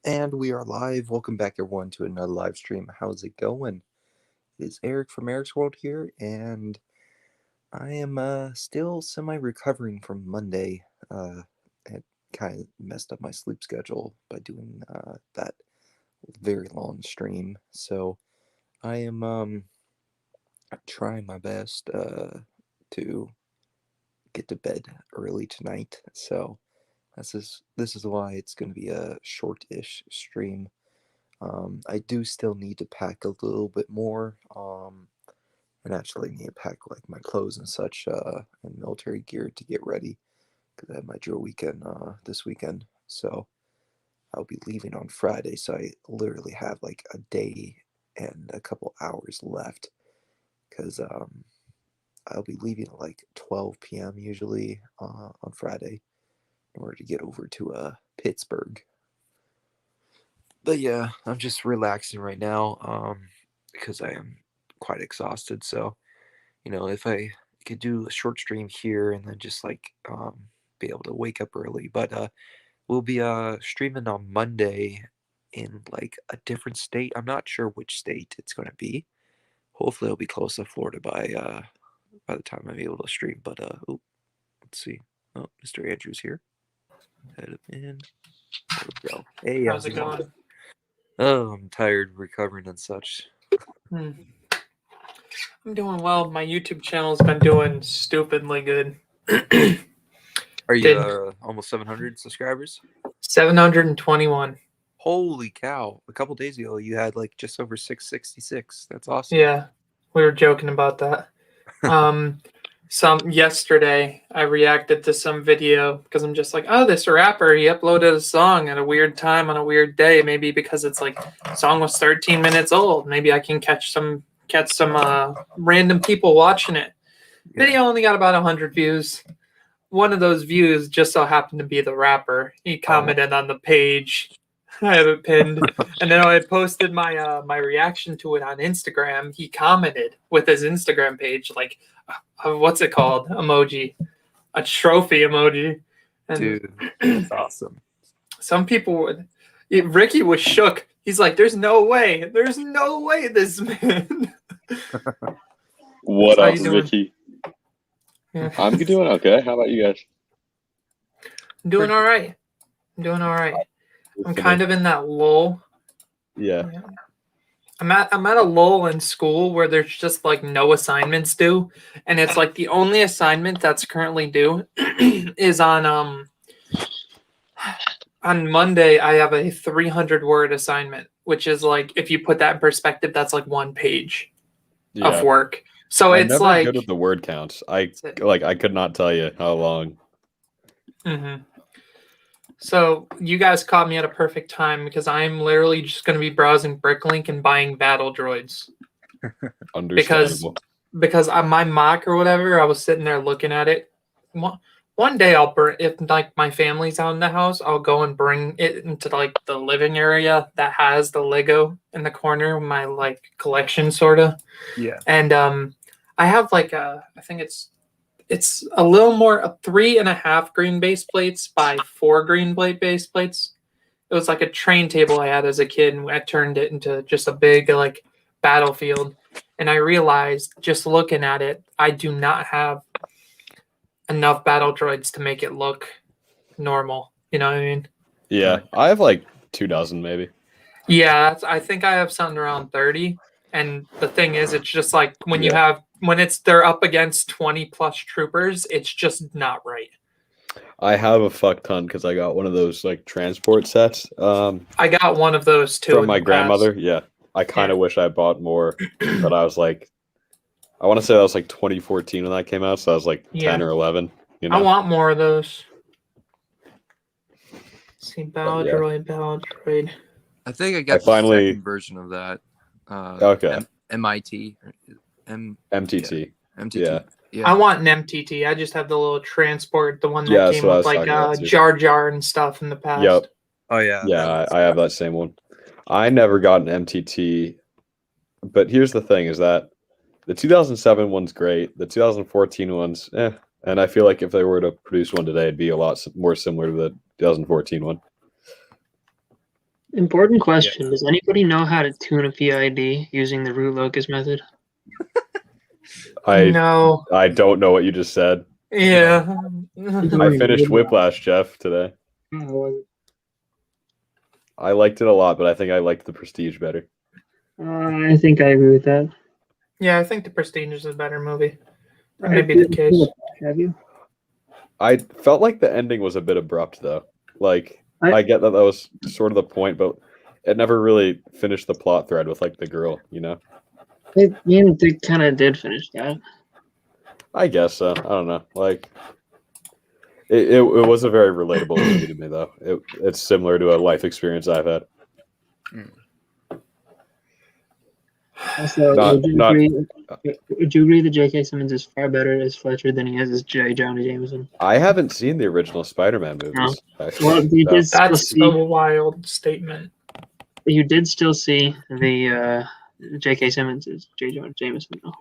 And we are live. Welcome back, everyone, to another live stream. How's it going? It is Eric from Eric's World here, and I am still semi-recovering from Monday. It kind of messed up my sleep schedule by doing that very long stream. So I am trying my best to get to bed early tonight. So this is why it's going to be a short-ish stream. I do still need to pack a little bit more, and actually need to pack like my clothes and such, and military gear to get ready, because I have my drill weekend this weekend. So I'll be leaving on Friday, so I literally have like a day and a couple hours left, because I'll be leaving at like 12 p.m. usually on Friday in order to get over to Pittsburgh. But yeah, I'm just relaxing right now because I am quite exhausted. So, if I could do a short stream here and then just like be able to wake up early. But we'll be streaming on Monday in like a different state. I'm not sure which state it's going to be. Hopefully it'll be close to Florida by the time I'm able to stream. But let's see. Oh, Mr. Andrews here. Head him in. There we go. Hey, how's it going? Oh, I'm tired, recovering and such. I'm doing well. My YouTube channel's been doing stupidly good. Are you almost 700 subscribers? 721. Holy cow. A couple days ago, you had like just over 666. That's awesome. Yeah, we were joking about that. Yesterday, I reacted to some video because I'm just like, oh, this rapper, he uploaded a song at a weird time on a weird day. Maybe because it's like, song was 13 minutes old. Maybe I can catch some random people watching it. Yeah. Video only got about 100 views. One of those views just so happened to be the rapper. He commented on the page. I have it pinned. And then I posted my my reaction to it on Instagram. He commented with his Instagram page, like, what's it called? Emoji. A trophy emoji. And dude, that's awesome. Some people Ricky was shook. He's like, there's no way this man. What up, Ricky? Yeah. I'm doing okay. How about you guys? I'm doing all right. I'm kind of in that lull. Yeah. I'm at a lull in school where there's just like no assignments due, and it's like the only assignment that's currently due is on Monday. I have a 300-word assignment, which is like, if you put that in perspective, that's like 1 page of work. So I'm it's never like good with the word counts. I could not tell you how long. Mm-hmm. So you guys caught me at a perfect time because I'm literally just going to be browsing Bricklink and buying battle droids. Understandable. Because my mock or whatever, I was sitting there looking at it. One day if like my family's out in the house, I'll go and bring it into like the living area that has the Lego in the corner, my like collection sort of. Yeah. And I have like I think it's a little more 3.5 green base plates by 4 green base plates. It was like a train table I had as a kid, and I turned it into just a big like battlefield. And I realized just looking at it, I do not have enough battle droids to make it look normal. You know what I mean? Yeah, I have like 24 maybe. Yeah, I think I have something around 30. And the thing is, it's just like when they're up against 20 plus troopers, it's just not right. I have a fuck ton because I got one of those like transport sets. I got one of those too from my grandmother. Yeah, I kind of wish I bought more, but I was like, I want to say that was like 2014 when that came out, so I was like 10 or 11. You know? I want more of those. Let's see, battle droid. I think I got the second version of that. Okay. MIT. MTT. Yeah. MTT. Yeah. I want an MTT. I just have the little transport, the one that came with like Jar Jar and stuff in the past. Yep. Oh yeah. Yeah, I have that same one. I never got an MTT, but here's the thing: is that the 2007 one's great. The 2014 one's and I feel like if they were to produce one today, it'd be a lot more similar to the 2014 one. Important question. Does anybody know how to tune a PID using the root locus method? No. I don't know what you just said. Yeah. I finished Whiplash, Jeff, today. I liked it a lot, but I think I liked The Prestige better. I think I agree with that. Yeah, I think The Prestige is a better movie. That may be the case. Have you? I felt like the ending was a bit abrupt, though. Like, I get that was sort of the point, but it never really finished the plot thread with, like, the girl, you know? It kind of did finish that. I guess so. I don't know. Like, it was a very relatable movie to me, though. It's similar to a life experience I've had. Also, would you agree that J.K. Simmons is far better as Fletcher than he is as J. Jonah Jameson? I haven't seen the original Spider-Man movies. No. Actually. Well, you did still That's see, a wild statement. you did still see the J.K. Simmons as J. Jonah Jameson, though.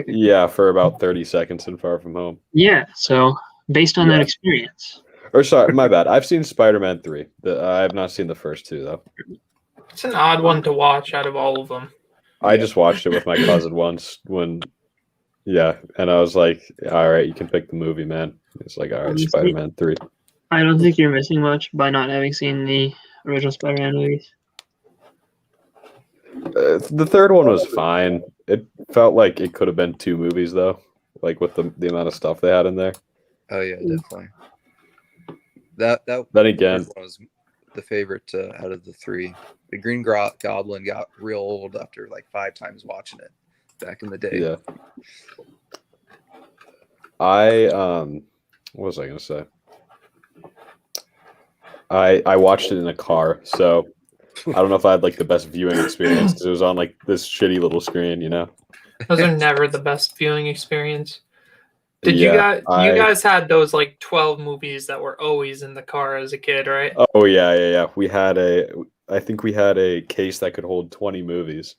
Yeah, for about 30 seconds in Far From Home. Yeah, so based on that experience. Or sorry, my bad. I've seen Spider-Man 3. I have not seen the first two, though. It's an odd one to watch out of all of them. I just watched it with my cousin once and I was like, all right, you can pick the movie, man. It's like, all right, Spider-Man 3. I don't think you're missing much by not having seen the original Spider-Man movies. The third one was fine. It felt like it could have been two movies, though, like with the amount of stuff they had in there. Oh, yeah, definitely. That Then again, was the favorite out of the three. The Green Goblin got real old after like 5 times watching it back in the day. Yeah. What was I gonna say? I watched it in a car, so I don't know if I had like the best viewing experience because it was on like this shitty little screen, you know. Those are never the best viewing experience. You guys had those like 12 movies that were always in the car as a kid, right? Oh yeah. I think we had a case that could hold 20 movies,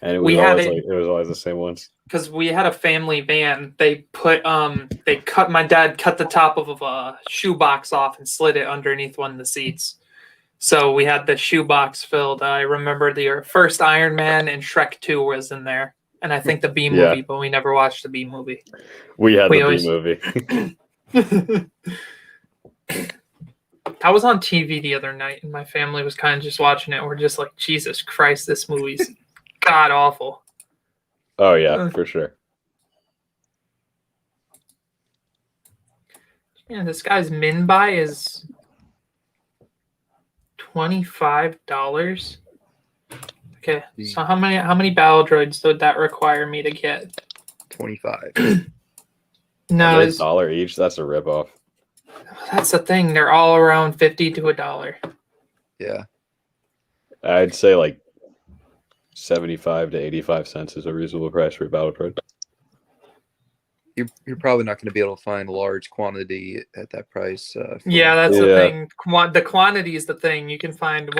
and it was always the same ones. Because we had a family van. My dad cut the top of a shoebox off and slid it underneath one of the seats. So we had the shoebox filled. I remember the first Iron Man and Shrek 2 was in there. And I think the B movie, but we never watched the B movie. We had the B movie. I was on TV the other night, and my family was kind of just watching it. We're just like, Jesus Christ, this movie's god awful. Oh yeah, for sure. Yeah, this guy's min buy is $25. Okay, so how many battle droids would that require me to get? 25. No, it's $1 each. That's a ripoff. That's the thing. They're all around 50 to $1. Yeah. I'd say like 75 to 85 cents is a reasonable price for a battle droid. You're probably not going to be able to find a large quantity at that price. The thing. The quantity is the thing. You can find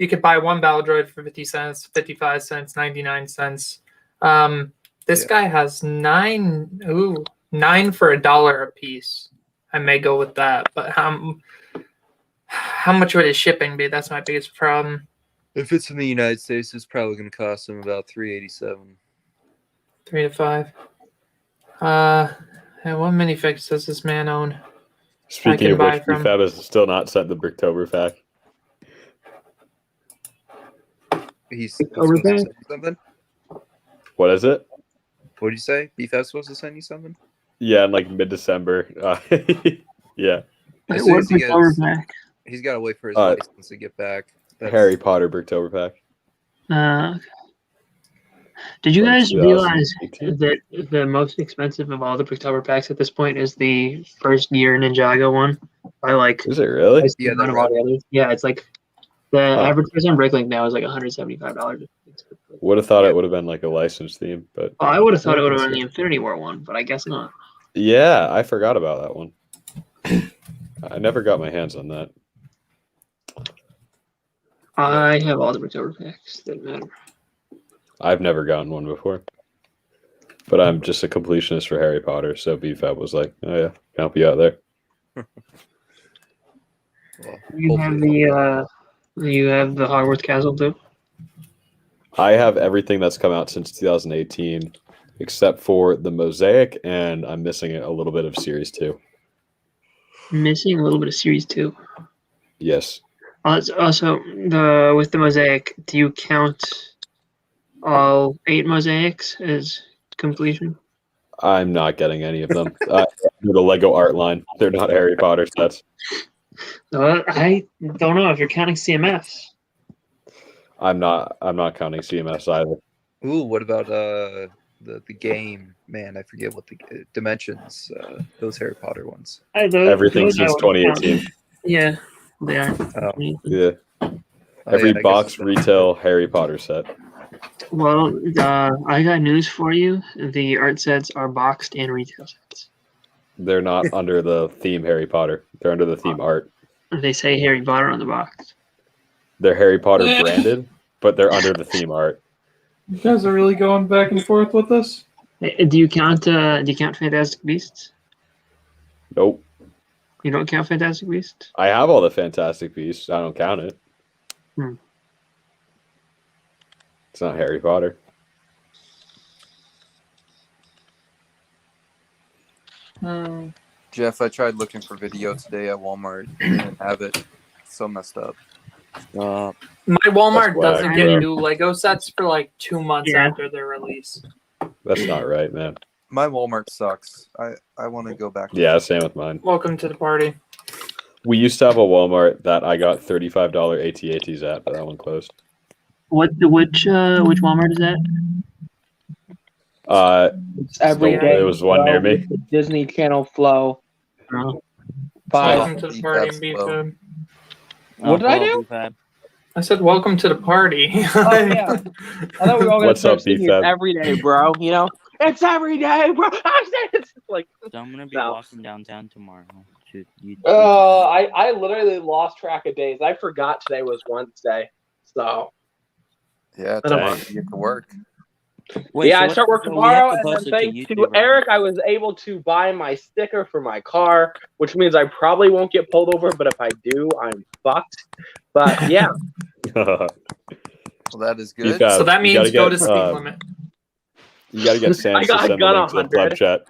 you could buy one battle droid for 50 cents, 55 cents, 99 cents. This guy has 9 for $1 a piece. I may go with that, but how much would his shipping be? That's my biggest problem. If it's in the United States, it's probably going to cost him about $387. 3 to 5. What minifigs does this man own? Speaking of which, BFAB has still not sent the Bricktober pack. He's supposed to send you something? What is it? What did you say? BFAB's supposed to send you something? Yeah, in like mid-December. Yeah. He's got to wait for his license to get back. Harry Potter Bricktober pack. Did you guys realize that the most expensive of all the Bricktober packs at this point is the first year Ninjago one? Is it really? Yeah, it's like the average price on Bricklink now is like $175. Would have thought it would have been like a licensed theme, but I would have thought it would have been the Infinity War one, but I guess not. Yeah, I forgot about that one. I never got my hands on that. I have all the Bricktober packs that matter. I've never gotten one before, but I'm just a completionist for Harry Potter, so BFAB was like, "Oh yeah, can help you out there." You have You have the Hogwarts Castle too. I have everything that's come out since 2018, except for the Mosaic, and I'm missing a little bit of Series 2. Missing a little bit of Series 2. Yes. Also, with the Mosaic, do you count all 8 Mosaics as completion? I'm not getting any of them. The Lego art line. They're not Harry Potter sets. I don't know if you're counting CMFs. I'm not counting CMS either. Ooh, what about the game? Man, I forget what the Dimensions. Those Harry Potter ones. Everything since 2018. Yeah, they are. Oh. Yeah. Every box retail Harry Potter set. Well, I got news for you. The art sets are boxed and retail sets. They're not under the theme Harry Potter. They're under the theme art. They say Harry Potter on the box. They're Harry Potter branded, but they're under the theme art. You guys are really going back and forth with this? Do you count Fantastic Beasts? Nope. You don't count Fantastic Beasts? I have all the Fantastic Beasts. I don't count it. It's not Harry Potter. Jeff, I tried looking for video today at Walmart. Didn't have it. So messed up. My Walmart That's doesn't whack, get bro. new Lego sets for like 2 months Yeah. after their release. That's not right, man. My Walmart sucks. I want to go back. Yeah, same with mine. Welcome to the party. We used to have a Walmart that I got $35 AT-ATs at, but that one closed. Which Walmart is that? It's every No, day. it was one near me. with the Disney Channel flow. Oh. Welcome to the Beef party, abs, beef well. food. What did I do? I said, welcome to the party. Oh, yeah. I thought we were all gonna What's start up, singing B-Fab? every day, bro. You know, it's every day, bro. It's like, So I'm gonna be No. walking downtown tomorrow. I literally lost track of days. I forgot today was Wednesday. So Yeah, I don't tomorrow know. you get to work. yeah, I start work tomorrow, and then thanks to Eric, I was able to buy my sticker for my car, which means I probably won't get pulled over. But if I do, I'm fucked. But yeah, Well, that is good. B-Fab, So that you gotta means go to get, speed limit. You gotta get Sans I to got send the gun link to the club 100. chat.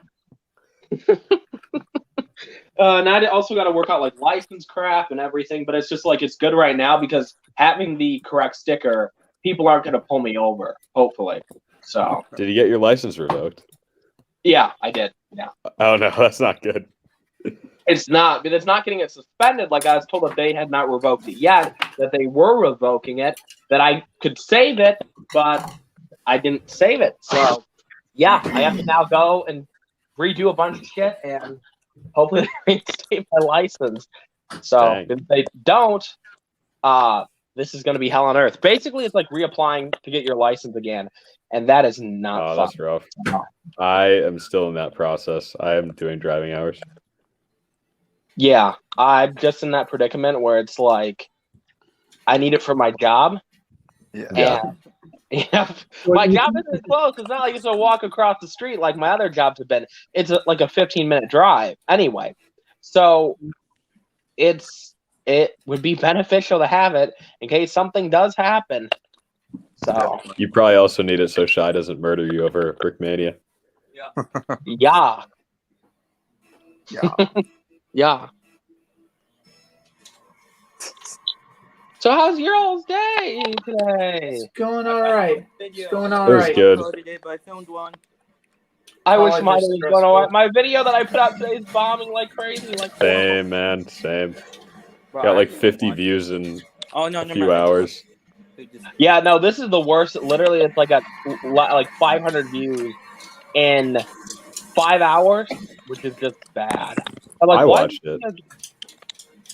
and I also got to work out like license crap and everything. But it's just like it's good right now because having the correct sticker, people aren't gonna pull me over. Hopefully, so Did you get your license revoked? yeah, I did. Yeah. Oh no, that's not good. It's not, but it's not getting it suspended. Like I was told that they had not revoked it yet, that they were revoking it, that I could save it, but I didn't save it. So, yeah, I have to now go and redo a bunch of shit and hopefully they reinstate my license. So, Dang. if they don't, this is going to be hell on earth. Basically, it's like reapplying to get your license again, and that is not Oh, fun. that's rough. I am still in that process. I am doing driving hours. Yeah, I'm just in that predicament where it's like I need it for my job. Yeah. And yeah, my job isn't close. It's not like it's a walk across the street like my other jobs have been. It's like a 15-minute drive anyway. So it would be beneficial to have it in case something does happen. So You probably also need it so Shy doesn't murder you over Brickmania. yeah. Yeah. Yeah. So how's your all's day today? It's going all right. It's going all It was right. good. I wish College mine is was stressful. going all right. My video that I put out today is bombing like crazy. Like Same, man. Same. Got like 50 views in a few hours. yeah, no, this is the worst. Literally, it's like like 500 views in 5 hours, which is just bad. I'm like, I what? watched it.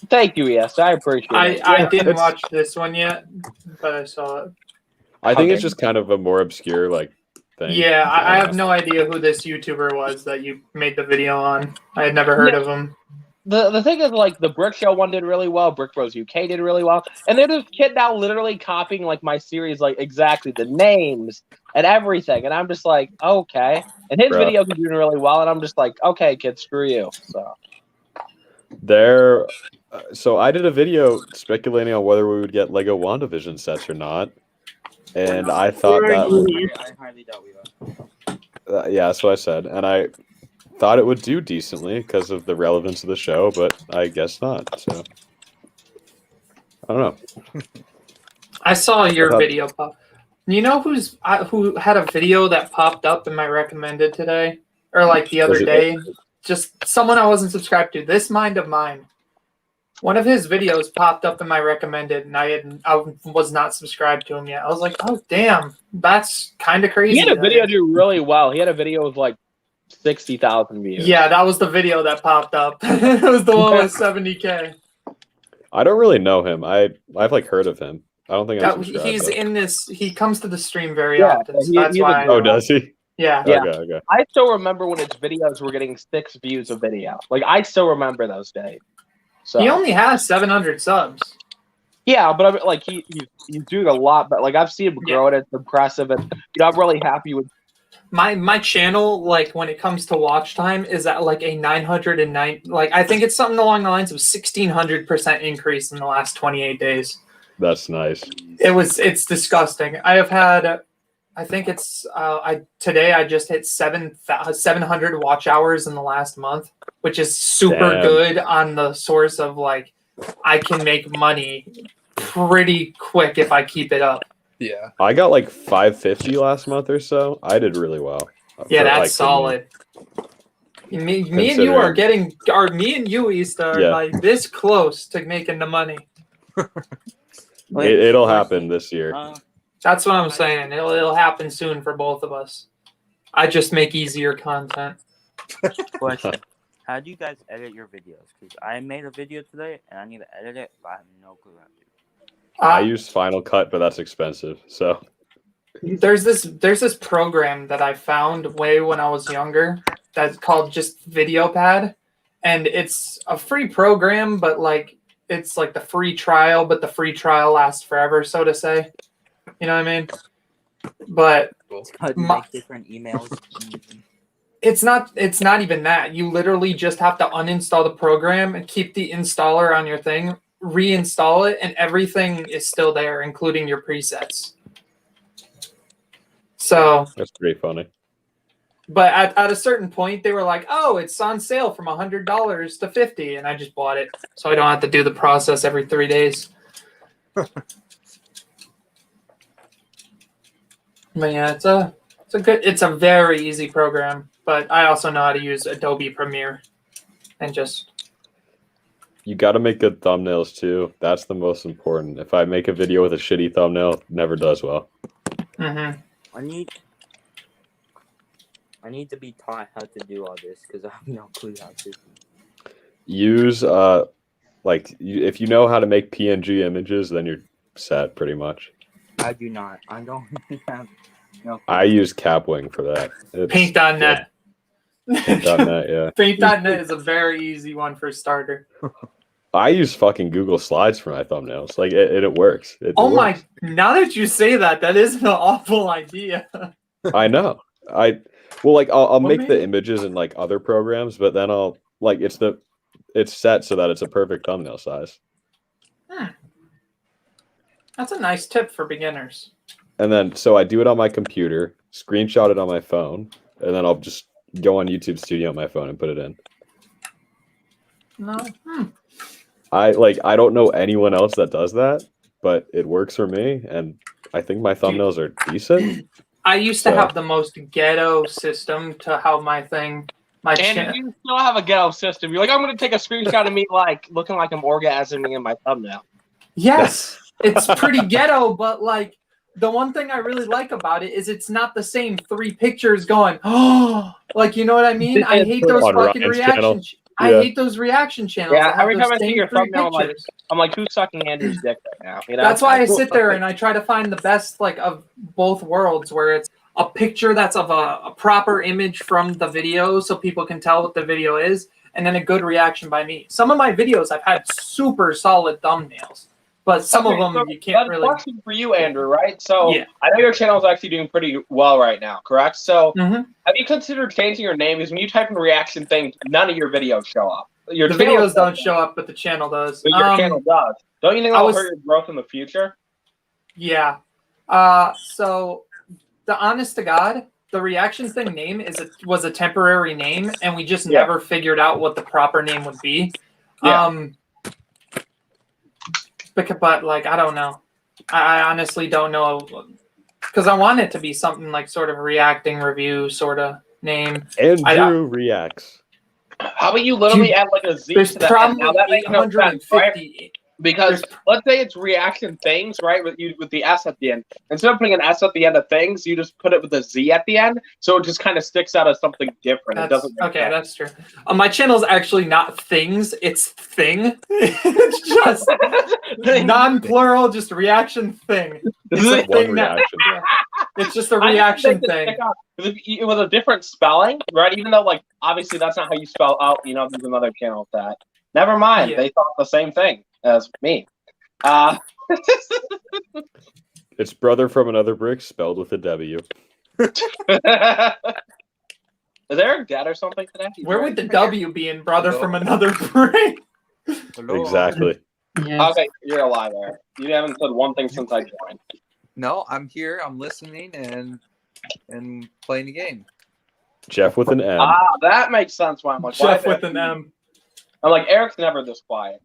Thank you, yes, I appreciate it. I didn't it's- watch this one yet, but I saw it. I think Okay. it's just kind of a more obscure like thing. Yeah, I have no idea who this YouTuber was that you made the video on. I had never heard of him. The thing is, like, the Brick Show one did really well. Brick Bros UK did really well. And there's this kid now literally copying, like, my series, like, exactly the names and everything. And I'm just like, okay. And his Bruh. videos are doing really well. And I'm just like, okay, kid, screw you. So, They're So I did a video speculating on whether we would get Lego WandaVision sets or not, and I thought Where are that you? I highly doubt we will. yeah, that's what I said, and I thought it would do decently because of the relevance of the show, but I guess not. So I don't know. I saw your thought- video pop. You know who had a video that popped up in my recommended today, or like the other Was it- day? Just someone I wasn't subscribed to. This Mind of Mine. One of his videos popped up in my recommended, and I was not subscribed to him yet. I was like, oh damn, that's kind of crazy. He had a that video it- do really well. He had a video with like 60,000 views. Yeah, that was the video that popped up. It was the one with 70K. I don't really know him. I've like heard of him. I don't think I'm That, subscribed. he's though. in this. He comes to the stream very Yeah, often. So he- that's he's a- why. I Oh, know. does he? Yeah. Yeah. Okay. I still remember when his videos were getting 6 views a video. Like I still remember those days. So He only has 700 subs. yeah, but I mean, like he's doing a lot. But like I've seen him grow, and it's impressive. And I'm really happy with. My channel, like when it comes to watch time, is at like a 909. Like I think it's something along the lines of 1600% increase in the last 28 days. That's nice. It's disgusting. I have had, I think it's today I just hit 700 watch hours in the last month, which is super Damn. good on the source of like I can make money pretty quick if I keep it up. Yeah. I got like 550 last month or so. I did really well. Yeah, For, that's like, solid. Me and you are getting, or me and you, East, are Yeah. like this close to making the money. It'll happen this year. That's what I'm saying. It'll happen soon for both of us. I just make easier content. Question. How do you guys edit your videos? Because I made a video today and I need to edit it, but I have no clue how to do it. I use Final Cut, but that's expensive. So There's this program that I found way when I was younger that's called just VideoPad, and it's a free program, but like it's like the free trial, but the free trial lasts forever, so to say. You know what I mean? But How do you My- make different emails? it's not even that. You literally just have to uninstall the program and keep the installer on your thing, reinstall it, and everything is still there, including your presets. So, that's pretty funny. but at a certain point, they were like, "Oh, it's on sale from $100 to $50," and I just bought it, so I don't have to do the process every 3 days. But yeah, it's a very easy program. But I also know how to use Adobe Premiere, and just You got to make good thumbnails too. That's the most important. If I make a video with a shitty thumbnail, it never does well. mhm. I need to be taught how to do all this because I have no clue how to. Use if you know how to make PNG images, then you're set pretty much. I do not. I don't have no clue. I use Capwing for that. It's Paint.net. Paint.net, yeah. Paint.net is a very easy one for a starter. I use fucking Google Slides for my thumbnails. Like it works. It Oh my! works. Now that you say that, that is an awful idea. I know. I'll make the maybe- images in like other programs, but then I'll like it's set so that it's a perfect thumbnail size. That's a nice tip for beginners. And then so I do it on my computer, screenshot it on my phone, and then I'll just go on YouTube Studio on my phone and put it in. No. I don't know anyone else that does that, but it works for me, and I think my thumbnails are decent. I used to So- have the most ghetto system to how my And channel. you still have a ghetto system. You're like, I'm going to take a screenshot of me like looking like I'm orgasming in my thumbnail. Yes, it's pretty ghetto, but like the one thing I really like about it is it's not the same 3 pictures going, oh, like you know what I mean? I hate those On fucking Ryan's reaction. channel. I Yeah. hate those reaction channels. Yeah, that have every those time I see same your 3 thumbnail, I'm like, pictures. I'm like, who's sucking Andrew's dick right now? You know? That's why I sit there and I try to find the best like of both worlds, where it's a picture that's of a proper image from the video so people can tell what the video is, and then a good reaction by me. Some of my videos I've had super solid thumbnails, but some Okay, of them so you can't that's a really. question for you, Andrew, right? So Yeah. I know your channel is actually doing pretty well right now, correct? So Mhm. have you considered changing your name? Because when you type in reaction thing, none of your videos show up. Your The channel videos don't does, show up, but the channel does. but your channel does. Don't you think I that'll was- hurt your growth in the future? Yeah. So the honest to God, the reaction thing name was a temporary name, and we just Yeah. never figured out what the proper name would be. Yeah. But like I don't know. I honestly don't know because I want it to be something like sort of reacting review sort of name. Andrew reacts. How about you literally add like a Z There's to that? Now probably that makes no sense, right? 850. Because let's say it's reaction things, right? With the S at the end. Instead of putting an S at the end of things, you just put it with a Z at the end, so it just kind of sticks out as something different. It doesn't. Okay, that's true. My channel's actually not things; it's thing. It's just non-plural, just reaction thing. It's a One thing reaction. It's just a reaction thing. If it was a different spelling, right? Even though, like, obviously that's not how you spell out. There's another channel with that. Never mind. Yeah. They thought the same thing as me. It's brother from another brick spelled with a W. Is Eric dead or something today? Where would the W be in brother from another brain? Hello. Exactly. Yeah. Okay, you're alive, Eric. You haven't said one thing since I joined. No, I'm here. I'm listening and playing the game. Jeff with an M. That makes sense. Why I'm like, why Jeff is with Eric- an M. I'm like, Eric's never this quiet.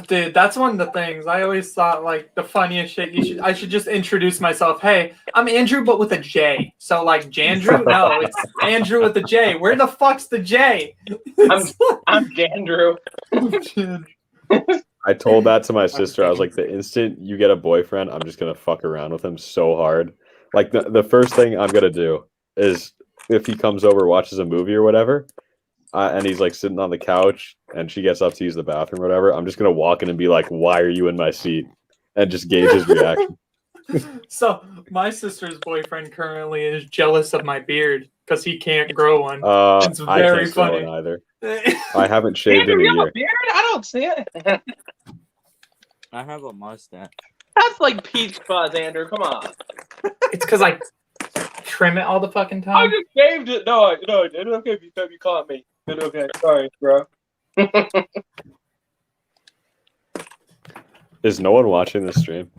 Dude, that's one of the things I always thought like the funniest shit. I should just introduce myself. Hey, I'm Andrew, but with a J. So like Jandrew? No, it's Andrew with a J. Where the fuck's the J? I'm Andrew. I told that to my sister. I was like, the instant you get a boyfriend, I'm just gonna fuck around with him so hard. Like the first thing I'm gonna do is if he comes over, watches a movie or whatever, and he's like sitting on the couch, and she gets up to use the bathroom or whatever, I'm just gonna walk in and be like, "Why are you in my seat?" and just gauge his reaction. So my sister's boyfriend currently is jealous of my beard because he can't grow one. It's I very can't grow funny. one either. I haven't shaved Andrew, in a you have year. a beard? I don't see it. I have a mustache. That's like peach fuzz, Andrew. Come on. It's because I trim it all the fucking I time. just shaved it. No, it's okay if you caught me. It's okay. Sorry, bro. Is no one watching this stream?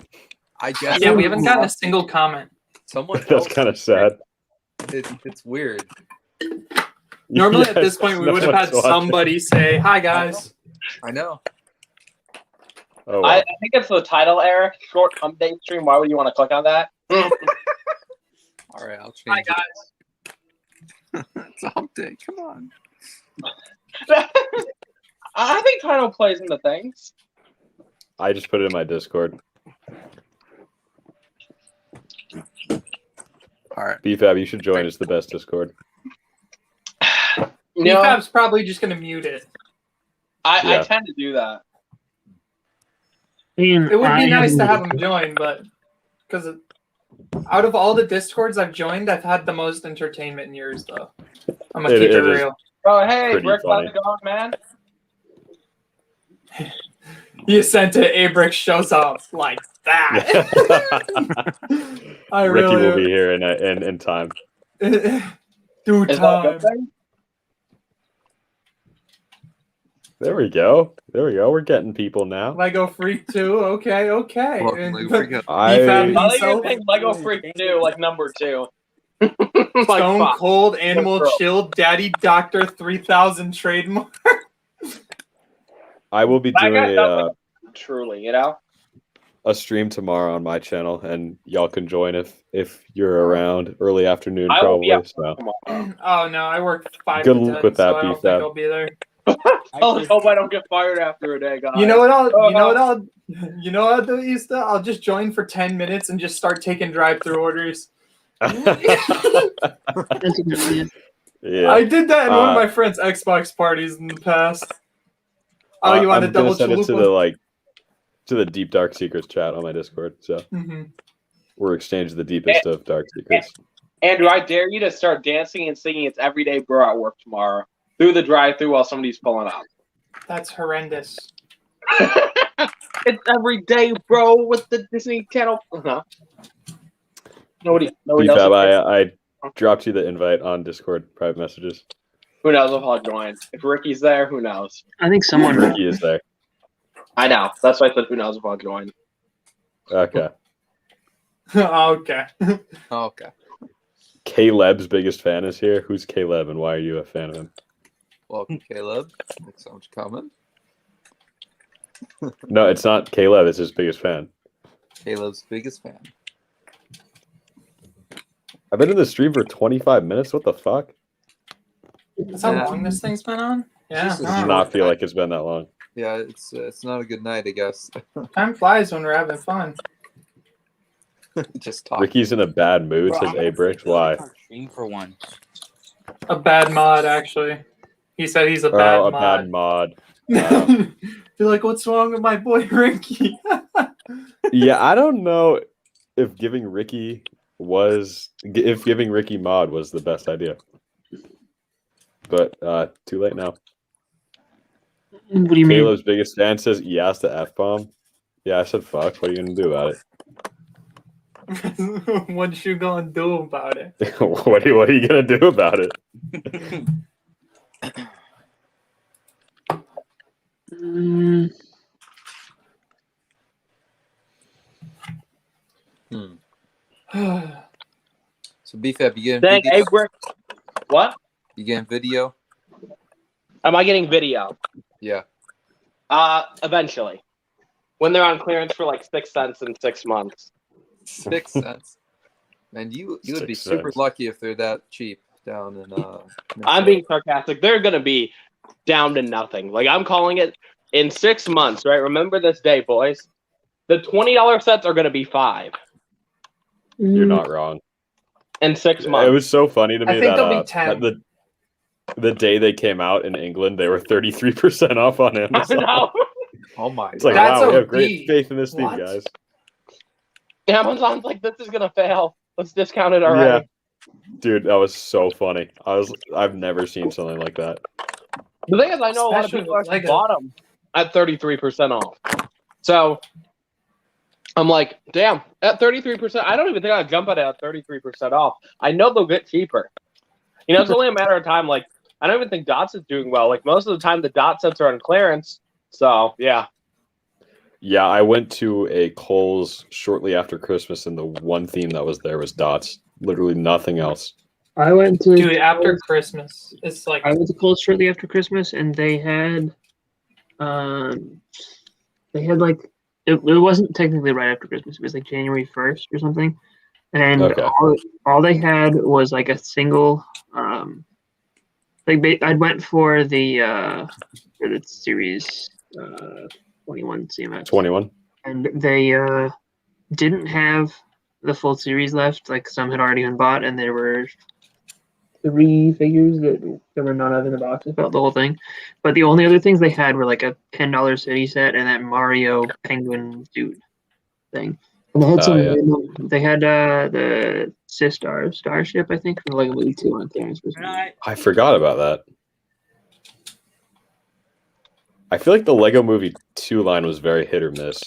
I guess. Yeah, we haven't gotten a single comment. Someone. That's kind of sad. It's weird. Normally at Yes, this point we no would have had one's watching. somebody say, "Hi guys." I know. Oh, I well. think it's the title, Eric. Short update stream. Why would you want to click on that? All right, I'll change. Hi, it. It's a hump day. Come on. I think title plays into things. I just put it in my Discord. All right. BFAB, you should join. It's the best Discord. You know, BFAB's probably just gonna mute it. I Yeah. tend to do that. It would I be nice to have haven't- him join, but because out of all the Discords I've joined, I've had the most entertainment in yours, though. I'm gonna It- keep it it is. real. Oh, hey, Pretty Rick, how's funny. it going, man? You sent it, Abrick shows up like that. I Ricky will be really here in time. do Is that a time. good thing? There we go. There we go. We're getting people now. Lego Freak 2, okay. Welcome, And- Lego Freak. BFAB I think you're himself, saying Lego Freak 2, like number 2. Like, Stone fuck. Cold Animal Bro. Chill Daddy Doctor 3000 trademark. I will be That doing guy sounds truly, you know? a stream tomorrow on my channel, and y'all can join if you're around early afternoon, I will be probably. up So tomorrow. Oh no, I work 5 Good to luck 10, with that, so I don't BFAB. think I'll be there. I hope I don't get fired after a day, guys. You know what I'll do, Easter? I'll just join for 10 minutes and just start taking drive-through orders. That's a good idea. yeah. I did that in one of Uh, my friends' Xbox parties in the past. Oh, you want I'm to double gonna send it to chalupa? the Deep Dark Secrets chat on my Discord. So Mhm. we're exchanging the deepest of dark secrets. Andrew, I dare you to start dancing and singing It's Everyday Bro at work tomorrow. Through the drive-thru while somebody's pulling up. That's horrendous. It's every day, bro, with the Disney Channel. No. Nobody BFAB, else. I dropped you the invite on Discord private messages. Who knows if I'll join? If Ricky's there, who knows? I think someone. Ricky is there. I know. That's why I said who knows if I'll join. Okay. Okay. Okay. Caleb's biggest fan is here. Who's Caleb and why are you a fan of him? Welcome, Caleb. Thanks so much for coming. No, it's not Caleb. It's his biggest fan. Caleb's biggest fan. I've been in the stream for 25 minutes. What the fuck? That's how long this thing's been on? Yeah. Jesus. Does not feel like it's been that long. Yeah, it's not a good night, I guess. Time flies when we're having fun. Just talk. Ricky's in a bad mood, says A Bricks. Why? Stream for one. A bad mod, actually. He said he's a bad Oh, a mod. bad mod. You're like, what's wrong with my boy Ricky? Yeah, I don't know if giving Ricky mod was the best idea. But too late now. What do you mean? Caleb's biggest fan says yes to F-bomb. Yeah, I said fuck. What are you gonna do about What you gonna do about it? it? what are you gonna do about it? So BFAB, you getting Dang, video? what? You getting video? Am I getting video? Yeah. Eventually. When they're on clearance for like 6 cents in 6 months. 6 cents. Man, you would be 6 super cents. lucky if they're that cheap down in I'm being sarcastic. They're gonna be down to nothing. Like I'm calling it in 6 months, right? Remember this day, boys. The $20 sets are gonna be $5 You're not wrong. in 6 months. It was so funny to me I think that, they'll be 10. that the day they came out in England, they were 33% off on I Amazon. know. Oh my It's like, That's wow, we have OD. great faith in this team, What? guys. Amazon's like, this is gonna fail. Let's discount it already. Dude, that was so funny. I've never seen something like that. The thing is, I know a lot of Especially people with actually Lego. bought them at 33% off. So I'm like, damn, at 33%, I don't even think I'd jump at it at 33% off. I know they'll get cheaper. You know, it's only a matter of time. Like, I don't even think Dots is doing well. Like, most of the time, the Dot sets are on clearance. So, yeah. Yeah, I went to a Kohl's shortly after Christmas, and the one theme that was there was dots. Literally nothing else. I went to Dude, after Christmas, it's like I went to Kohl's shortly after Christmas, and they had like it wasn't technically right after Christmas. It was like January 1st or something, and Okay. all they had was like a single I went for the series 21 CMS 21. and they didn't have the full series left. Like some had already been bought, and there were 3 figures that there were none of in the box about the whole thing. But the only other things they had were like a $10 city set and that Mario penguin dude thing. And they had some. yeah. They had the Starship, I think, from Lego Movie 2 on clearance. I forgot about that. I feel like the Lego Movie 2 line was very hit or miss.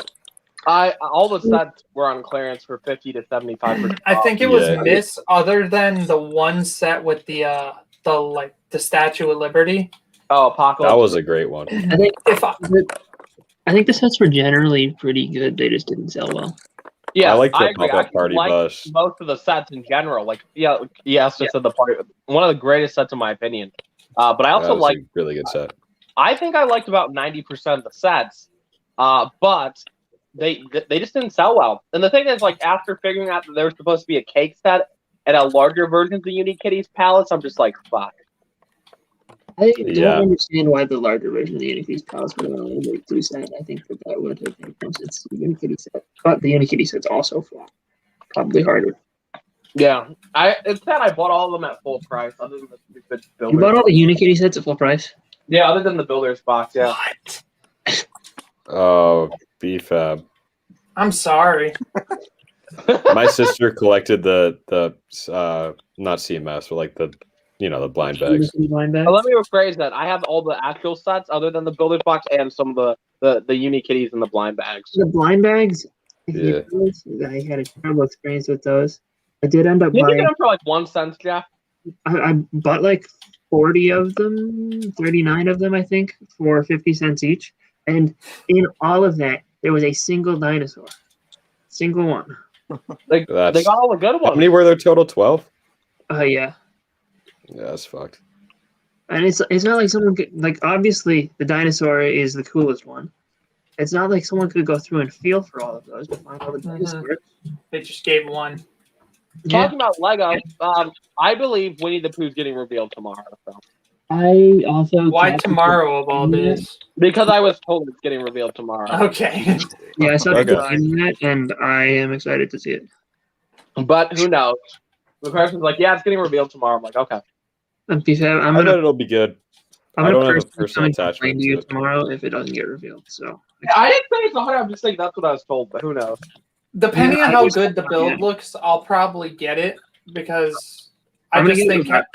All the sets were on clearance for 50 to 75%. I think it was Yeah. miss, other than the one set with the Statue of Liberty. Oh, Apocalypse. That was a great one. I think If I think the sets were generally pretty good. They just didn't sell well. Yeah, I like the agree. pop-up I party like bus. most of the sets in general. Like, yes, just the party. One of the greatest sets in my opinion. But I That also was like. a really good set. I think I liked about 90% of the sets, but they just didn't sell well. And the thing is, like, after figuring out that there was supposed to be a cake set and a larger version of the Unikitties palettes, I'm just like, fuck. I Yeah. don't understand why the larger version of the Unikitties palace would have been only like 2 set. I think that would have been once it's the Unikitty set. But the Unikitty set's also flat. Probably harder. Yeah, instead I bought all of them at full price, other than the stupid You builders. bought all the Unikitty sets at full price? Yeah, other than the builder's box. Yeah. Oh, BFAB. I'm sorry. My sister collected the not CMS, but like the blind bags. Unikitty blind bags? But let me rephrase that. I have all the actual sets, other than the builder's box and some of the The uni kitties and the blind bags. The blind bags, I hate Yeah. those. I had a terrible experience with those. I did end up You can get buying. them for like 1 cent, Jeff. I bought like 40 of them, 39 of them, I think, for 50 cents each. And in all of that, there was a single dinosaur. Single one. They That's- got all the good How ones. many were there total? 12? Yeah. Yeah, that's fucked. And it's not like someone could, like, obviously the dinosaur is the coolest one. It's not like someone could go through and feel for all of those to find all the dinosaurs. They just gave one. Yeah. Talking about Lego, I believe Winnie the Pooh's getting revealed tomorrow. So. I also. Why tomorrow of all days? Because I was told it's getting revealed tomorrow. Okay. Yeah, I saw Okay. people saying that, and I am excited to see it. But who knows? The person's like, yeah, it's getting revealed tomorrow. I'm like, okay. I'm I bet it'll be good. I don't have a personal personally attachment complain to to you it. tomorrow if it doesn't get revealed. So I didn't say it's 100. I'm just saying that's what I was told. But who knows? Depending Yeah, on I how just- good the build yeah. looks, I'll probably get it because I'm I gonna just get it think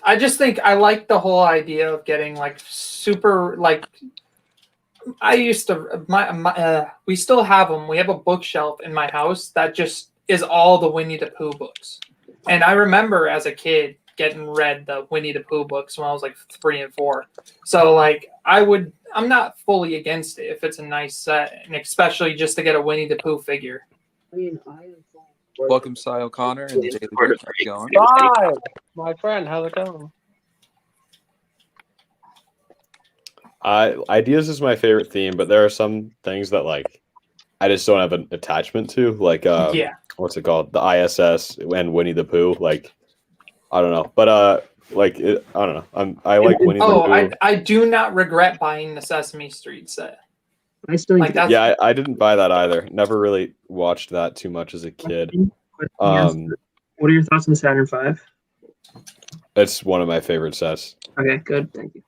I just think I like the whole idea of getting like super like. I used to we still have them. We have a bookshelf in my house that just is all the Winnie the Pooh books, and I remember as a kid getting read the Winnie the Pooh books when I was like 3 and 4. So like I'm not fully against it if it's a nice set, and especially just to get a Winnie the Pooh figure. I mean, Welcome, Cy O'Connor, and the Daily Break. How's it going? Bye, my friend. How's it going? Ideas is my favorite theme, but there are some things that like I just don't have an attachment to. Like Yeah. what's it called? The ISS and Winnie the Pooh. Like I don't know, but I don't know. I like Winnie the Oh, Pooh. I do not regret buying the Sesame Street set. I still Like that's Yeah, I didn't buy that either. Never really watched that too much as a kid. What are your thoughts on Saturn V? It's one of my favorite sets. Okay, good. Thank you.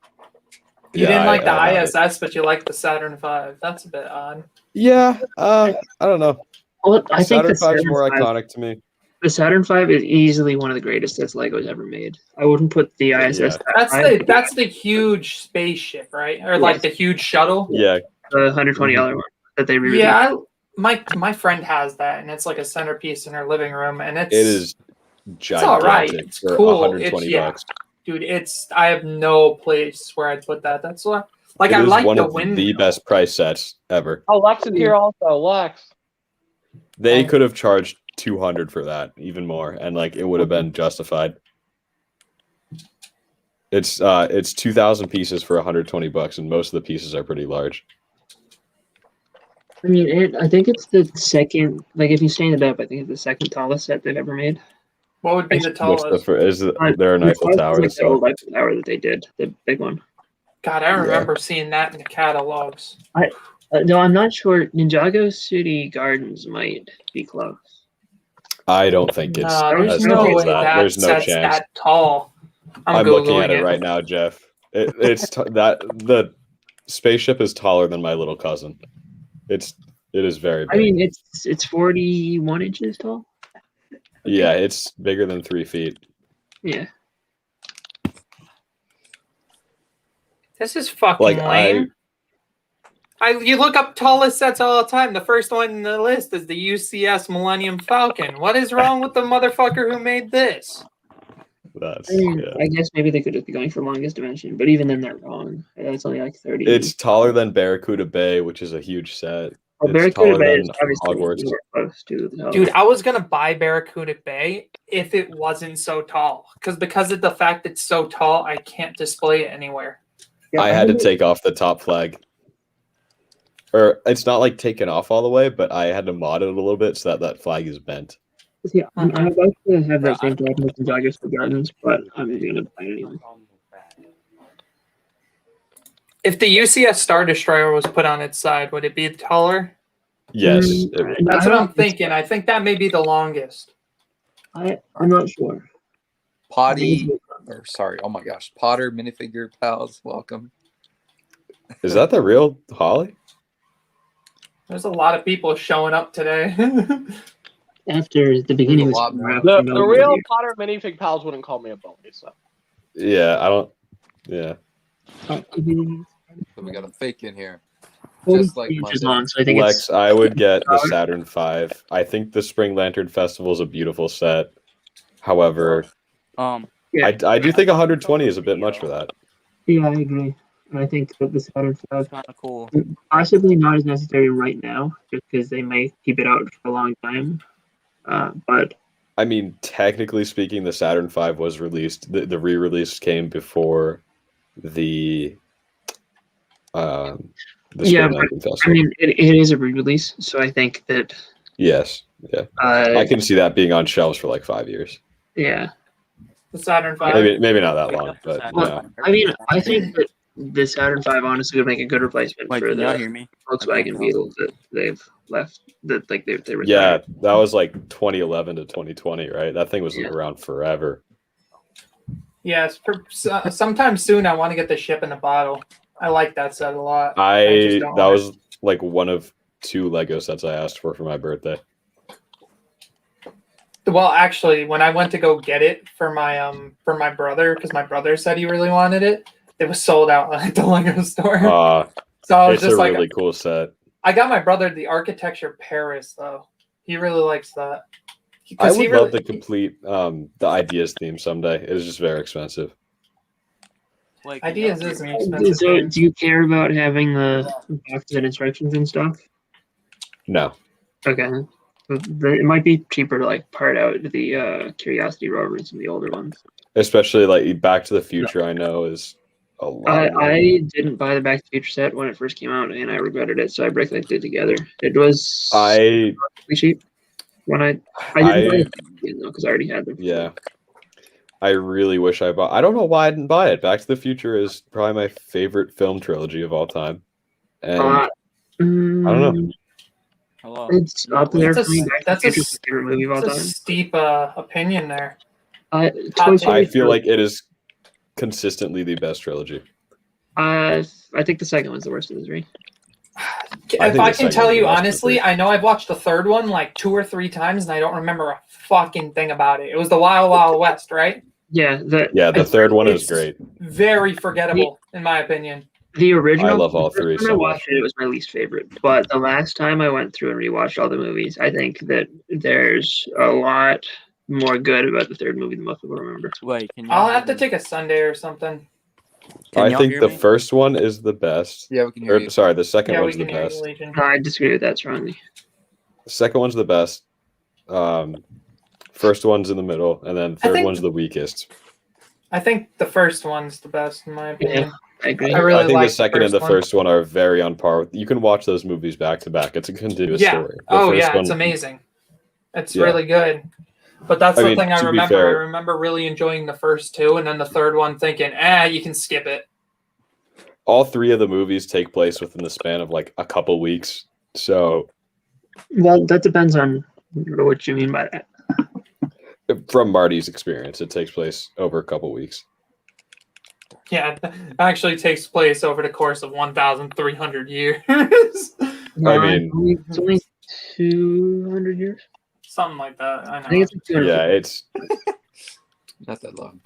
You didn't like the I have it. ISS, but you like the Saturn V. That's a bit odd. Yeah, I don't know. Well, I think Saturn the V is more V, iconic to me. the Saturn V is easily one of the greatest sets Lego's ever made. I wouldn't put the ISS. Yeah. That's the huge spaceship, right? Or like the huge shuttle. Yeah, the $120 one that they re-released. Yeah, my friend has that, and it's like a centerpiece in her living room, and it is gigantic all right. It's for cool. 120 Yeah. bucks. dude. I have no place where I'd put that. That's why. Like It I is like one the of wind. the best price sets ever. Oh, Lex is here also. Lex. They Oh. could have charged 200 for that, even more, and like it would have been justified. It's 2,000 pieces for 120 bucks, and most of the pieces are pretty large. I mean, I think it's the second. Like, if you stand it up, I think it's the second tallest set they've ever made. What would be the tallest? Is there an Eiffel Tower? Like the old Eiffel Tower that they did, the big one. God, I remember seeing that in the catalogs. No, I'm not sure. Ninjago City Gardens might be close. I don't think it's No, as there's no tall as way that. that There's no set's chance. that tall. I'm looking at Googling it right now, Jeff. That the spaceship is taller than my little cousin. It is very big. I mean, it's 41 inches tall. Yeah, it's bigger than 3 feet. Yeah. This is fucking Like, lame. You look up tallest sets all the time. The first one in the list is the UCS Millennium Falcon. What is wrong with the motherfucker who made this? That's I mean, yeah. I guess maybe they could just be going for longest dimension, but even then they're wrong. It's only like 30. It's taller than Barracuda Bay, which is a huge set. Well, it's Barracuda taller Bay than is obviously Hogwarts. nowhere close to the Dude, I was gonna buy Barracuda Bay if it wasn't so tall. Because of the fact it's so tall, I can't display it anywhere. Yeah, I had to take off the top flag. Or it's not like taken off all the way, but I had to mod it a little bit so that flag is bent. Yeah, I'd like to have that same problem with the Ninjago City Gardens, but I'm just gonna buy it anyway. If the UCS Star Destroyer was put on its side, would it be taller? Yes. That's what I'm thinking. I think that may be the longest. I'm not sure. Potty, or sorry, oh my gosh, Potter minifigure pals, welcome. Is that the real Holly? There's a lot of people showing up today. After the beginning There's a was lot more. The real Potter minifig pals wouldn't call me a bully, so. Yeah, I don't. Yeah. So we got a fake in here. Just like 43 inches Monday. long, so I think Lex, I would get the Power. Saturn V. I think the Spring Lantern Festival is a beautiful set. However, Yeah. I do think 120 is a bit much for that. Yeah, I agree. And I think that the Saturn V Kind of cool. possibly not as necessary right now, just because they may keep it out for a long time. But I mean, technically speaking, the Saturn V was released. The re-release came before the um, the yeah, Spring but, Lantern I Festival. mean, it is a re-release, so I think that Yes, yeah, I can see that being on shelves for like 5 years. yeah. The Saturn V. Maybe not that long, but Well, I mean, I think that the Saturn V honestly would make a good replacement Wait, for can y'all the hear me? Volkswagen Beetle that they've left. That like they yeah, retired. that was like 2011 to 2020, right? That thing was Yeah. around forever. Yes, sometime soon I want to get the ship in the bottle. I like that set a lot. just That don't own it. was like one of 2 Lego sets I asked for my birthday. Well, actually, when I went to go get it for my brother, because my brother said he really wanted it, it was sold out at the Lego store. So I was It's just a like, really cool set. I got my brother the Architecture Paris though. He really likes that. I 'Cause he would really- love to complete the Ideas theme someday. It is just very expensive. Wait, can Ideas y'all is hear an me? expensive So, thing. do you care about having the boxes and instructions and stuff? No. Okay. It might be cheaper to like part out the Curiosity rovers and the older ones. Especially like Back to the Future, I know is a lot. of money. I didn't buy the Back to the Future set when it first came out, and I regretted it, so I bricklinked it together. It was I pretty cheap when I didn't buy it again, though, because I already had them. yeah. I really wish I bought. I don't know why I didn't buy it. Back to the Future is probably my favorite film trilogy of all time, and I don't know. Hello. It's up there for me. Back to the That's a Future is my favorite movie of all It's a time. steep opinion there. Toy I Story I feel like it is consistently the best trilogy. I think the second one's the worst of the three. If I think I the can second tell one's you the best of the honestly, three. I know I've watched the third one like 2 or 3 times, and I don't remember a fucking thing about it. It was the Wild Wild West, right? Yeah, The third one is It's great. Very forgettable, in my opinion. the original. I love all the first three time so I much. watched it, it was my least favorite. But the last time I went through and rewatched all the movies, I think that there's a lot more good about the third movie than most people remember. Wait, can y'all I'll hear have to me? take a Sunday or something. Can I y'all think hear the me? first one is the best. Yeah, we can hear Or, you. sorry, the second Yeah, we one's the can hear you, best. Legion. No, I disagree with that strongly. The second one's the best. First one's in the middle, and then third think- one's the weakest. I think the first one's the best, in my opinion. I agree. I really I think like the second and the one. first one are very on par with. You can watch those movies back to back. It's a continuous Yeah. story. The Oh, first yeah, one- it's amazing. It's Yeah. really good. But that's I the mean, thing I to be remember. I fair- remember really enjoying the first 2, and then the third one thinking, you can skip it. All 3 of the movies take place within the span of like a couple weeks. So Well, that depends on what you mean by that. from Marty's experience, it takes place over a couple weeks. Yeah, it actually takes place over the course of 1,300 years. I mean- it's only 200 years. Something like that. I I think know. it's like 200. Yeah, it's Not that long.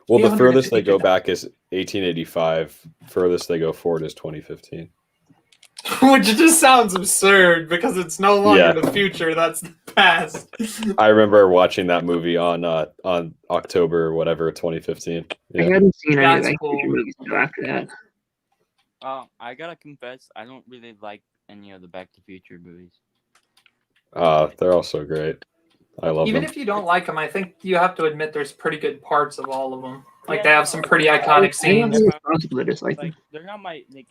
well, the 250 furthest they go back is 1885. Furthest they go forward is 2015. Which just sounds absurd because it's no longer Yeah. the future, that's the past. I remember watching that movie on October whatever 2015. I Yeah. hadn't seen any of That's the cool. future movies until after that. I gotta confess, I don't really like any of the Back to the Future movies. They're all so great. I love Even them. if you don't like them, I think you have to admit there's pretty good parts of all of them. Like Yeah, they have some pretty iconic I don't scenes. think it's possible to dislike Like them. they're not my like.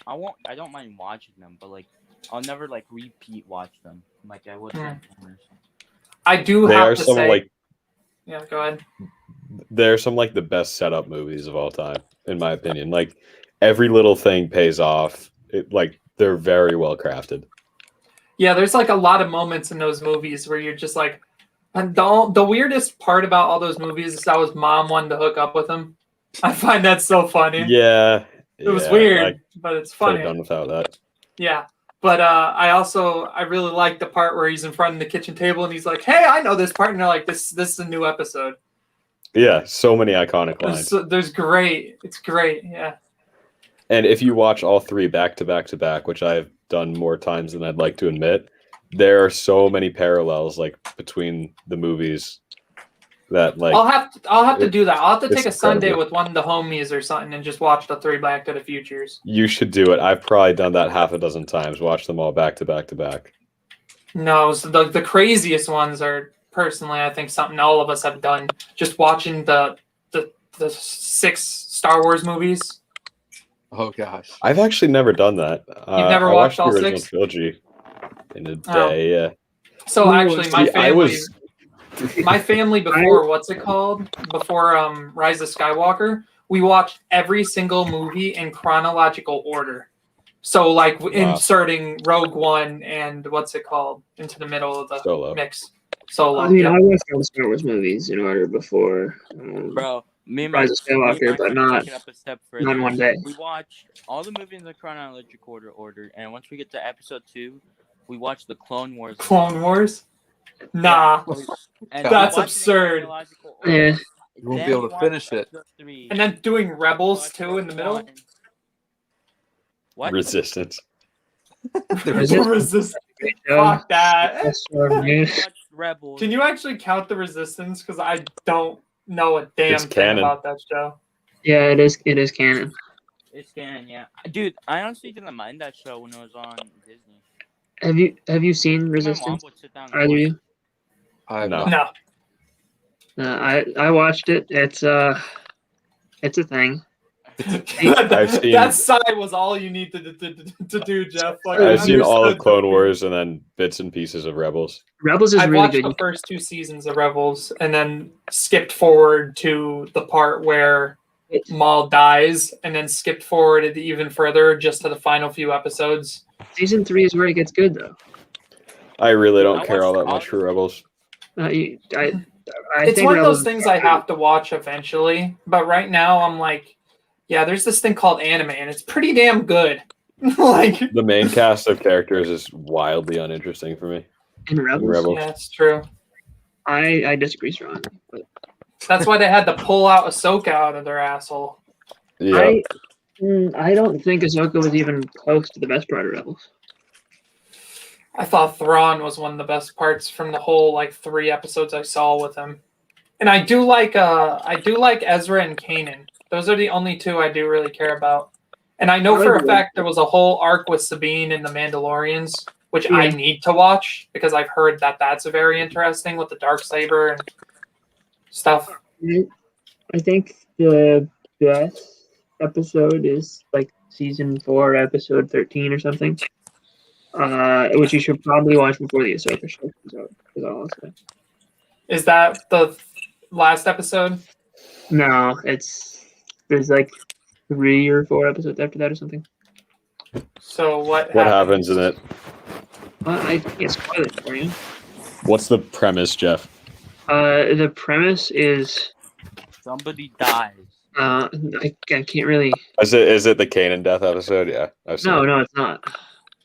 I don't mind watching them, but like I'll never like repeat watch them like I would. Transformers. I do They have are to some say, like yeah, go ahead. they're some like the best setup movies of all time, in my opinion. Like every little thing pays off. They're very well crafted. Yeah, there's like a lot of moments in those movies where you're just like, and the weirdest part about all those movies is how his mom wanted to hook up with him. I find that so funny. Yeah. It was weird, but it's Could have funny. done without that. Yeah. But I really like the part where he's in front of the kitchen table and he's like, "Hey, I know this part," and they're like, "This is a new episode." Yeah, so many iconic lines. There's great. It's great. Yeah. And if you watch all three back to back to back, which I've done more times than I'd like to admit, there are so many parallels like between the movies that like I'll have to do that. I'll have to it's take a Sunday incredible. with one of the homies or something and just watch the 3 Back to the Futures. You should do it. I've probably done that half a dozen times. Watch them all back to back to back. No, so the craziest ones are personally, I think, something all of us have done. Just watching the 6 Star Wars movies. Oh gosh. I've actually never done that. You've never I watched all the original 6? trilogy in a Oh. day. Yeah. So actually, my See, family, my family before what's it called? Before Rise of Skywalker, we watched every single movie in chronological order. So like inserting Rogue One and what's it called into the middle of the Solo. mix. Solo. I mean, yeah. I watched all the Star Wars movies in order before Bro, me and my Rise of Skywalker, but not up a step not in one day. We watched all the movies in the chronological order, and once we get to episode 2, we watch the Clone Wars. Clone Wars? Nah. And That's we watch it in absurd. chronological order. Yeah. You won't Then be able we to watch finish it. episode 3. And then doing Rebels Watch too in the middle. one. What? Resistance. Resistance. Great show. Fuck that. That's so good. Watch Rebels. Can you actually count the Resistance? Because I don't know a damn It's thing canon. about that show. Yeah, it is. It is canon. It's canon, yeah. Dude, I honestly didn't mind that show when it was on Disney. Have you seen My mom Resistance? would sit down and Either of watch you? I No. No. I watched it. It's a thing. I've seen- that sigh was all you need to do, Jeff. Like, I I've seen all of understood Clone the- Wars and then bits and pieces of Rebels. Rebels is I've really watched good. the first 2 seasons of Rebels and then skipped forward to the part where Maul dies and then skipped forward even further just to the final few episodes. Season 3 is where it gets good, though. I really don't I care all that watched much for all- Rebels. I It's think one of Rebels those things I have to watch eventually, but right now I'm like, yeah, there's this thing called anime and it's pretty damn good. Like, The main cast of characters is wildly uninteresting for me. in Rebels. Rebels. yeah, it's true. I disagree strongly. But That's why they had to pull out Ahsoka out of their asshole. Yeah. I don't think Ahsoka was even close to the best part of Rebels. I thought Thrawn was one of the best parts from the whole like 3 episodes I saw with him. And I do like Ezra and Kanan. Those are the only 2 I do really care about. And I know for a fact there was a whole arc with Sabine and the Mandalorians, which I need to watch because I've heard that that's very interesting with the Darksaber and stuff. I think the best episode is like season 4, episode 13 or something. Which you should probably watch before the Ahsoka show comes out. Is all I'll say. Is that the last episode? No, there's like 3 or 4 episodes after that or something. So what happens in it? I can't spoil it for you. What's the premise, Jeff? The premise is Somebody dies. I can't really. Is it the Kanan death episode? Yeah. I've seen it. No, it's not.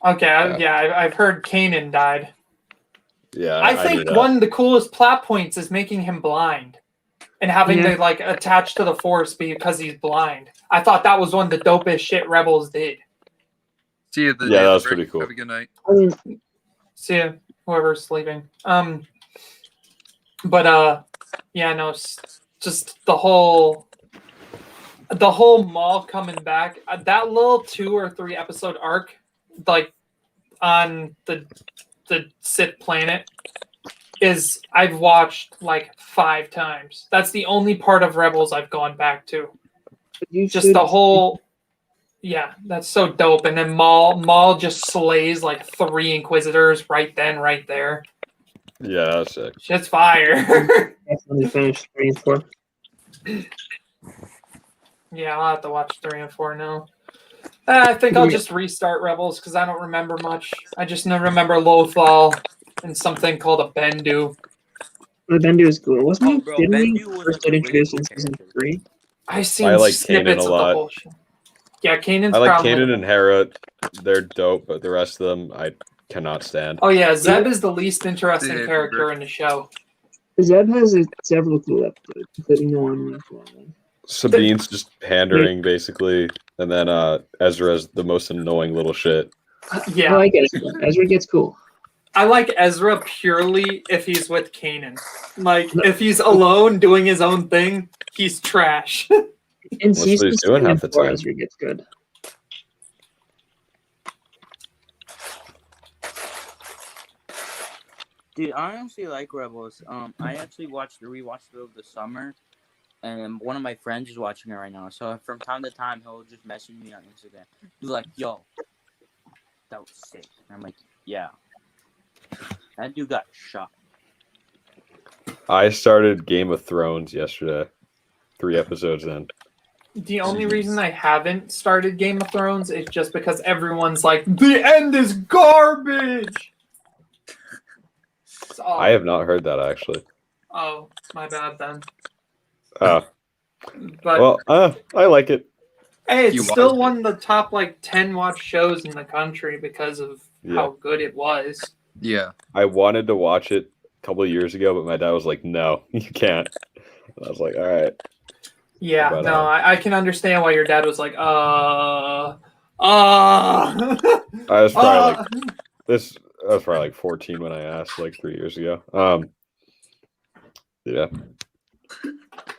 Okay, Yeah. I've heard Kanan died. Yeah. I knew think that. one of the coolest plot points is making him blind and having Yeah. to like attach to the Force because he's blind. I thought that was one of the dopest shit Rebels did. See you. Yeah, that was pretty cool. Have a good night. I mean, See ya, whoever's sleeping. Yeah, no, just the whole Maul coming back. That little 2 or 3 episode arc, like on the Sith planet, is I've watched like 5 times. That's the only part of Rebels I've gone back to. Just the whole. Yeah, that's so dope. And then Maul just slays like 3 Inquisitors right then, right there. Yeah, that's sick. Shit's fire. definitely finished 3 and 4. Yeah, I'll have to watch 3 and 4 now. I think I'll just restart Rebels because I don't remember much. I just remember Lothal and something called a Bendu. The Bendu is cool, wasn't he? bro, Didn't he Bendu was first a get really introduced cool in season character. 3? I've seen I like snippets Kanan a of the lot. bullshit. Yeah, Kanan's I like probably. Kanan and Hera. They're dope, but the rest of them I cannot stand. Oh yeah, Zeb is the least interesting Yeah, character in the show. Zeb has several cool episodes, including the one with Sabine's just pandering, basically. And then Ezra's the most annoying little shit. Yeah, Oh, I get it. Ezra gets cool. I like Ezra purely if he's with Kanan. Like, if he's alone doing his own thing, he's trash. In That's what season he's doing 3 half and the 4, time. Ezra gets good. Dude, I honestly like Rebels. I actually rewatched it over the summer, and one of my friends is watching it right now. So from time to time, he'll just message me on Instagram. He's like, "Yo, that was sick." And I'm like, "Yeah, that dude got shot." I started Game of Thrones yesterday. 3 episodes in. The only reason I haven't started Game of Thrones is just because everyone's like, the end is garbage. So, I have not heard that actually. oh, my bad then. But Well, I like it. hey, it's You still watched one of the top 10 watch shows in the country because of how good it was. Yeah. I wanted to watch it a couple of years ago, but my dad was like, "No, you can't." And I was like, "All right." Yeah, But, no, I can understand why your dad was like, I was probably I was probably 14 when I asked, 3 years ago. Yeah.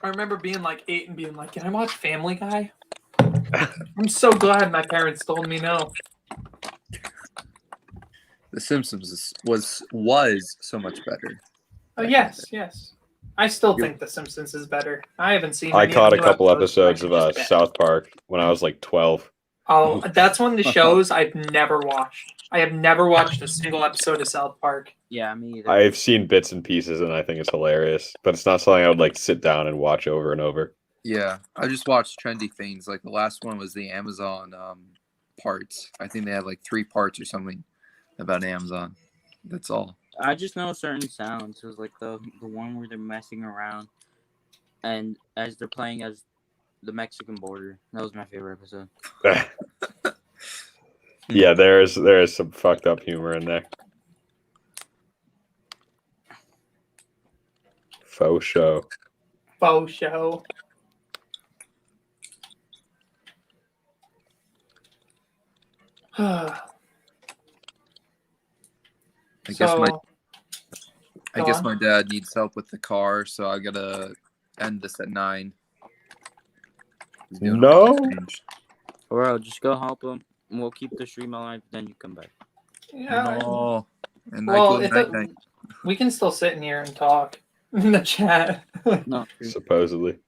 I remember being 8 and being like, can I watch Family Guy? I'm so glad my parents told me no. The Simpsons was so much better. Oh, yes. I still think The Simpsons is better. I haven't seen I any caught of a the new couple episodes I of can just South Park when I was 12. Oh, that's one of the shows I've never watched. I have never watched a single episode of South Park. Yeah, me either. I've seen bits and pieces and I think it's hilarious, but it's not something I would sit down and watch over and over. Yeah, I just watched trendy things. The last one was the Amazon parts. I think they had 3 parts or something about Amazon. That's all. I just know certain sounds. It was the one where they're messing around, and as they're playing as the Mexican border. That was my favorite episode. Yeah, there is some fucked up humor in there. Faux show. Faux show. I guess my dad needs help with the car, so I gotta end this at 9. No. Bro, just go help him. And we'll keep the stream alive. Then you come back. Yeah. No. And Well, we can still sit in here and talk in the chat. No. Supposedly.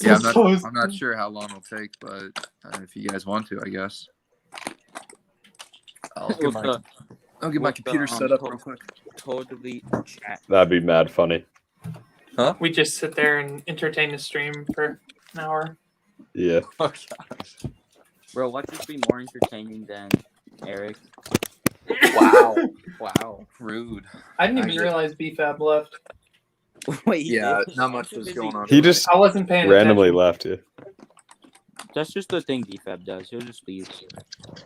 Yeah, I'm not sure how long it'll take, but if you guys want to, I guess. I'll get my computer set up real quick. Totally chat. That'd be mad funny. Huh? We just sit there and entertain the stream for an hour. Yeah. Oh, gosh. Bro, watch this be more entertaining than Eric. Wow. Wow. Rude. I didn't even realize BFAB left. Wait, Yeah, not much was going on. He just I wasn't paying randomly attention. left you. That's just the thing DFAB does. He'll just leave.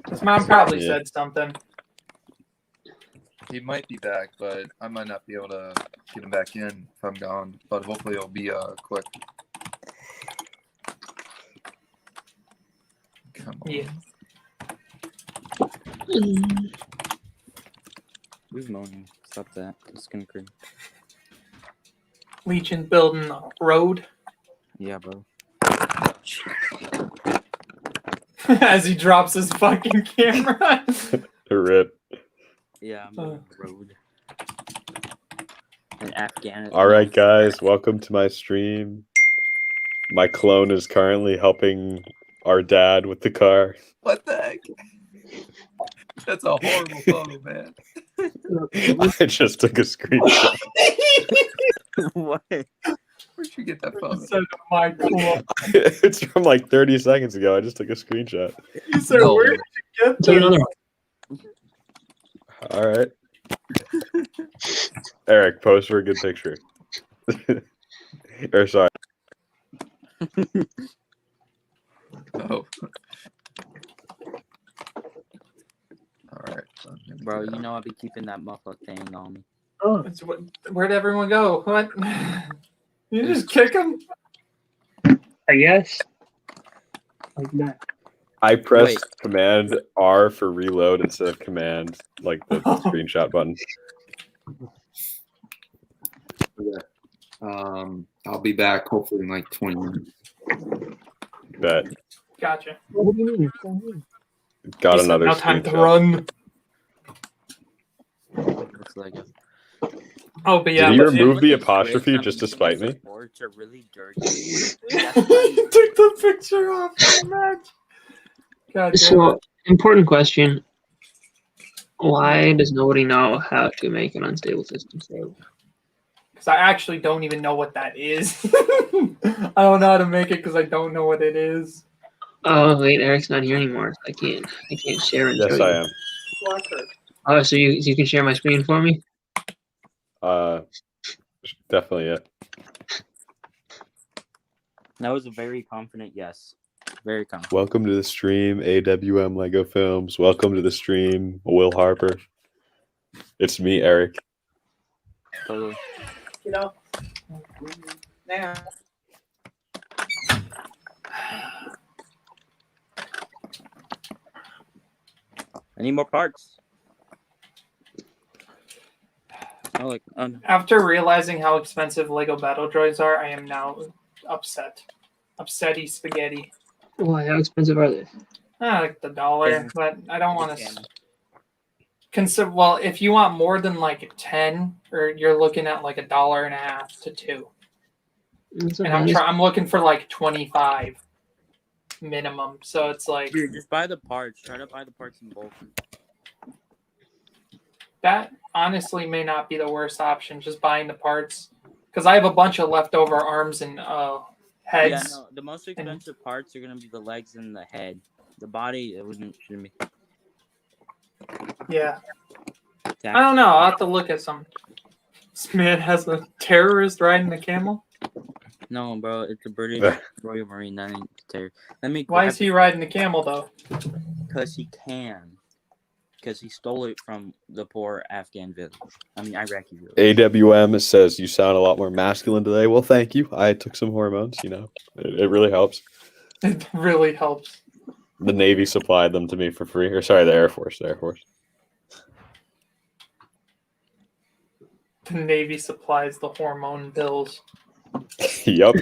His mom probably Yeah. said something. He might be back, but I might not be able to get him back in if I'm gone. But hopefully it'll be quick. Come on. Yeah. Who's moaning? Stop that. It's gonna cringe. Legion building a road. Yeah, bro. As he drops his fucking camera. Rip. Yeah, I'm on the road. In Afghanistan. All right, guys, welcome to my stream. My clone is currently helping our dad with the car. What the heck? That's a horrible photo, man. I just took a screenshot. What? Where'd you get that photo? Said my cool. It's from 30 seconds ago. I just took a screenshot. You said, No. where did you get Take that? another one. All right. Eric, post for a good picture. Or sorry. Oh. All right. Bro, you know I'll be keeping that muffler thing on me. Oh, Where'd everyone go? What? You just kick him? I guess. like that. I pressed Command R for reload instead of Command, like the screenshot button. Okay. I'll be back hopefully in like 20 minutes. Bet. Gotcha. What do you mean? What do you mean? Got He said, another now time to screenshot. run. Looks like it. Oh, but yeah. Did he but remove the With these apostrophe grids, just to spite me? Boards are really dirty. he took the picture off. God damn it. So, important question. Why does nobody know how to make an unstable system stable? Because I actually don't even know what that is. I don't know how to make it because I don't know what it is. Oh wait, Eric's not here anymore. I can't share and Yes, show I you. am. Oh, so you can share my screen for me? Definitely it. That was a very confident yes. Very confident. Welcome to the stream, AWM Lego Films. Welcome to the stream, Will Harper. It's me, Eric. Totally. You know? Now. I need more parts. Oh, like After realizing how expensive Lego Battle Droids are, I am now upset. Upsetty spaghetti. Why? How expensive are they? Like $1, Yeah. but I don't want to Yeah. consider. Well, if you want more than like 10, or you're looking at like $1.50 to $2, That's and okay. I'm looking for like 25 minimum. So it's like dude, just buy the parts. Try to buy the parts in bulk. that. Honestly, may not be the worst option. Just buying the parts, because I have a bunch of leftover arms and heads. Yeah, no, the most expensive parts are gonna be the legs and the head. The body, it shouldn't be. Yeah. I don't know. I'll have to look at some. This man has a terrorist riding a camel. No, bro, it's a British Royal Marine. That ain't terror. Why is he riding a camel though? Because he can. Because he stole it from the poor Afghan village. I mean, Iraqi village. AWM says you sound a lot more masculine today. Well, thank you. I took some hormones, you know. It really helps. It really helps. The Navy supplied them to me for free. Or sorry, the Air Force. The Air Force. The Navy supplies the hormone pills. Yup.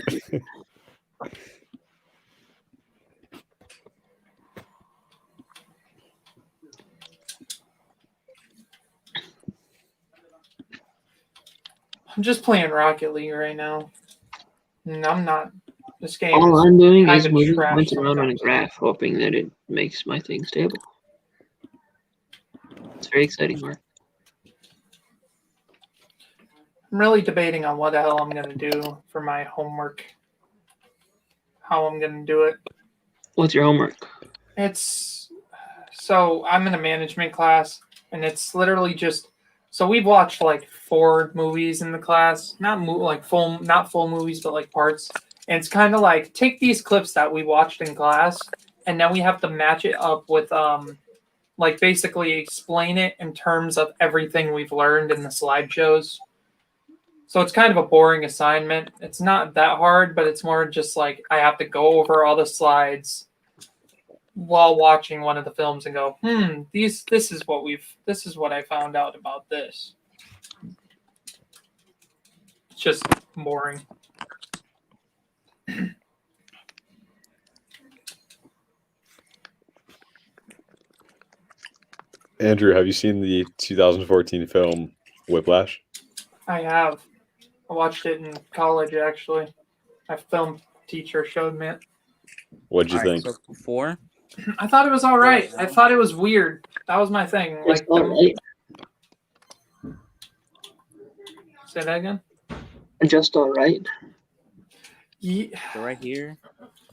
I'm just playing Rocket League right now. And I'm not. This game. All I'm doing kind is of moving trash points around on a sometimes. graph, hoping that it makes my thing stable. It's very exciting work. I'm really debating on what the hell I'm going to do for my homework. How I'm going to do it. What's your homework? It's so I'm in a management class, and it's literally just so we've watched like 4 movies in the class, not full movies, but like parts. And it's kind of like take these clips that we watched in class, and then we have to match it up with like basically explain it in terms of everything we've learned in the slideshows. So it's kind of a boring assignment. It's not that hard, but it's more just like I have to go over all the slides while watching one of the films and go, this is what I found out about this. It's just boring. Andrew, have you seen the 2014 film Whiplash? I have. I watched it in college, actually. My film teacher showed me it. What'd you think? So 4? I thought it was all right. I thought it was weird. That was my thing. It's Like, all right. Say that again? Just all right. Yeah. So right here,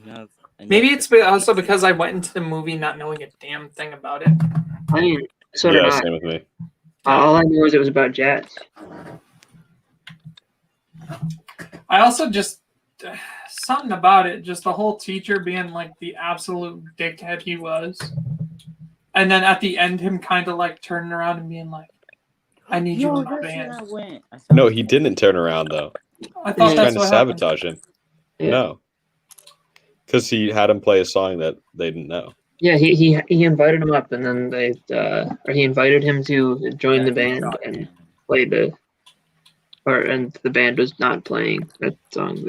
you have Maybe it's also because I went into the movie not knowing a damn thing about it. I mean, so Yeah, did I. same with me. All I knew was it was about jets. I also just something about it, just the whole teacher being like the absolute dickhead he was, and then at the end him kind of like turning around and being like, "I need you in my band." No, he didn't turn around though. I He thought was that's trying to what happened. sabotage him. Yeah. No. Because he had him play a song that they didn't know. Yeah, he invited him up, and then he invited him to join the band and play and the band was not playing that song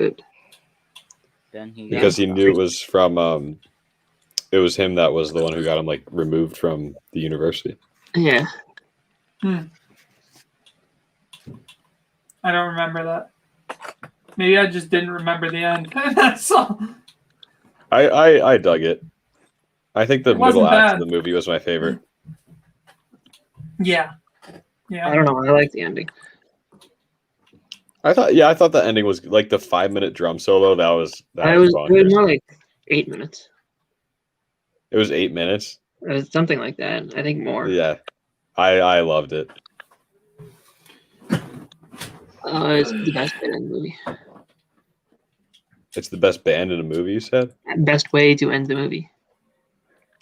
Because he knew it was from it was him that was the one who got him like removed from the university. Yeah. I don't remember that. Maybe I just didn't remember the end. That's all. I dug it. I think the It wasn't middle act bad. of the movie was my favorite. Yeah. I Yeah. don't know. I like the ending. I thought the ending was like the 5-minute drum solo. That was It was bonkers. more like 8 minutes. It was 8 minutes. It was something like that. I think more. Yeah, I loved it. It's the best bit in the movie. It's the best band in a movie. You said. Best way to end the movie.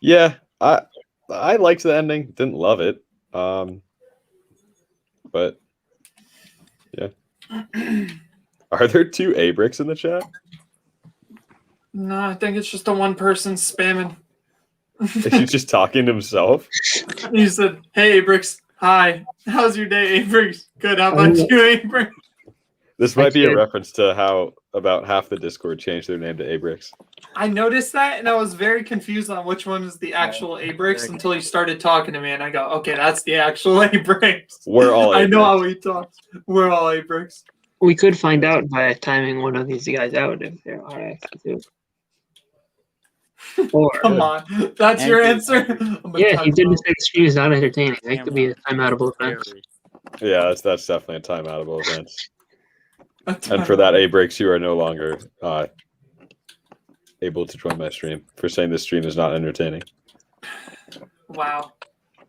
Yeah, I liked the ending. Didn't love it. But yeah. Are there 2 A-bricks in the chat? No, I think it's just the one person spamming. Is he just talking to himself? He said, "Hey, Abrix. Hi. How's your day, Abrix? Good. How about you, Abrix?" This might be a reference to how about half the Discord changed their name to A-bricks. I noticed that, and I was very confused on which one is the actual Abrix until he started talking to me, and I go, "Okay, that's the actual Abrix." We're all I know A-bricks. how he talks. We're all Abrix. We could find out by timing one of these guys out if there are actually 2. Or Come on, that's your answer. I'm gonna yeah, type he didn't out. say the stream is not entertaining. That could be a timeoutable event. Yeah, that's definitely a timeoutable event. A And for that A-bricks, you are no longer able to join my stream for saying this stream is not entertaining. Wow,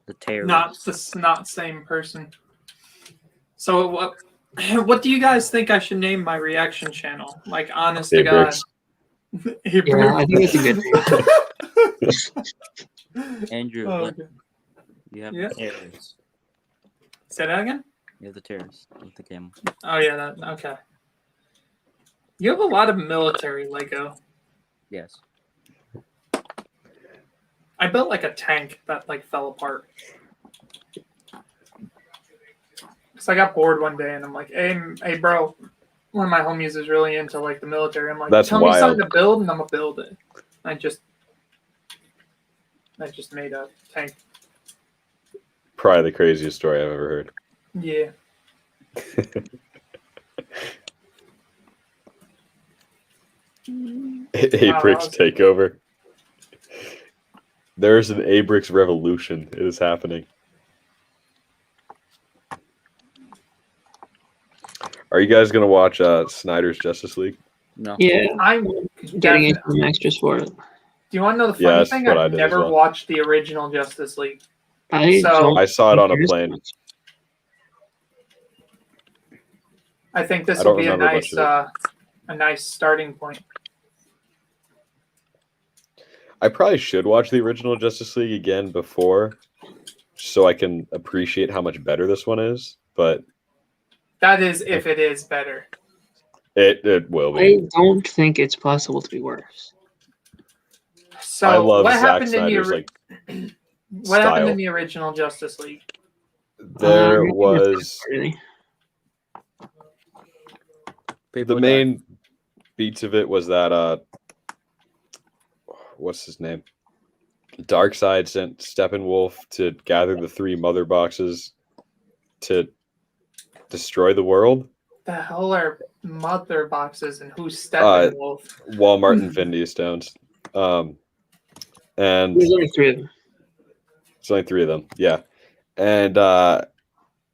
The terror. not same person. So what do you guys think I should name my reaction channel? Like, honest to God. A-bricks. Yeah, I think it's a good name. Andrew, Oh, look, okay. you have Yeah. the terrors. Say that again? You have the terrors with the camel. Oh yeah, okay. You have a lot of military Lego. Yes. I built like a tank that like fell apart. Cause I got bored one day and I'm like, hey bro, one of my homies is really into like the military. I'm like, That's tell me wild. something to build and I'm gonna build it. I just made a tank. Probably the craziest story I've ever heard. Yeah. A-bricks takeover. There's an A-bricks revolution. It is happening. Are you guys gonna watch Snyder's Justice League? No. Yeah, I'm getting definitely. some extras for it. Do you want to know the funny Yeah, that's thing? what I I've did as never well. watched the original Justice League. I So- I saw it on a plane. I think this I don't will be a remember much nice starting point. I probably should watch the original Justice League again before, so I can appreciate how much better this one is. But That is if it is better. it will I be. don't think it's possible to be worse. So I love what Zack happened in Snyder's the what happened style. in the original Justice League? There I was really. the main beats of it was that what's his name? Darkseid sent Steppenwolf to gather the 3 mother boxes to destroy the world. The hell are mother boxes and who's Steppenwolf? Walmart and Infinity Stones. And There's only 3 of them. it's only 3 of them. Yeah. And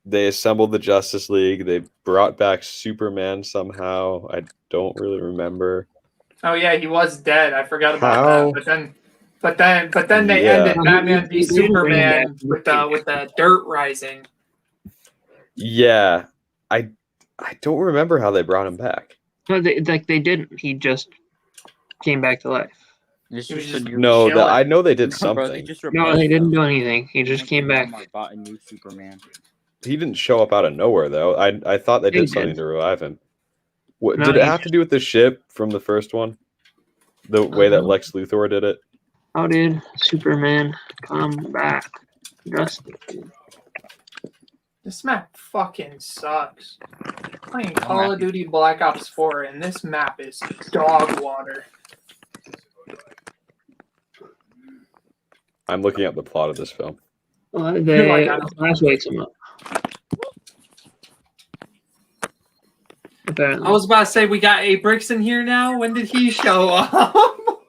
they assembled the Justice League. They brought back Superman somehow. I don't really remember. Oh yeah, he was dead. I forgot about How? that. But then they Yeah. ended Batman v They didn't bring him Superman back. with the dirt rising. Yeah. I don't remember how they brought him back. No, they didn't. He just came back to life. It's It was just just- a new No, Chilling. I know they did Bro, they something. just No, replaced they didn't him. do anything. He just came back. I bought a new Superman. He didn't show up out of nowhere though. I thought they He did something did. to revive him. What No, did it he have to do with the ship from the first one? The way that Lex Luthor did it. How did Superman come back? This map fucking sucks. Playing Call of Duty Black Ops 4, and this map is dog water. I'm looking at the plot of this film. They Flash wakes him up. Apparently. I was about to say we got Abrix in here now. When did he show up?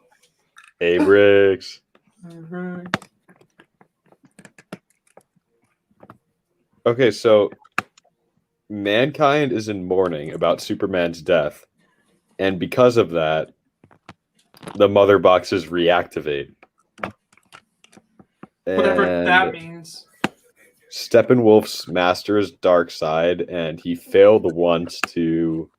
Abrix. Okay, so mankind is in mourning about Superman's death, and because of that, the mother boxes reactivate. Whatever And that means. Steppenwolf's masters Darkseid, and he failed once to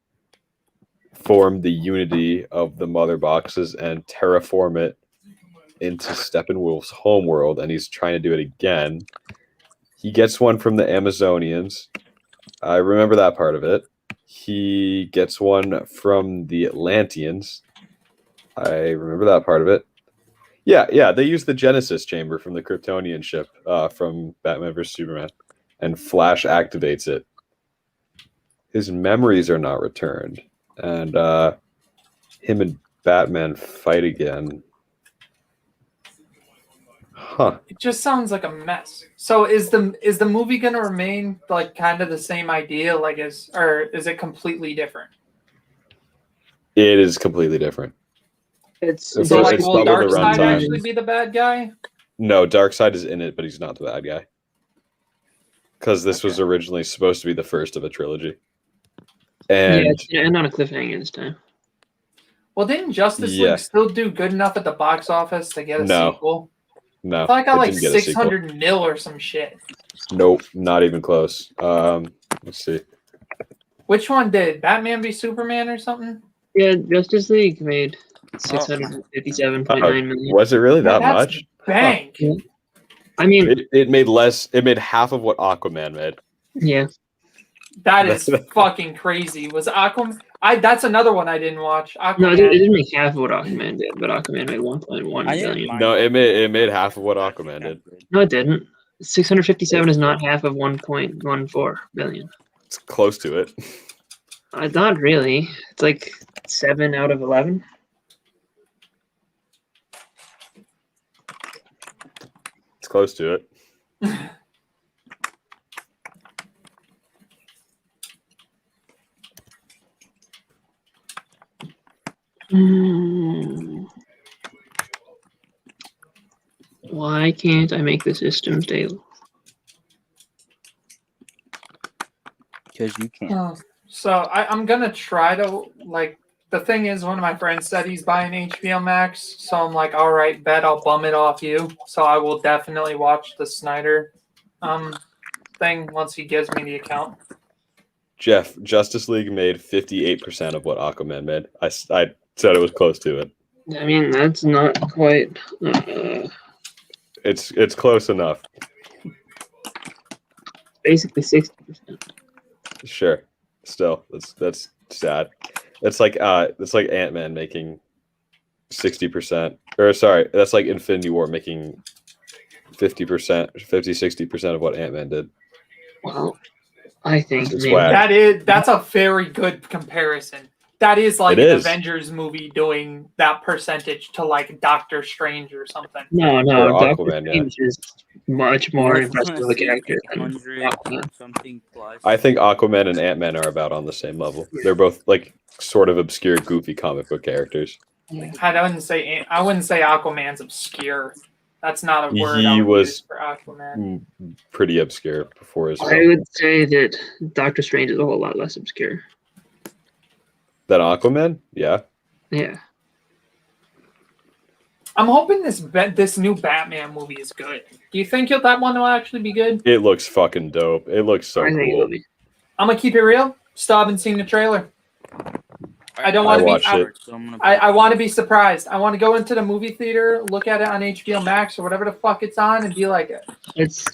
form the unity of the mother boxes and terraform it into Steppenwolf's homeworld, and he's trying to do it again. He gets one from the Amazonians. I remember that part of it. He gets one from the Atlanteans. I remember that part of it. Yeah, they use the Genesis chamber from the Kryptonian ship from Batman vs. Superman, and Flash activates it. His memories are not returned, and him and Batman fight again. Huh. It just sounds like a mess. So is the movie gonna remain like kind of the same idea, or is it completely different? It is completely different. It's So So like, it's will double the Darkseid runtime. actually be the bad guy? No, Darkseid is in it, but he's not the bad guy. Because this was originally supposed to be the first of a trilogy. And and on a cliffhanger this time. Well, didn't Justice League still do good enough at the box office to get a sequel? no, I thought I got it like didn't get a sequel. 600 mil or some shit. Nope, not even close. Let's see. Which one did? Batman v Superman or something? Yeah, Justice League made 657.9 million. Was it really that that's much? Bank. Yeah. I mean, It made less. It made half of what Aquaman made. yeah. That is fucking crazy. Was Aquaman? That's another one I didn't watch. Aquaman. No, it didn't make half of what Aquaman did, but Aquaman made 1.1 I didn't billion. mind No, it made half of what Aquaman did. No, it didn't. 657 is not half of 1.14 billion. It's close to it. Not really. It's like 7 out of 11. It's close to it. Why can't I make the system stable? because you can't. Oh, so I'm gonna try to like. The thing is, one of my friends said he's buying HBO Max, so I'm like, all right, bet I'll bum it off you. So I will definitely watch the Snyder thing once he gives me the account. Jeff, Justice League made 58% of what Aquaman made. I said it was close to it. I mean, that's not quite. It's close enough. Basically 60%. Sure. Still, that's sad. It's like Ant-Man making 60%. Or sorry, that's like Infinity War making 50%, 60% of what Ant-Man did. Well, I think It's maybe whack. That's a very good comparison. That is like It an is. Avengers movie doing that percentage to like Doctor Strange or something. no, Or Doctor Aquaman, yeah. Strange is much more I was impressive gonna of a say character than 800 Aquaman. something plus. I think Aquaman and Ant-Man are about on the same level. They're both like sort of obscure, goofy comic book characters. I wouldn't say Aquaman's obscure. That's not a word He I would was- use for Aquaman. Pretty obscure before his I film. would say that Doctor Strange is a whole lot less obscure. That Aquaman? Yeah. Yeah. I'm hoping this new Batman movie is good. Do you think that one will actually be good? It looks fucking dope. It looks so I think it cool. will be. I'm gonna keep it real. Still haven't seen the trailer. I don't want to be. watched it. So I'm gonna I want to be surprised. I want to go into the movie theater, look at it on HBO Max or whatever the fuck it's on, and be like, It's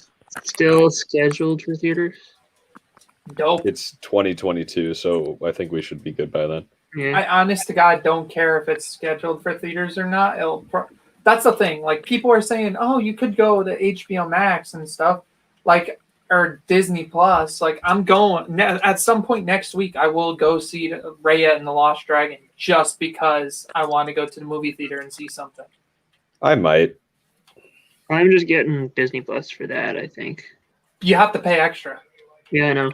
still scheduled for theaters. dope. It's 2022, so I think we should be good by then. Yeah. I honest to God don't care if it's scheduled for theaters or not. That's the thing. Like people are saying, oh, you could go to HBO Max and stuff, like or Disney Plus. Like I'm going at some point next week. I will go see Raya and the Lost Dragon just because I want to go to the movie theater and see something. I might. I'm just getting Disney Plus for that, I think. You have to pay extra, Yeah, I know.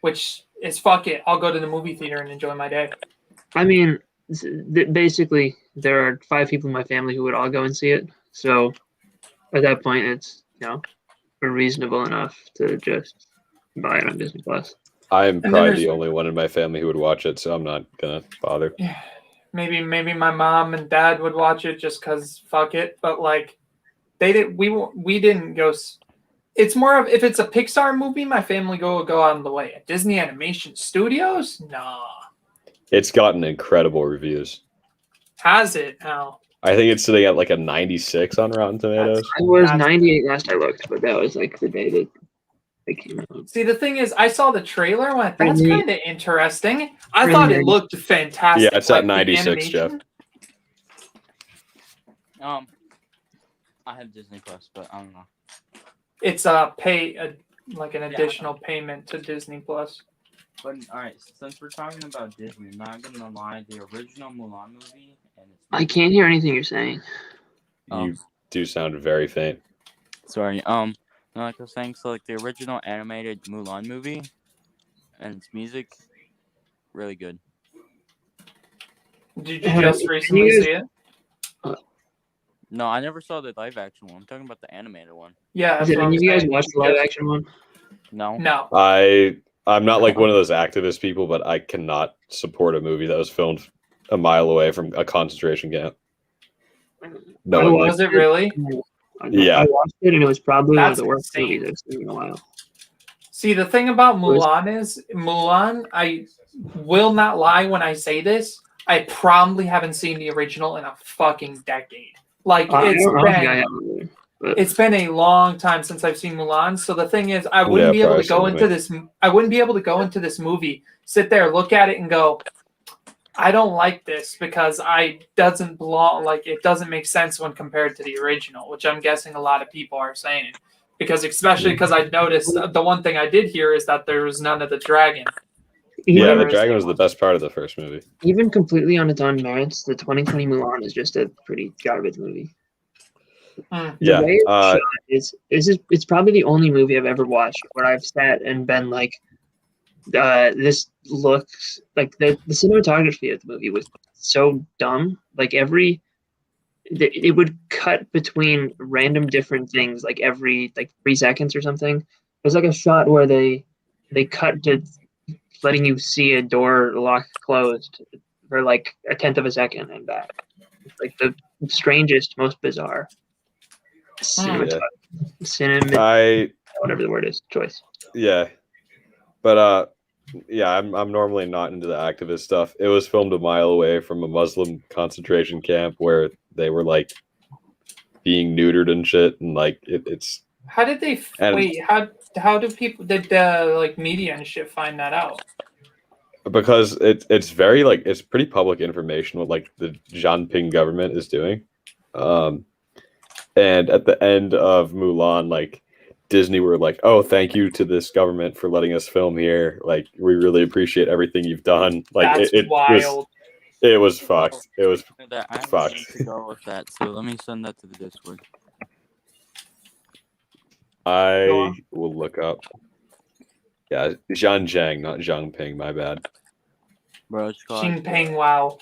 which is fuck it. I'll go to the movie theater and enjoy my day. I mean, basically, there are 5 people in my family who would all go and see it. So at that point, it's reasonable enough to just buy it on Disney Plus. I'm then probably there's- the only one in my family who would watch it, so I'm not gonna bother. Maybe my mom and dad would watch it just because fuck it. But like they did, we didn't go. It's more of if it's a Pixar movie, my family go out of the way. At Disney Animation Studios, nah. It's gotten incredible reviews. Has it now? I think it's sitting at like a 96 on Rotten Tomatoes. It was That's- 98 last I looked, but that was like the day that it came out. See, the thing is, I saw the trailer and went, that's Really? kind of interesting. I thought it looked fantastic. Yeah, it's at the 96, Jeff. animation- I have Disney Plus, but I don't know. It's like an additional payment to Disney Plus. But all right, since we're talking about Disney, not gonna lie, the original Mulan movie and it's I can't hear anything you're saying. You do sound very faint. sorry. No, like I was saying, so like the original animated Mulan movie and its music, really good. Did you just Can recently you- see it? No, I never saw the live action one. I'm talking about the animated one. Yeah. Did that's what any I'm of you guys saying. watch the live action one? No. No. I'm not like one of those activist people, but I cannot support a movie that was filmed a mile away from a concentration camp. No, I one watched Was it really? Yeah. I watched it and it was probably one of That's the worst insane. movies I've seen in a while. See, the thing about Mulan is I will not lie when I say this. I probably haven't seen the original in a fucking decade. Like I don't think I have either, but it's been a long time since I've seen Mulan. So the thing is, I wouldn't Yeah, be able to probably go same into this. I wouldn't be able to go into this movie, sit there, look at it, and go, I don't like this because doesn't belong. Like it doesn't make sense when compared to the original, which I'm guessing a lot of people are saying. Because especially because I noticed the one thing I did hear is that there was none of the dragon. Yeah, even, the dragon was the best part of the first movie. even completely on its own merits, the 2020 Mulan is just a pretty garbage movie. Mm. The Yeah, way it's shot it's probably the only movie I've ever watched where I've sat and been like, this looks like the cinematography of the movie was so dumb. Like it would cut between random different things like every 3 seconds or something. There's like a shot where they cut to letting you see a door locked closed for like a tenth of a second and back. It's like the strangest, most bizarre cinema, whatever the word is, choice. Yeah, but yeah, I'm normally not into the activist stuff. It was filmed a mile away from a Muslim concentration camp where they were like being neutered and shit, and like it's. How did they wait? How do people did like media and shit find that out? Because it's very like it's pretty public information what like the Jinping government is doing, and at the end of Mulan, like Disney were like, "Oh, thank you to this government for letting us film here. Like, we really appreciate everything you've done." Like, That's wild. It was fucked. It was I fucked. need to go with that, so let me send that to the Discord. I will look up. Yeah, Zhang Zhang, not Zhang Ping. My bad. Bro, it's called Xinping, wow.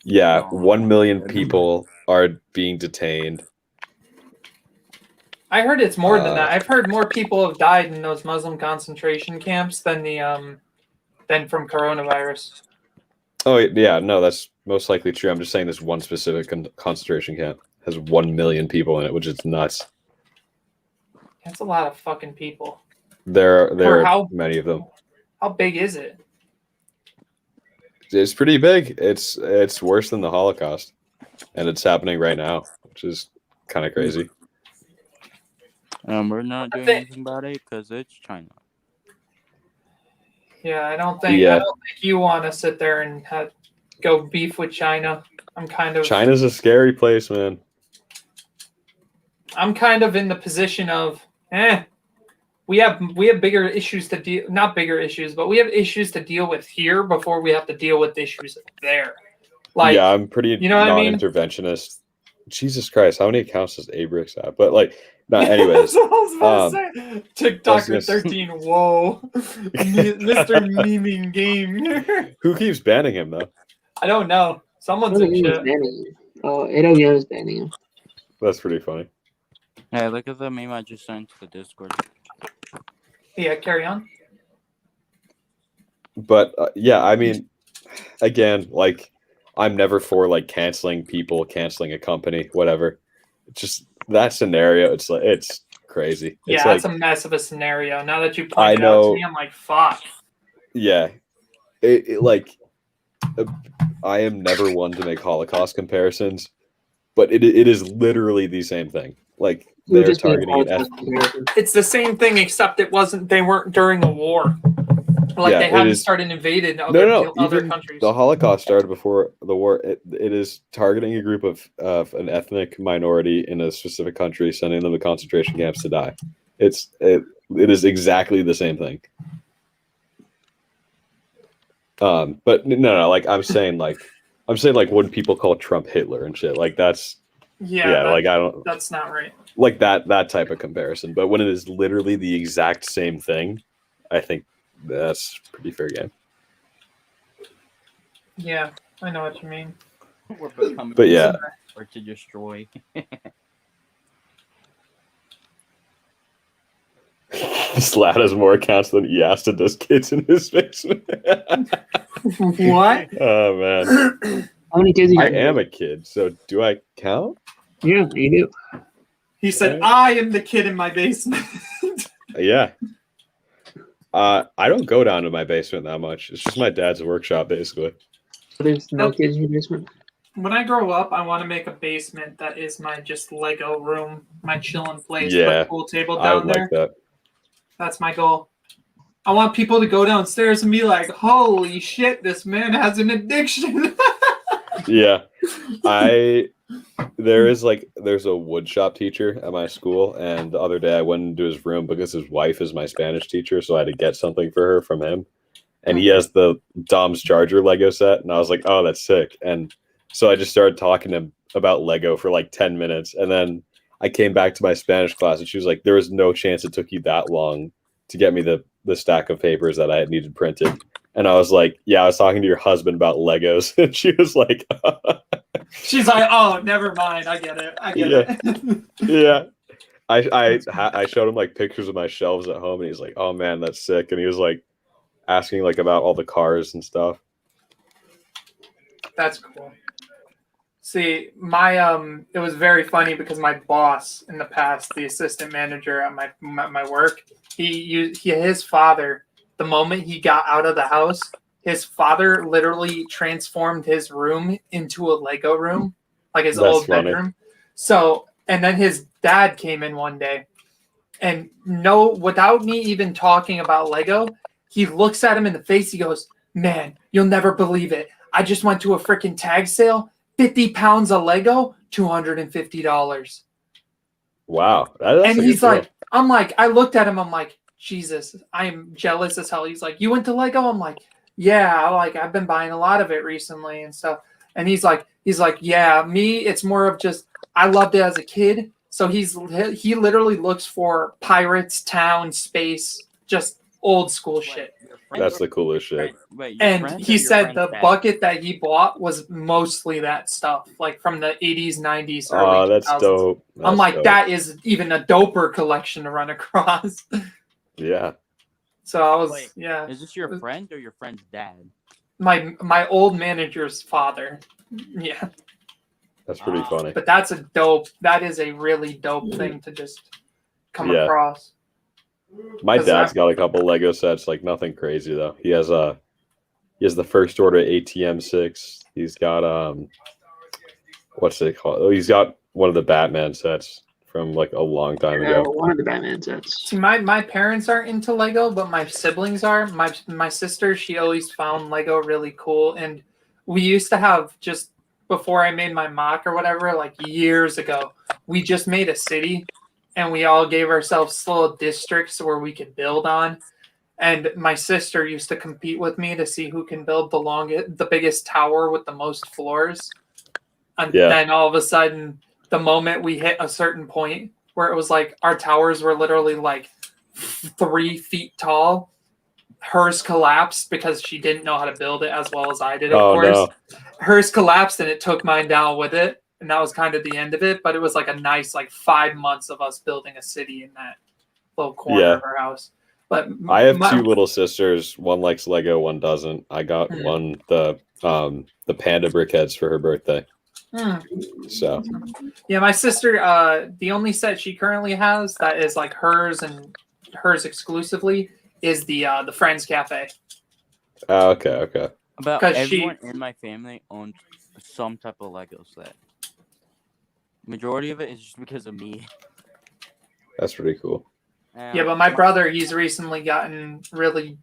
Yeah, Oh, 1 million people are being detained. I heard it's more than that. I've heard more people have died in those Muslim concentration camps than from coronavirus. Oh yeah, no, that's most likely true. I'm just saying this one specific concentration camp has 1 million people in it, which is nuts. That's a lot of fucking people. There Or are many of them. How big is it? It's pretty big. It's worse than the Holocaust, and it's happening right now, which is kind of crazy. We're not doing anything about it because it's China. Yeah, I don't think you want to sit there and go beef with China. China's a scary place, man. I'm kind of in the position of, we have bigger issues to deal, not bigger issues, but we have issues to deal with here before we have to deal with issues there. Like, yeah, I'm pretty non-interventionist. Jesus Christ, how many accounts does Abrix have? But like, not anyways. TikToker 13, whoa, Mr. Memeing game. Who keeps banning him though? I don't know. Someone's in shit. Oh, AWM is banning him. That's pretty funny. Hey, look at the meme I just sent to the Discord. Yeah, carry on. But yeah, I mean, again, like, I'm never for like canceling people, canceling a company, whatever. It's just that scenario. It's like it's crazy. Yeah, it's that's a mess of a scenario. Now that you pointed I it know. out to me, I'm like, fuck. Yeah, I am never one to make Holocaust comparisons, but it is literally the same thing. Like they're targeting It's the same thing, except they weren't during a war. Like they haven't started invading other countries. The Holocaust started before the war. It is targeting a group of an ethnic minority in a specific country, sending them to concentration camps to die. It is exactly the same thing. But no, like I'm saying like when people call Trump Hitler and shit, like that's like I don't. That's not right. Like that type of comparison, but when it is literally the exact same thing, I think that's pretty fair game. Yeah, I know what you mean. But yeah, or to destroy. Slat has more accounts than Easta does kids in his basement. What? Oh man. How many kids? I am a kid, so do I count? Yeah, you do. He said, "I am the kid in my basement." Yeah. I don't go down to my basement that much. It's just my dad's workshop, basically. So there's no kids in your basement? When I grow up, I want to make a basement that is my just Lego room, my chilling place. Yeah, put a pool table down there. Like that. That's my goal. I want people to go downstairs and be like, "Holy shit, this man has an addiction." Yeah. There's a wood shop teacher at my school, and the other day I went into his room because his wife is my Spanish teacher, so I had to get something for her from him. And he has the Dom's Charger Lego set, and I was like, "Oh, that's sick." And so I just started talking to him about Lego for like 10 minutes, and then I came back to my Spanish class, and she was like, "There was no chance it took you that long to get me the stack of papers that I had needed printed." And I was like, "Yeah, I was talking to your husband about Legos." And she was like, she's like, "Oh, never mind. I get it. I get it." Yeah. I showed him like pictures of my shelves at home, and he's like, "Oh man, that's sick." And he was like asking like about all the cars and stuff. That's cool. See, it was very funny because my boss in the past, the assistant manager at my work, his father, the moment he got out of the house, his father literally transformed his room into a Lego room, like his old bedroom. So, and then his dad came in one day, and without me even talking about Lego, he looks at him in the face. He goes, "Man, you'll never believe it. I just went to a freaking tag sale. 50 pounds of Lego, $250. Wow. That's and he's like, I looked at him. I'm like, Jesus, I am jealous as hell. He's like, "You went to Lego?" I'm like, "Yeah, I've been buying a lot of it recently and stuff." And he's like, "Yeah, me, it's more of just, I loved it as a kid." So he literally looks for pirates, town, space, just old school shit. That's the coolest shit. And he said the bucket that he bought was mostly that stuff, like from the 80s, 90s, early 2000s. That's dope. I'm like, dope. That is even a doper collection to run across. Yeah. So I was, yeah. Is this your friend or your friend's dad? My old manager's father. Yeah. That's pretty funny. But that is a really dope thing to just come across. My dad's got a couple Lego sets, like nothing crazy though. He has the First Order ATM 6. He's got what's it called? Oh, he's got one of the Batman sets from like a long time Yeah, ago. one of the Batman sets. See, my parents aren't into Lego, but my siblings are. My sister, she always found Lego really cool, and we used to have just before I made my mock or whatever, like years ago, we just made a city, and we all gave ourselves little districts where we could build on. And my sister used to compete with me to see who can build the biggest tower with the most floors. And Yeah. then all of a sudden, the moment we hit a certain point where it was like our towers were literally like 3 feet tall, hers collapsed because she didn't know how to build it as well as I did, of course. No. Hers collapsed and it took mine down with it. And that was kind of the end of it. But it was like a nice 5 months of us building a city in that little corner of our house. But I have 2 little sisters. One likes Lego, one doesn't. I got one the panda brickheads for her birthday. So yeah, my sister, the only set she currently has that is like hers and hers exclusively is the Friends Cafe. okay. About everyone in my family owns some type of Lego set. Majority of it is just because of me. That's pretty cool. Yeah, but my brother, he's recently gotten really.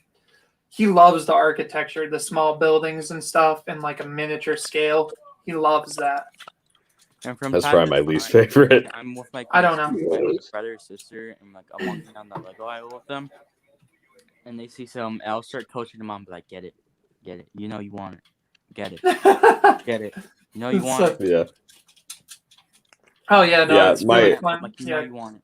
He loves the architecture, the small buildings and stuff, and like a miniature scale. He loves that. And from That's time probably to my least time, favorite. I'm with my I don't know. brother or sister, and like I'm walking down the Lego aisle with them, and they see some. I'll start coaching them on, be like, "Get it, you know you want it, get it, get it, you know you want it." Yeah. Oh yeah, no, Yeah, it's really fun. Like, you know you want it.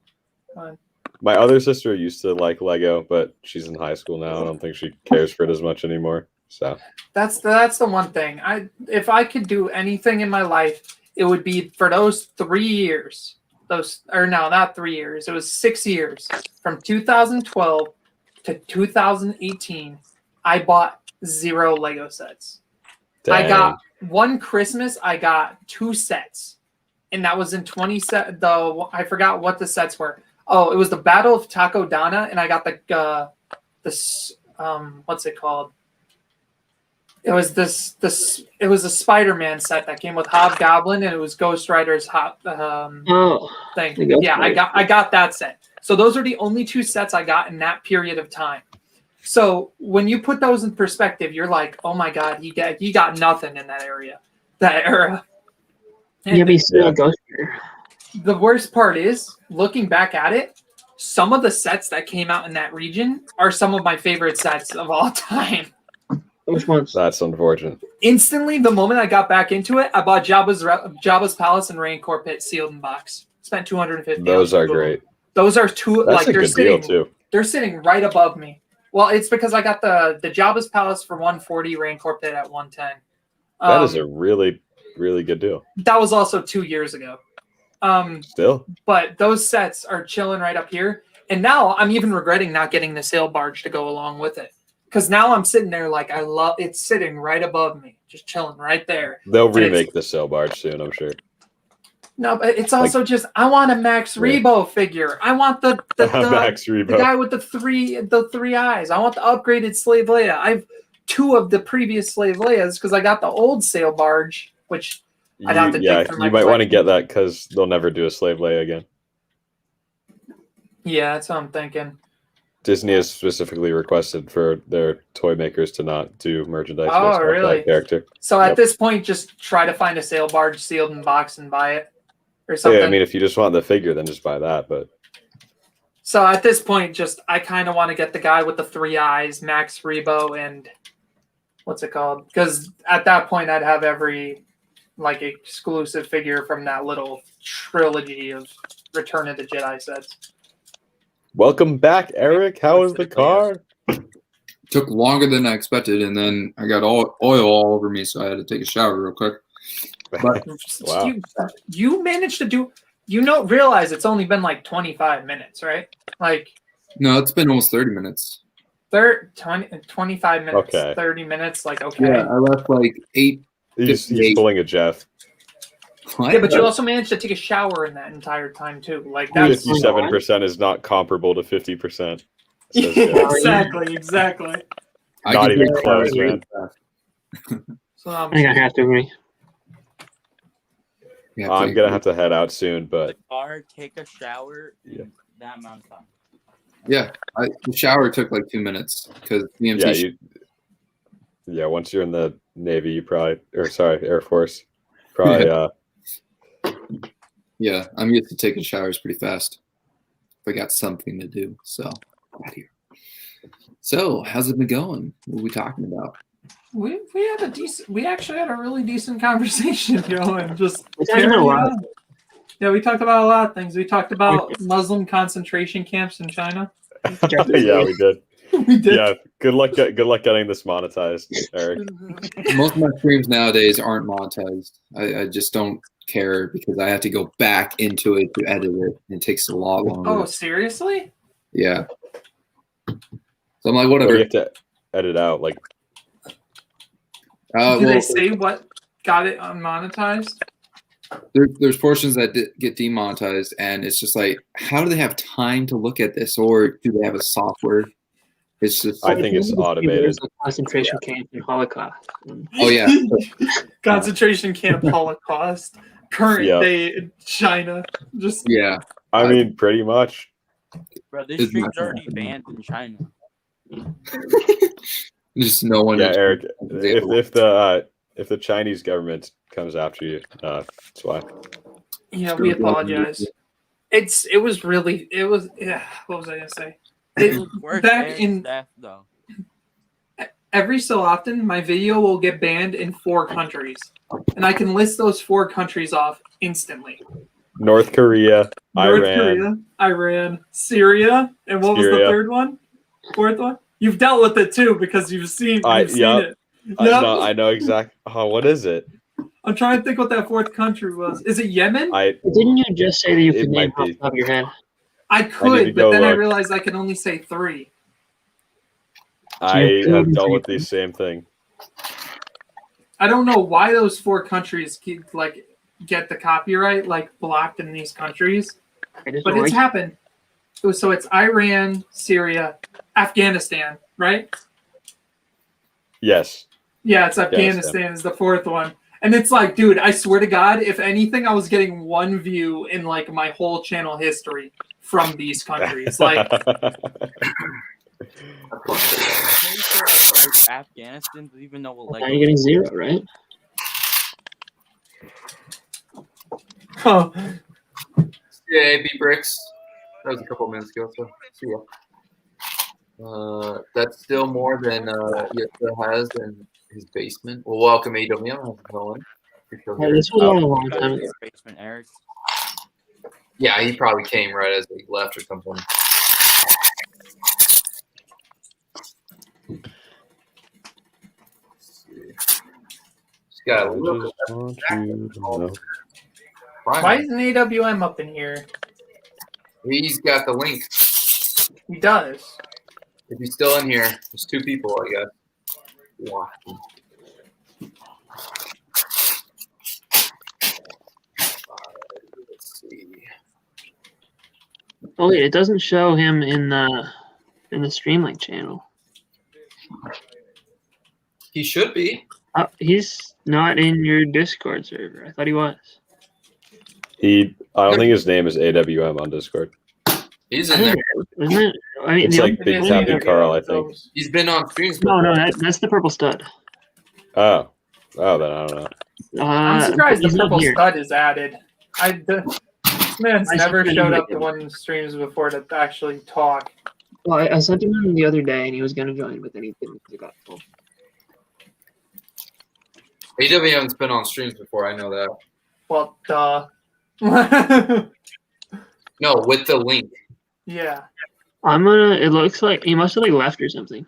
Fun. My other sister used to like Lego, but she's in high school now. I don't think she cares for it as much anymore. So That's the one thing. If I could do anything in my life, it would be for those 3 years. Not 3 years. It was 6 years from 2012 to 2018. I bought 0 Lego sets. dang. I got one Christmas. I got 2 sets, and that was in 20 set. I forgot what the sets were. Oh, it was the Battle of Takodana, and I got the what's it called? It was it was a Spider-Man set that came with Hobgoblin, and it was Ghost Rider's thing. Yeah, I got that set. So those are the only 2 sets I got in that period of time. So when you put those in perspective, you're like, oh my god, he got nothing in that era. And Yeah, but he's still a Ghost Rider. the worst part is, looking back at it, some of the sets that came out in that region are some of my favorite sets of all time. Which ones? That's unfortunate. Instantly, the moment I got back into it, I bought Jabba's Palace and Rancor Pit sealed in box. Spent $250. Those are great. Those are 2 That's a they're good sitting deal too. they're sitting right above me. Well, it's because I got the Jabba's Palace for 140, Rancor Pit at 110. That is a really, really good deal. That was also 2 years ago. Still. But those sets are chilling right up here. And now I'm even regretting not getting the sail barge to go along with it. Because now I'm sitting there like it's sitting right above me, just chilling right there. They'll remake the sail barge soon, I'm sure. No, but it's also just I want a Max Rebo figure. I want the Max Rebo. the guy with the three eyes. I want the upgraded Slave Leia. I've 2 of the previous Slave Leias because I got the old sail barge, which I'd have to dig through my you might want to collection. get that because they'll never do a Slave Leia again. Yeah, that's what I'm thinking. Disney has specifically requested for their toy makers to not do merchandise Oh, based off really? that character. So at this point, just try to find a sail barge sealed in box and buy it or something. Yeah, I mean, if you just want the figure, then just buy that. But So at this point, I kind of want to get the guy with the 3 eyes, Max Rebo, and what's it called? Because at that point, I'd have every exclusive figure from that little trilogy of Return of the Jedi sets. welcome back, Eric. How was the car? Took longer than I expected, and then I got oil all over me, so I had to take a shower real quick. But Wow. You managed to do. Realize it's only been 25 minutes, right? no, it's been almost 30 minutes. 25 minutes, Okay. 30 minutes. Okay. Yeah, I left 8. He's 58. pulling a Jeff. What? Yeah, but you also managed to take a shower in that entire time too. That's 57% is not comparable to 50%. says Jeff. exactly. Not even close, man. So I think I have to agree. You I'm gonna have to head out soon, The but car, take a shower, Yeah. that amount of time. Yeah, the shower took like 2 minutes because yeah, once you're in the Navy, you probably, or sorry, Air Force, probably. Yeah, I'm used to taking showers pretty fast. If I got something to do, so out here. So, how's it been going? What are we talking about? We actually had a really decent conversation going. Just We talked about a lot. Yeah, we talked about a lot of things. We talked about Muslim concentration camps in China. Yeah, we did. We did. Yeah, good luck getting this monetized, Eric. Most of my streams nowadays aren't monetized. I just don't care because I have to go back into it to edit it. It takes a lot longer. Oh, seriously? Yeah. So I'm like, What do whatever. you have to edit out? Like, Did they say what got it unmonetized? There's portions that get demonetized, and it's just like, how do they have time to look at this, or do they have a software? It's just. I think it's automated. Concentration camp and Holocaust. Oh yeah. Concentration camp Holocaust. Current day in China. Just Yeah. I mean, pretty much. Bro, this stream's already banned in China. Just no one. Yeah, Eric. If the Chinese government comes after you, that's why. Yeah, we apologize. It was what was I gonna say? Back in death, though. every so often, my video will get banned in 4 countries, and I can list those 4 countries off instantly. North Korea, Iran, Syria, and what was the third one? 4th one? You've dealt with it too because you've seen it. I know exactly. Oh, what is it? I'm trying to think what that 4th country was. Is it Yemen? Didn't you just say that you could name off the top of your head? I could, but then I realized I can only say 3. I have dealt with the same thing. I don't know why those 4 countries get the copyright blocked in these countries, but it's happened. So it's Iran, Syria, Afghanistan, right? Yes. Yeah, it's Afghanistan is the 4th one. And it's like, dude, I swear to God, if anything, I was getting 1 view in my whole channel history from these countries. Afghanistan doesn't even know what Now you're getting 0, right? Oh. Yeah, B bricks. That was a couple minutes ago. So see ya. That's still more than Yetza has in his basement. Well, welcome AWM. How's it going? Yeah, this was all a long time ago. Basement, Eric. Yeah, he probably came right as he left or something. Just gotta look at Why isn't AWM up in here? He's got the link. He does. If he's still in here, there's 2 people, I guess. Wow. Let's see. Oh wait, it doesn't show him in the Streamlink channel. He should be. He's not in your Discord server. I thought he was. I don't think his name is AWM on Discord. He's in there. Isn't it? I mean, It's like Big Happy Carl, I think. He's been on streams. No, that's the purple stud. Oh, then I don't know. I'm surprised the he's not purple here. stud is added. This man's I never sent showed him up to one of the streams before to actually talk. Well, I sent him in the other day, and he was going to join, but then he didn't. He got full. AWM's been on streams before. I know that. Well, duh. No, with the link. Yeah. It looks like he must have left or something.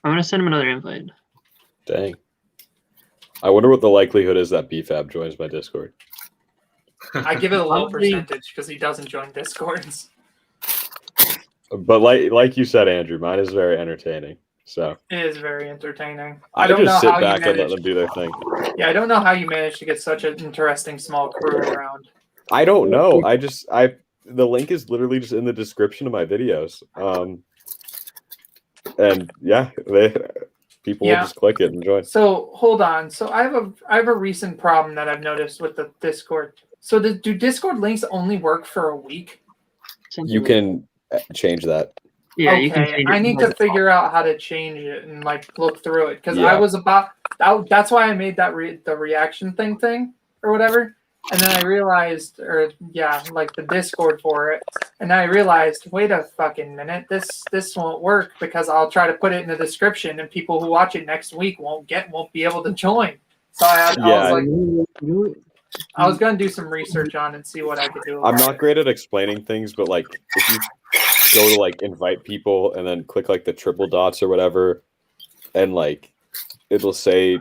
I'm gonna send him another invite. Dang. I wonder what the likelihood is that BFAB joins my Discord. I give it a low Probably- percentage because he doesn't join Discords. But like you said, Andrew, mine is very entertaining. So It is very entertaining. I don't know just sit how back you and let managed. them do their thing. Yeah, I don't know how you managed to get such an interesting small crew around. I don't know. The link is literally just in the description of my videos. And yeah, People will just click it and join. So hold on. So I have a recent problem that I've noticed with the Discord. So do Discord links only work for a week? You can change that. Yeah, okay, you can change it. I need to figure out how to change it and like look through it because Yeah. I was about that's why I made that the reaction thing or whatever. And then I realized, like the Discord for it, and I realized, wait a fucking minute, this won't work because I'll try to put it in the description, and people who watch it next week won't be able to join. So I was gonna do some research on and see what I could do. I'm not great at explaining things, but like if you go to like invite people and then click like the triple dots or whatever, and like it'll say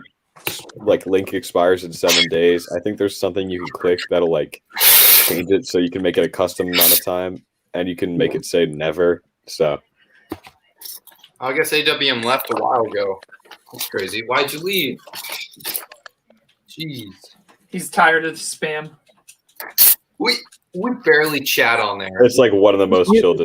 like link expires in 7 days. I think there's something you can click that'll like change it so you can make it a custom amount of time, and you can make it say never. So I guess AWM left a while ago. That's crazy. Why'd you leave? Jeez. He's tired of the spam. We barely chat on there. it's like one of the most chilled.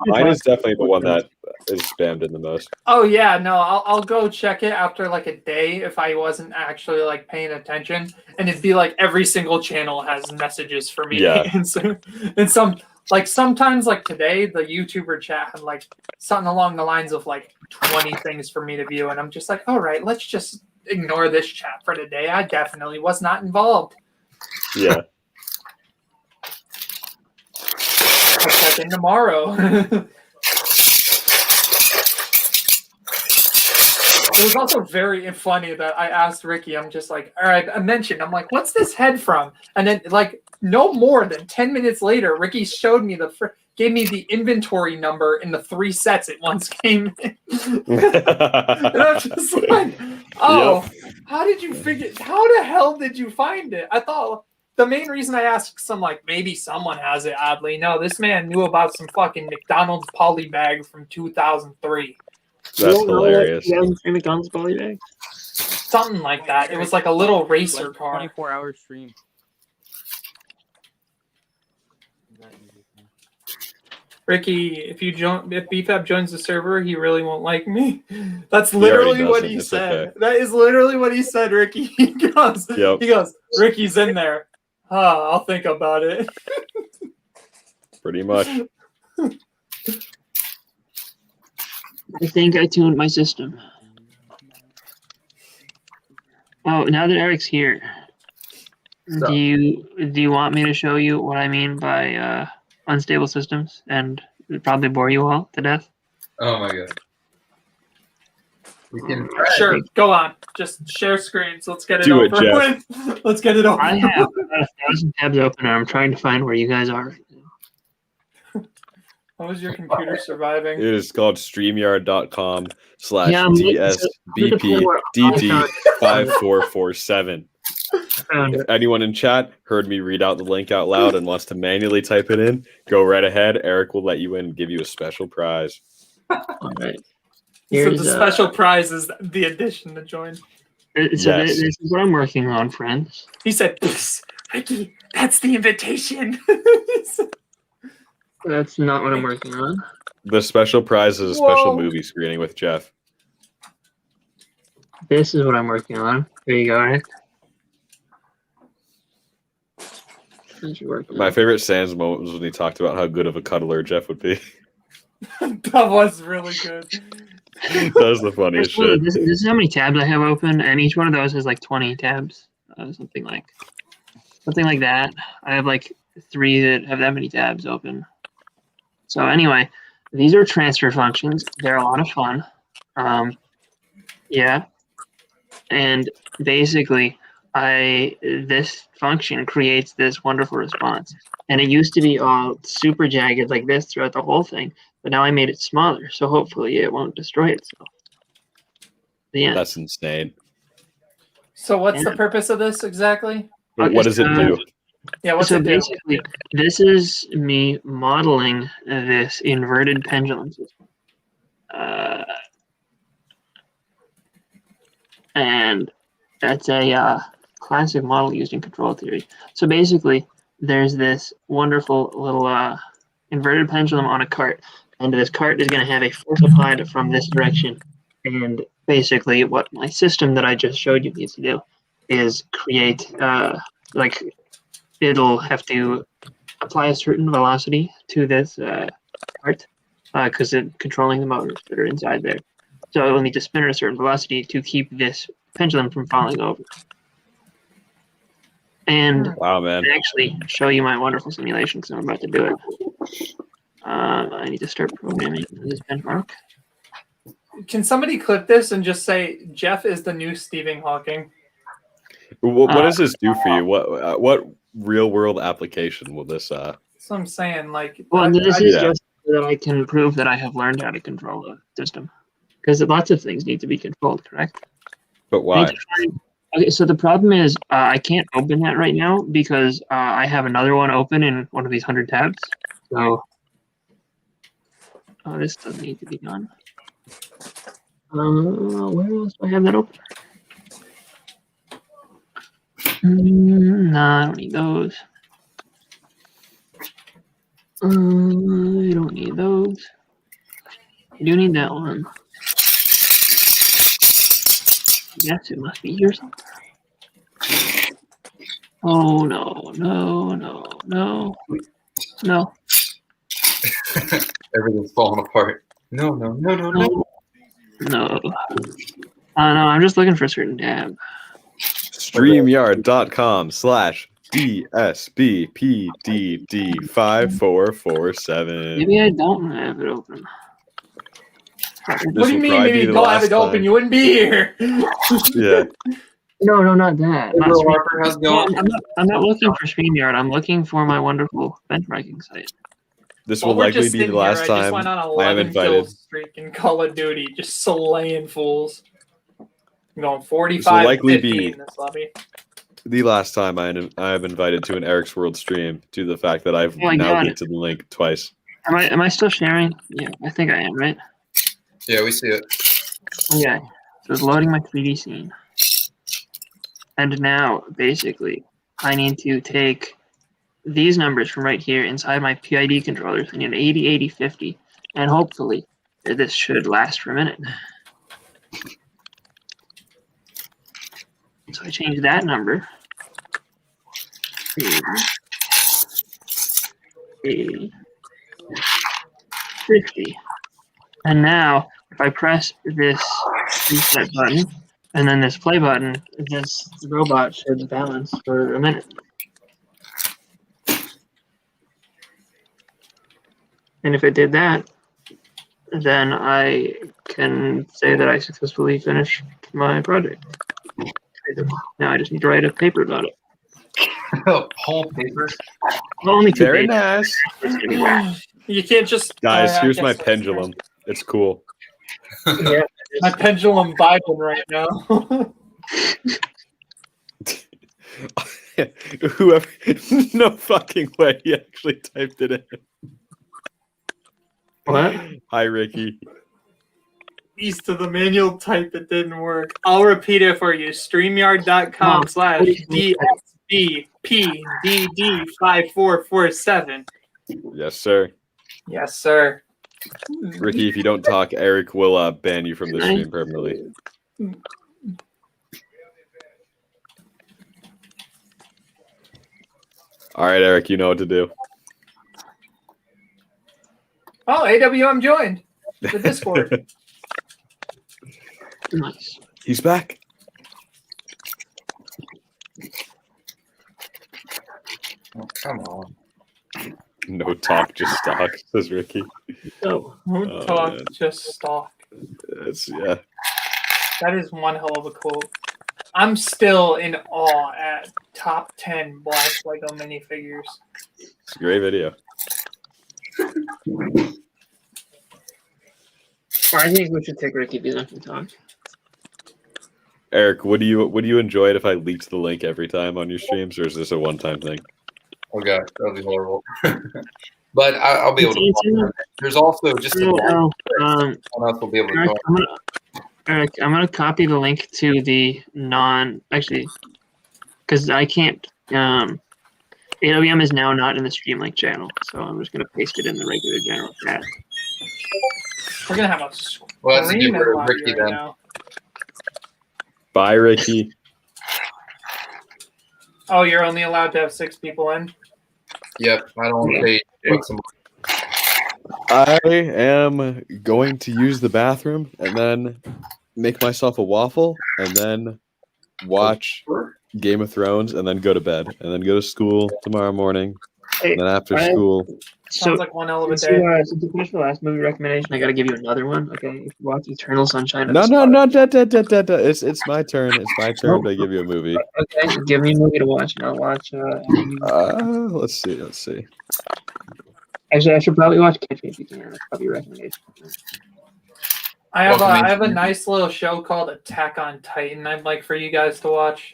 Mine is definitely the one that is spammed in the most. Oh yeah, no, I'll go check it after like a day if I wasn't actually like paying attention, and it'd be like every single channel has messages for me. Yeah. and sometimes like today the YouTuber chat had like something along the lines of like 20 things for me to view, and I'm just like, all right, let's just ignore this chat for today. I definitely was not involved. Yeah. I'll check in tomorrow. It was also very funny that I asked Ricky, I'm just like, all right, I'm like, what's this head from? And then like no more than 10 minutes later, Ricky showed me gave me the inventory number in the 3 sets it once came in. And I'm just like, oh, yep. How the hell did you find it? I thought the main reason I asked some like maybe someone has it oddly. No, this man knew about some fucking McDonald's poly bag from 2003. That's hilarious. McDonald's poly bag? Something like that. It was like a little racer car. 24-hour stream. Ricky, if BFAB joins the server, he really won't like me. That's literally what he said. Okay. That is literally what he said, Ricky. He goes, Ricky's in there. I'll think about it. Pretty much. I think I tuned my system. Oh, now that Eric's here, do you want me to show you what I mean by unstable systems and probably bore you all to death? Oh my god. We can sure, go on. Just share screens. Let's get it over with. Let's get it over. I have about 1,000 tabs open and I'm trying to find where you guys are. How is your computer surviving? It is called StreamYard.com/DSBPDD5447. If anyone in chat heard me read out the link out loud and wants to manually type it in, go right ahead. Eric will let you in and give you a special prize. All right. So the special prize is the addition to join. This is what I'm working on, friends. He said, Ricky, that's the invitation. That's not what I'm working on. The special prize is a special movie screening with Jeff. This is what I'm working on. There you go, Eric. My favorite Sans moment was when he talked about how good of a cuddler Jeff would be. That was really good. That was the funniest shit. This is how many tabs I have open, and each one of those has like 20 tabs. Something like that. I have like 3 that have that many tabs open. So anyway, these are transfer functions. They're a lot of fun. Yeah. And basically, this function creates this wonderful response. And it used to be all super jagged like this throughout the whole thing, but now I made it smaller, so hopefully it won't destroy itself. That's insane. So what's the purpose of this exactly? What does it do? Yeah, what's so it do? Basically, this is me modeling this inverted pendulum system. And that's a classic model used in control theory. So basically, there's this wonderful little inverted pendulum on a cart, and this cart is going to have a force applied from this direction. And basically, what my system that I just showed you needs to do is create, like, it'll have to apply a certain velocity to this cart because it's controlling the motors that are inside there. So it will need to spin at a certain velocity to keep this pendulum from falling over. And Wow, man. I actually show you my wonderful simulation because I'm about to do it. I need to start programming this benchmark. Can somebody clip this and just say Jeff is the new Stephen Hawking? What does this do for you? What real world application will this? That's what I'm saying. Like, Well, this is Yeah. just so that I can prove that I have learned how to control the system. Because lots of things need to be controlled, correct? But I why? need to find- Okay, so the problem is I can't open that right now because I have another one open in one of these 100 tabs. So this doesn't need to be done. Where else do I have that open? Nah, I don't need those. I don't need those. I do need that one. Yes, it must be here somewhere. Oh no, no, no, no, no, Everything's falling apart. No. no, no. No, I'm just looking for a certain tab. StreamYard.com/DSBPDD5447. Maybe I don't have it open. What do you mean? Maybe you don't have it open. You wouldn't be here. Yeah. No, not that. Hey, Not Bro Stream- Harper, how's it No, going? I'm not looking for StreamYard. I'm looking for my wonderful benchmarking site. This While will we're likely just be sitting the last here, I just time went on I am 11 kill invited. streak in Call of Duty, just slaying fools. I'm going This will 45 likely 50 be in this lobby. the last time I am invited to an Eric's World stream due to the fact that I've Oh my now God. leaked to the link twice. Am I still sharing? Yeah, I think I am, right? Yeah, we see it. Okay. So it's loading my 3D scene. And now, basically, I need to take these numbers from right here inside my PID controllers. I need an 80, 80, 50. And hopefully, this should last for a minute. So I change that number to 80, 50. And now, if I press this reset button and then this play button, this robot should balance for a minute. And if it did that, then I can say that I successfully finished my project. Now I just need to write a paper about it. Whole paper. Well, only 2 Very pages. nice. It's gonna be long. You can't just. Guys, I here's guess my that's- pendulum. It's cool. Yeah. My pendulum vibing right now. Whoever, no fucking way he actually typed it in. What? Hi, Ricky. East of the manual type, it didn't work. I'll repeat it for you. StreamYard.com/DSBPDD5447. Yes, sir. Yes, sir. Ricky, if you don't talk, Eric will ban you from the stream permanently. All right, Eric, you know what to do. Oh, AWM joined the Discord. Nice. He's back. Oh, come on. No talk, just talk, says Ricky. So, Who Oh, talk, man. just stalk. Yeah. That is one hell of a quote. I'm still in awe at top 10 Black Lego minifigures. It's a great video. I think we should take Ricky Beanuts and talk. Eric, would you enjoy it if I leaked the link every time on your streams, or is this a one-time thing? Oh god, that would be horrible. But I'll be able to. There's also just Someone else will be able to. Eric, I'm gonna copy the link to the because I can't AWM is now not in the Streamlink channel, so I'm just gonna paste it in the regular general chat. We're gonna have a Well, that's a good screaming for lobby Ricky right then. now. Bye, Ricky. Oh, you're only allowed to have 6 people in. Yep, I don't pay bucks a month. I am going to use the bathroom and then make myself a waffle and then watch Game of Thrones and then go to bed and then go to school tomorrow morning. And then after school, Sounds like one hell of a since day. since you finished the last movie recommendation, I gotta give you another one. Okay, if you watch Eternal Sunshine of no, the no, Spotless- no, it's my turn. It's my turn to give you a movie. Okay, give me a movie to watch, and I'll watch. Let's see. Actually, I should probably watch Catch Me If You Can. That's probably a recommendation. I have a Welcome. nice little show called Attack on Titan I'd like for you guys to watch.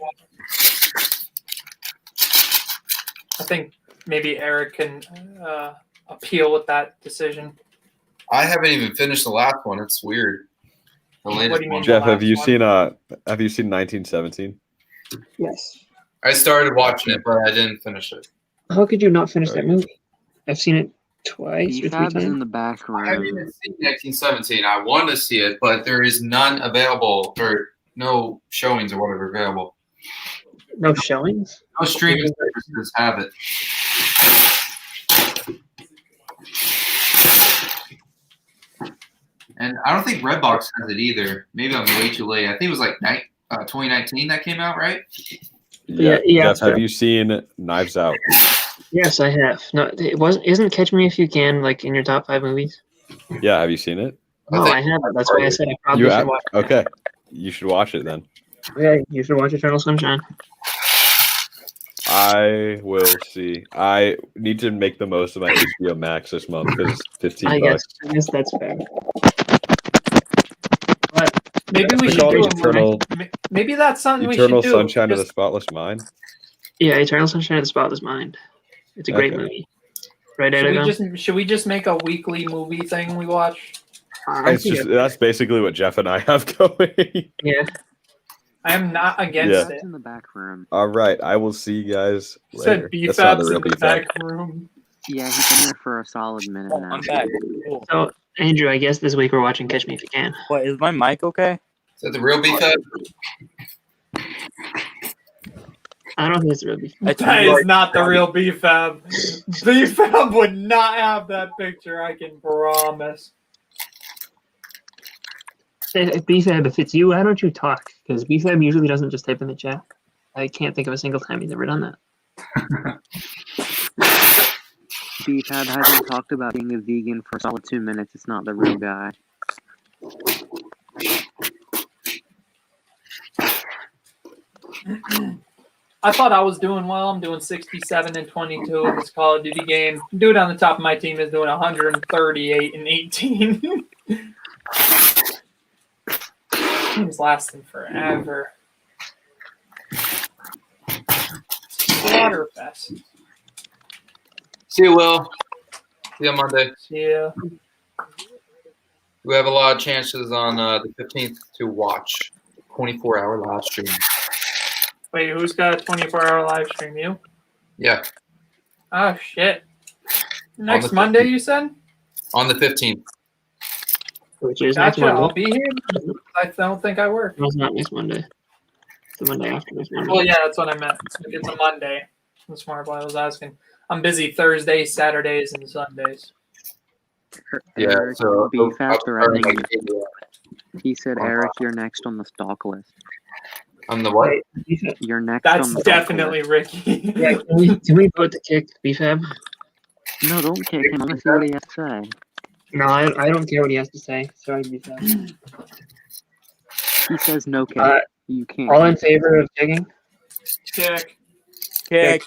I think maybe Eric can appeal with that decision. I haven't even finished the last one. It's weird. The What latest do you one. mean? Jeff, have you Last seen 1917? Yes. I started watching it, but I didn't finish it. How could you not finish that movie? I've seen it twice or 3 Fab's in times. the back I haven't room. even seen 1917. I want to see it, but there is none available, or no showings or whatever available. No showings. No streaming services have it. And I don't think Redbox has it either. Maybe I'm way too late. I think it was like 2019 that came out, right? Yeah, Jeff, sure. have you seen Knives Out? Yes, I have. No, it wasn't. Isn't Catch Me If You Can like in your top 5 movies? Yeah, have you seen it? No, I haven't. That's why I said I probably should watch. Okay, you should watch it then. Okay, you should watch Eternal Sunshine. I will see. I need to make the most of my HBO Max this month because it's $15. I guess that's fair. But Maybe we It's should called do Eternal- maybe that's something Eternal we should do. Sunshine of the Just- Spotless Mind. yeah, Eternal Sunshine of the Spotless Mind. It's a great Okay. movie. Right, should we just make a weekly movie thing we watch? That's basically what Jeff and I have going. Yeah. I am not against Yeah. it. In the back room. All right, I will see you guys later. Said That's not BFAB's the in real the BFAB. back room. Yeah, he's been there for a solid minute now. I'm back. Cool. So, Andrew, I guess this week we're watching Catch Me If You Can. What, is my mic okay? Is that the real BFAB? I don't think it's really. That is not the real BFAB. BFAB would not have that picture, I can promise. BFAB, if it's you, why don't you talk? Because BFAB usually doesn't just type in the chat. I can't think of a single time he's ever done that. BFAB hasn't talked about being a vegan for a solid 2 minutes. It's not the real guy. I thought I was doing well. I'm doing 67 and 22 in this Call of Duty game. Dude on the top of my team is doing 138 and 18. Game's lasting forever. Slaughterfest. See you, Will. See you on Monday. Yeah. We have a lot of chances on the 15th to watch 24-hour live stream. Wait, who's got a 24-hour live stream? You? Yeah, Oh, shit. Next the Monday, 15th. you said? on the 15th. Which is next Gotcha, I'll Monday. be here. I don't think I work. No, it's not next Monday. It's the Monday after next Monday. Well, yeah, that's what I meant. It's a Monday. That's smart why I was asking. I'm busy Thursdays, Saturdays, and Sundays. Yeah, Eric, so BFAB threatening like, you. He said, Eric, you're next on the stalk list. on the what? You're next That's on the definitely Ricky. Yeah, can we vote to kick BFAB? stalk list. No, don't kick him. Let's see what he has to say. No, I don't care what he has to say. Sorry, BFAB. He says no kick. You can't. All in favor of kicking? Kick. kick.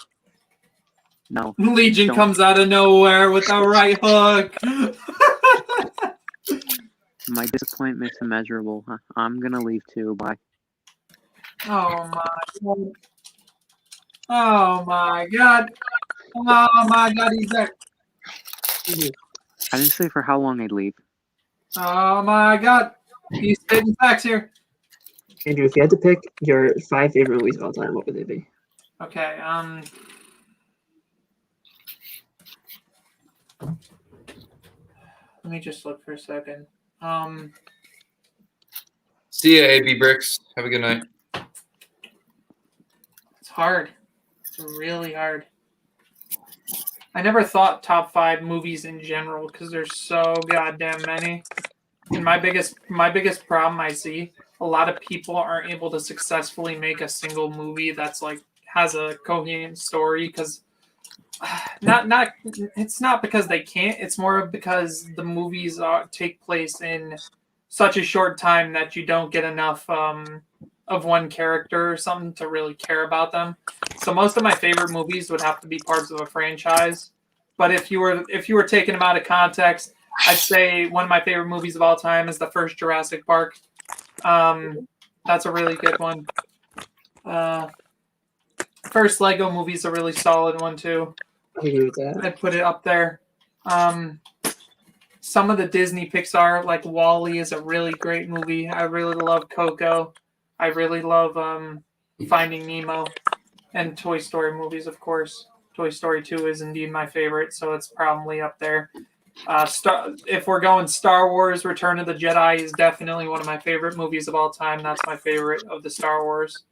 No. Legion Don't. comes out of nowhere with a right hook. My disappointment's immeasurable. I'm gonna leave too. Bye. Oh my god. Oh my god. Oh my god, he's there. I didn't say for how long I'd leave. Oh my god. He's spitting facts here. Andrew, if you had to pick your 5 favorite movies of all time, what would they be? Okay, Let me just look for a second. See ya, AB Bricks. Have a good night. It's hard. It's really hard. I never thought top 5 movies in general because there's so goddamn many. And my biggest problem I see, a lot of people aren't able to successfully make a single movie that's like has a coherent story because it's not because they can't. It's more because the movies take place in such a short time that you don't get enough of one character or something to really care about them. So most of my favorite movies would have to be parts of a franchise. But if you were taking them out of context, I'd say one of my favorite movies of all time is the first Jurassic Park. That's a really good one. First Lego movie is a really solid one too. I agree with that. I'd put it up there. Some of the Disney Pixar, like WALL-E, is a really great movie. I really love Coco. I really love Finding Nemo, and Toy Story movies, of course. Toy Story 2 is indeed my favorite, so it's probably up there. If we're going Star Wars, Return of the Jedi is definitely one of my favorite movies of all time. That's my favorite of the Star Wars.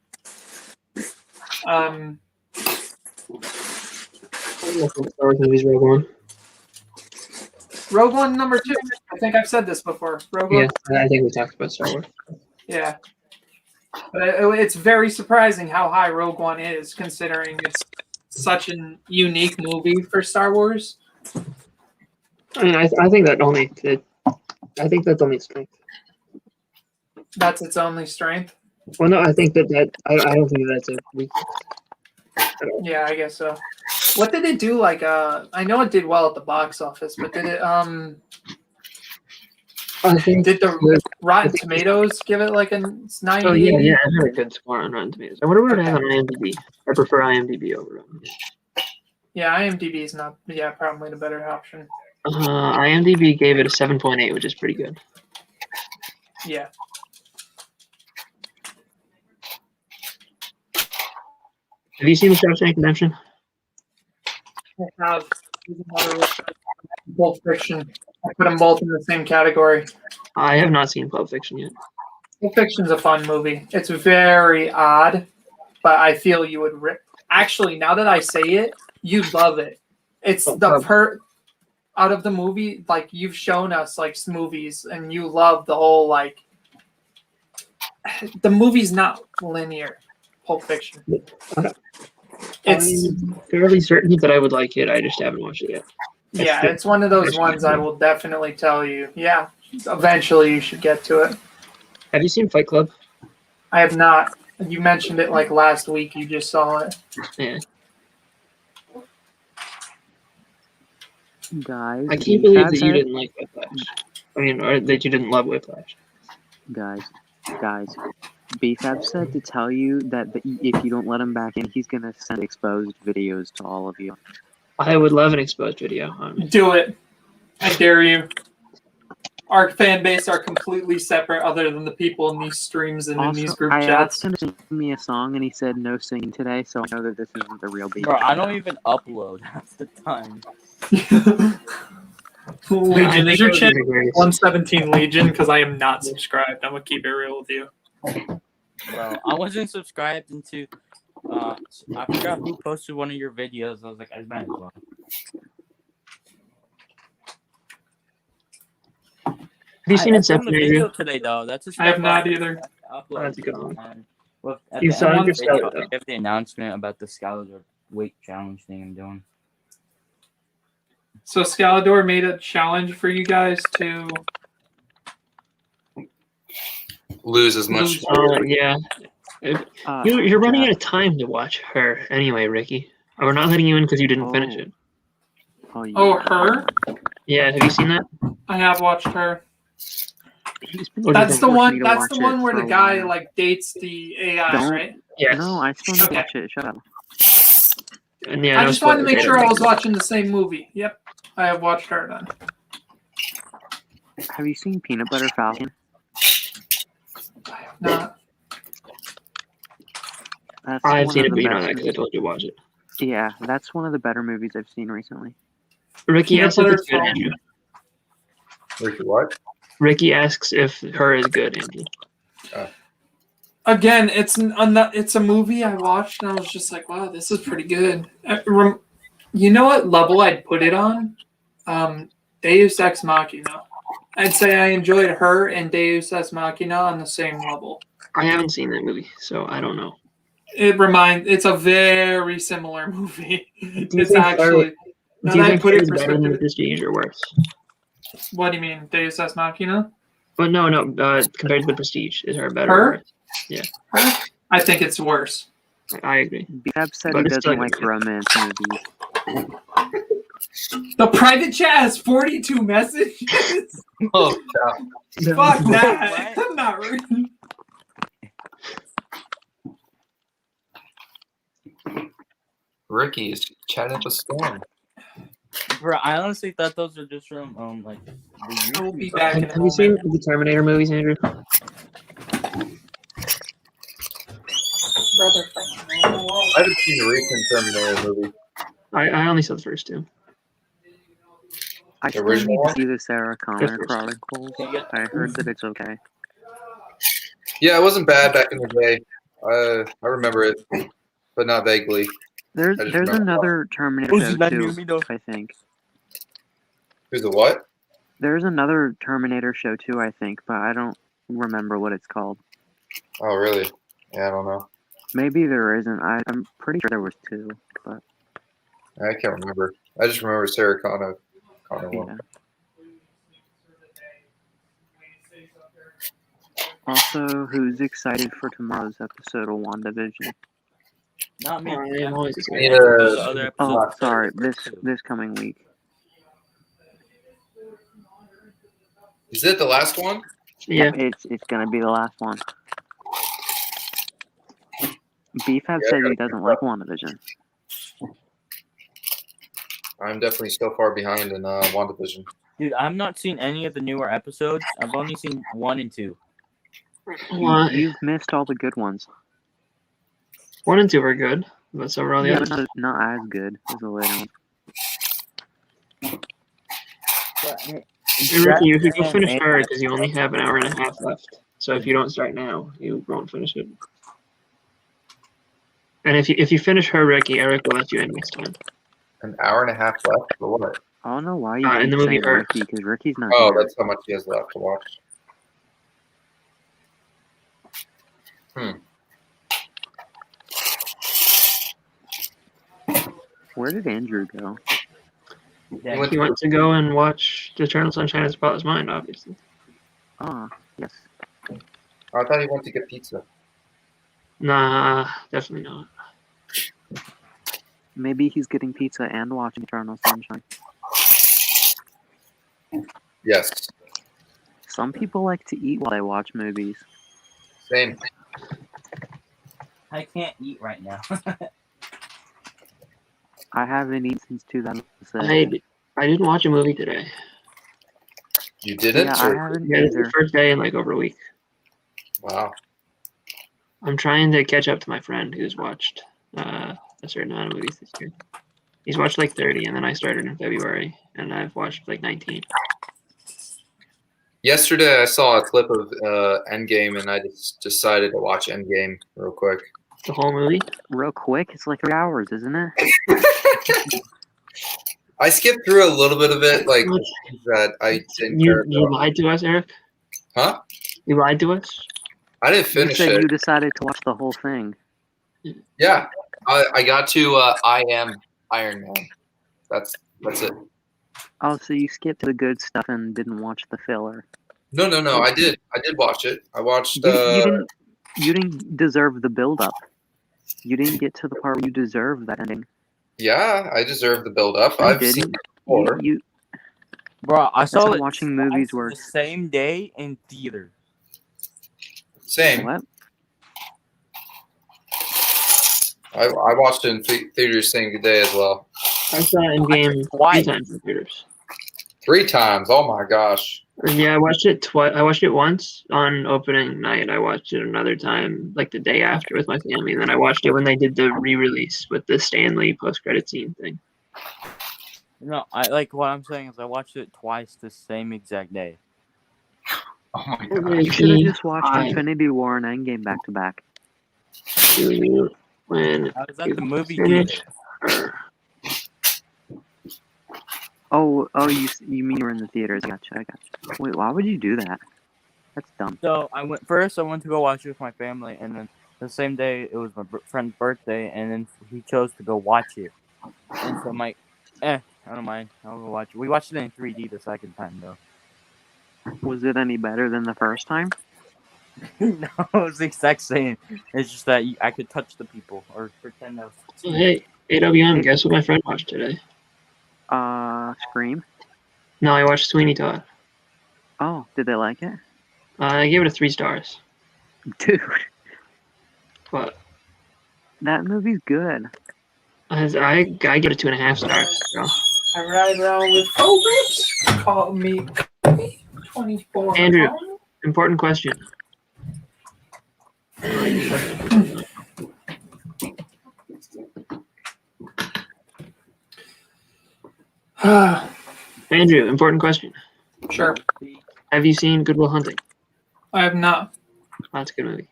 Star Wars movies, Rogue One. Rogue One number 2. I think I've said this before. Rogue One. Yeah, I think we talked about Star Wars. Yeah. But it's very surprising how high Rogue One is, considering it's such a unique movie for Star Wars. I mean, I think that only. I think that's only strength. That's its only strength. Well, no, I think that I don't think that's a weakness. Yeah, I guess so. What did it do? Like, I know it did well at the box office, but did it? I think Did the Rotten Tomatoes give it like a 90? Oh yeah, it had a good score on Rotten Tomatoes. I wonder what it has on IMDb. I prefer IMDb over Rotten. Yeah, IMDb is not. Yeah, probably the better option. IMDb gave it a 7.8, which is pretty good. Yeah. Have you seen the Shawshank Redemption? I have Pulp Fiction. I put them both in the same category. I have not seen Pulp Fiction yet. Pulp Fiction's a fun movie. It's very odd, but I feel you would actually. Now that I say it, you'd love it. It's out of the movie, like you've shown us like movies, and you love the whole like. The movie's not linear. Pulp Fiction. It's I'm fairly certain that I would like it. I just haven't watched it yet. yeah, it's one of those ones I will definitely tell you. Yeah, eventually you should get to it. Have you seen Fight Club? I have not. You mentioned it like last week. You just saw it. Yeah. Guys, I can't believe that you didn't like Whiplash. I mean, or that you didn't love Whiplash. Guys, BFAB said to tell you that if you don't let him back in, he's gonna send exposed videos to all of you. I would love an exposed video. Do it. I dare you. Our fan base are completely separate other than the people in these streams and in these group I chats. asked him to sing me a song, and he said no singing today, so I know that this isn't the real beat. Bro, I don't even upload half the time. Legion, is your channel 117 Legion? Because I am not subscribed. I'm going to keep it real with you. Bro, I wasn't subscribed into... I forgot who posted one of your videos. I was like, I might as well. Have you seen Inception? The video today, though. That's I have not either. That's a good one. Well, You saw it yourself, I though. have the announcement about the Scalar weight challenge thing I'm doing. So Scalador made a challenge for you guys to Lose as much. Yeah. You're running out of time to watch her anyway, Ricky. We're not letting you in because you didn't finish it. Oh, her? Yeah, have you seen that? I have watched her. Or That's the one. to That's watch the it one where for the a guy while. like dates the AI, Don't- right? Yes. No, I still need to Okay. watch it. Shut up. And yeah, I no just wanted to make spoilers. sure I was watching the same movie. Yep, I have watched her then. Have you seen Peanut Butter Falcon? I have not. That's I've one seen of it, the but you know best that because I told you to watch it. Yeah, that's one of the better movies I've seen recently. Ricky Peanut asks if butter it's good, salt. Andrew. Ricky, what? Ricky asks if her is good, Andrew. Again, it's a movie I watched and I was just like, wow, this is pretty good. You know what level I'd put it on? Deus Ex Machina. I'd say I enjoyed her and Deus Ex Machina on the same level. I haven't seen that movie, so I don't know. It's a very similar movie. It's think actually. Now Do you that I think put it it's in better than the perspective, Prestige or worse? what do you mean, Deus Ex Machina? But no. Compared to the Prestige, is her better Her? or worse? Yeah, Her? I think it's worse. I agree. Bab said But he it's doesn't like- like romance movies. The private chat has 42 messages. Oh, cow. Fuck that. I'm not reading. Ricky is chatting up a storm. Bro, I honestly thought those were just from the I will be YouTube. back in a Have you seen moment. the Terminator movies, Andrew? Brother, I haven't seen the recent Terminator movie. I only saw the first two. I The still original need to one? see the Sarah Connor Yes, Chronicles. I heard that it's okay. Yeah, it wasn't bad back in the day. I remember it, but not vaguely. There's I just there's remember another Terminator Oh, show she's not too, hearing me, though. I think. Who's the what? There's another Terminator show too, I think, but I don't remember what it's called. Oh, really? Yeah, I don't know. Maybe there isn't. I'm pretty sure there was two, but I can't remember. I just remember Sarah Connor yeah. one. Also, who's excited for tomorrow's episode of WandaVision? Not me. I am always I need The a. other Oh, episodes. sorry, this coming week. Is it the last one? Yeah. It's gonna be the last one. Beefab Yeah, said I he doesn't like WandaVision. I'm definitely still far behind in WandaVision. Dude, I've not seen any of the newer episodes. I've only seen 1 and 2. You've missed all the good ones. 1 and 2 are good, but so are all the Yeah, others. but not as good as the later ones. Hey, Ricky, you should go finish her because you only have an hour and a half left. So if you don't start now, you won't finish it. And if you finish her, Ricky, Eric will let you in next time. An hour and a half left for what? I don't know why you in keep the movie saying Her. Ricky, because Ricky's not Oh, here. that's how much he has left to watch. Where did Andrew go? Yeah, He went to go and watch The Eternal Sunshine of the Spotless Mind, obviously. Ah, yes. Oh, I thought he went to get pizza. Nah, definitely not. Maybe he's getting pizza and watching Eternal Sunshine. Yes. Some people like to eat while they watch movies. Same. I can't eat right now. I haven't eaten since 2006. I didn't watch a movie today. You didn't? Yeah, I Or- haven't Yeah, it's the either. first day in like over a week. Wow. I'm trying to catch up to my friend who's watched a certain amount of movies this year. He's watched like 30, and then I started in February, and I've watched like 19. Yesterday, I saw a clip of Endgame, and I just decided to watch Endgame real quick. The whole movie? Real quick, it's like 3 hours, isn't it? I skipped through a little bit of it, like that I didn't care You about. lied to us, Eric? Huh? You lied to us? I didn't You finish said it. you decided to watch the whole thing. Yeah, I got to I am Iron Man. That's it. Oh, so you skipped the good stuff and didn't watch the filler. No. I did watch it. I watched. You didn't deserve the build-up. You didn't get to the part where you deserve that ending. Yeah, I deserve the build up. You I've didn't. seen it before. You Bro, I saw not it watching twice movies the where- same day in theater. Same. what? I watched it in theaters same day as well. I saw Endgame Twice. 3 times in theaters. 3 times. Oh my gosh. Yeah, I watched it twice. I watched it once on opening night. I watched it another time, like the day after, with my family, and then I watched it when they did the re-release with the Stanley post-credit scene thing. No, I like what I'm saying is I watched it twice the same exact day. Oh my Well, god. You should have just watched I- Infinity War and Endgame back to back. When I was at you the movie finish theater. Oh, you mean you were in the theaters? I gotcha. Wait, why would you do that? That's dumb. So I went to go watch it with my family, and then the same day it was my friend's birthday, and then he chose to go watch it. And so I'm like, I don't mind. I'll go watch it. We watched it in 3D the second time though. Was it any better than the first time? No, it was the exact same. It's just that I could touch the people or pretend I was. Oh, hey, AWM, guess what my friend watched today? Scream. No, I watched Sweeney Todd. Oh, did they like it? I gave it a 3 stars. Dude, But that movie's good. I give it 2.5 stars. So. I ride around with programs. Call me 24. Andrew, important question. Andrew, important question. Sure. Have you seen Good Will Hunting? I have not. Oh, that's a good movie.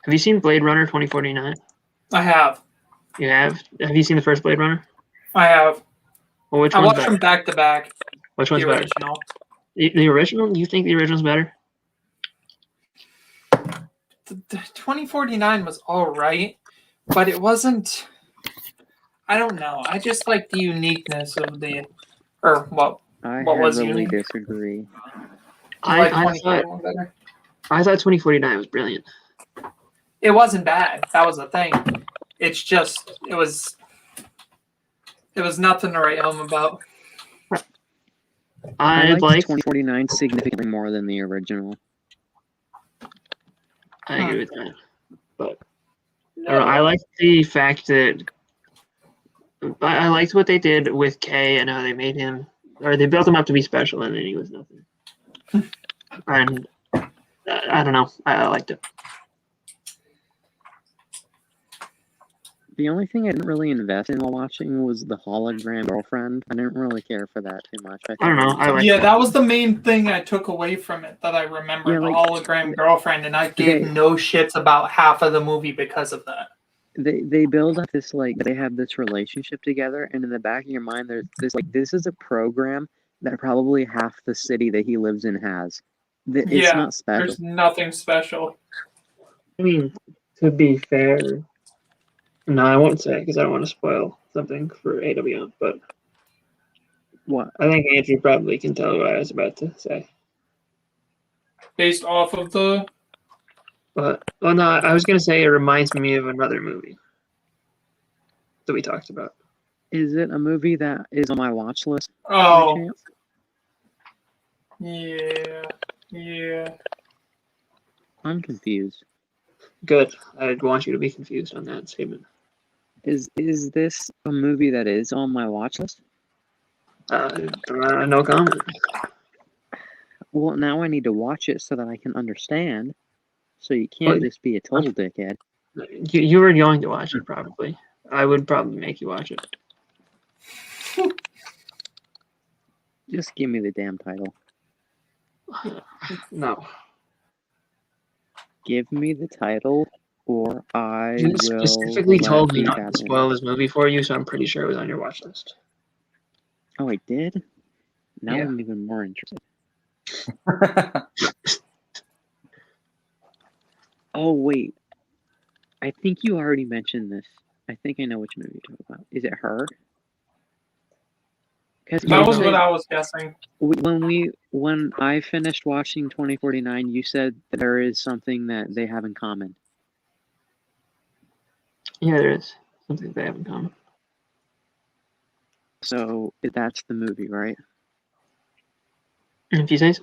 Have you seen Blade Runner 2049? I have. You have? Have you seen the first Blade Runner? I have. Well, which I one's watched better? them back to back. Which The one's better? original. The original? You think the original's better? The 2049 was all right, but it wasn't. I don't know. I just like the uniqueness of the, or what I was heavily unique? disagree. I like I 2041 better. thought 2049 was brilliant. It wasn't bad. That was the thing. It's just it was nothing to write home about. I I'd liked like. 2049 significantly more than the original. I agree with that. But I don't know, I like the fact that I liked what they did with Kay and how they made him, or they built him up to be special, and then he was nothing. And I don't know. I liked it. The only thing I didn't really invest in while watching was the hologram girlfriend. I didn't really care for that too much. I don't know. I like. Yeah, that was the main thing I took away from it that I remember. Yeah, the like, hologram girlfriend, and I gave no shits about half of the movie because of that. They build up this, like, they have this relationship together, and in the back of your mind there's this, like, this is a program that probably half the city that he lives in has. It's Yeah, not special. there's nothing special. I mean, to be fair, no, I won't say because I don't want to spoil something for AWM. But What? I think Andrew probably can tell what I was about to say. Based off of the. But well, no, I was gonna say it reminds me of another movie that we talked about. Is it a movie that is on my watch list? Oh. Yeah. I'm confused. Good. I want you to be confused on that statement. Is this a movie that is on my watch list? No comment. Well, now I need to watch it so that I can understand. So you can't just be a total dickhead. You were going to watch it, probably. I would probably make you watch it. Just give me the damn title. No. Give me the title, or I You will. specifically told me laugh not at to spoil this movie for you, so I'm pretty sure it was on your watch list. Oh, I did? Now Yeah. I'm even more interested. Oh, wait. I think you already mentioned this. I think I know which movie you're talking about. Is it Her? That was what I was guessing. When I finished watching 2049, you said that there is something that they have in common. Yeah, there is something they have in common. So that's the movie, right? If you say so.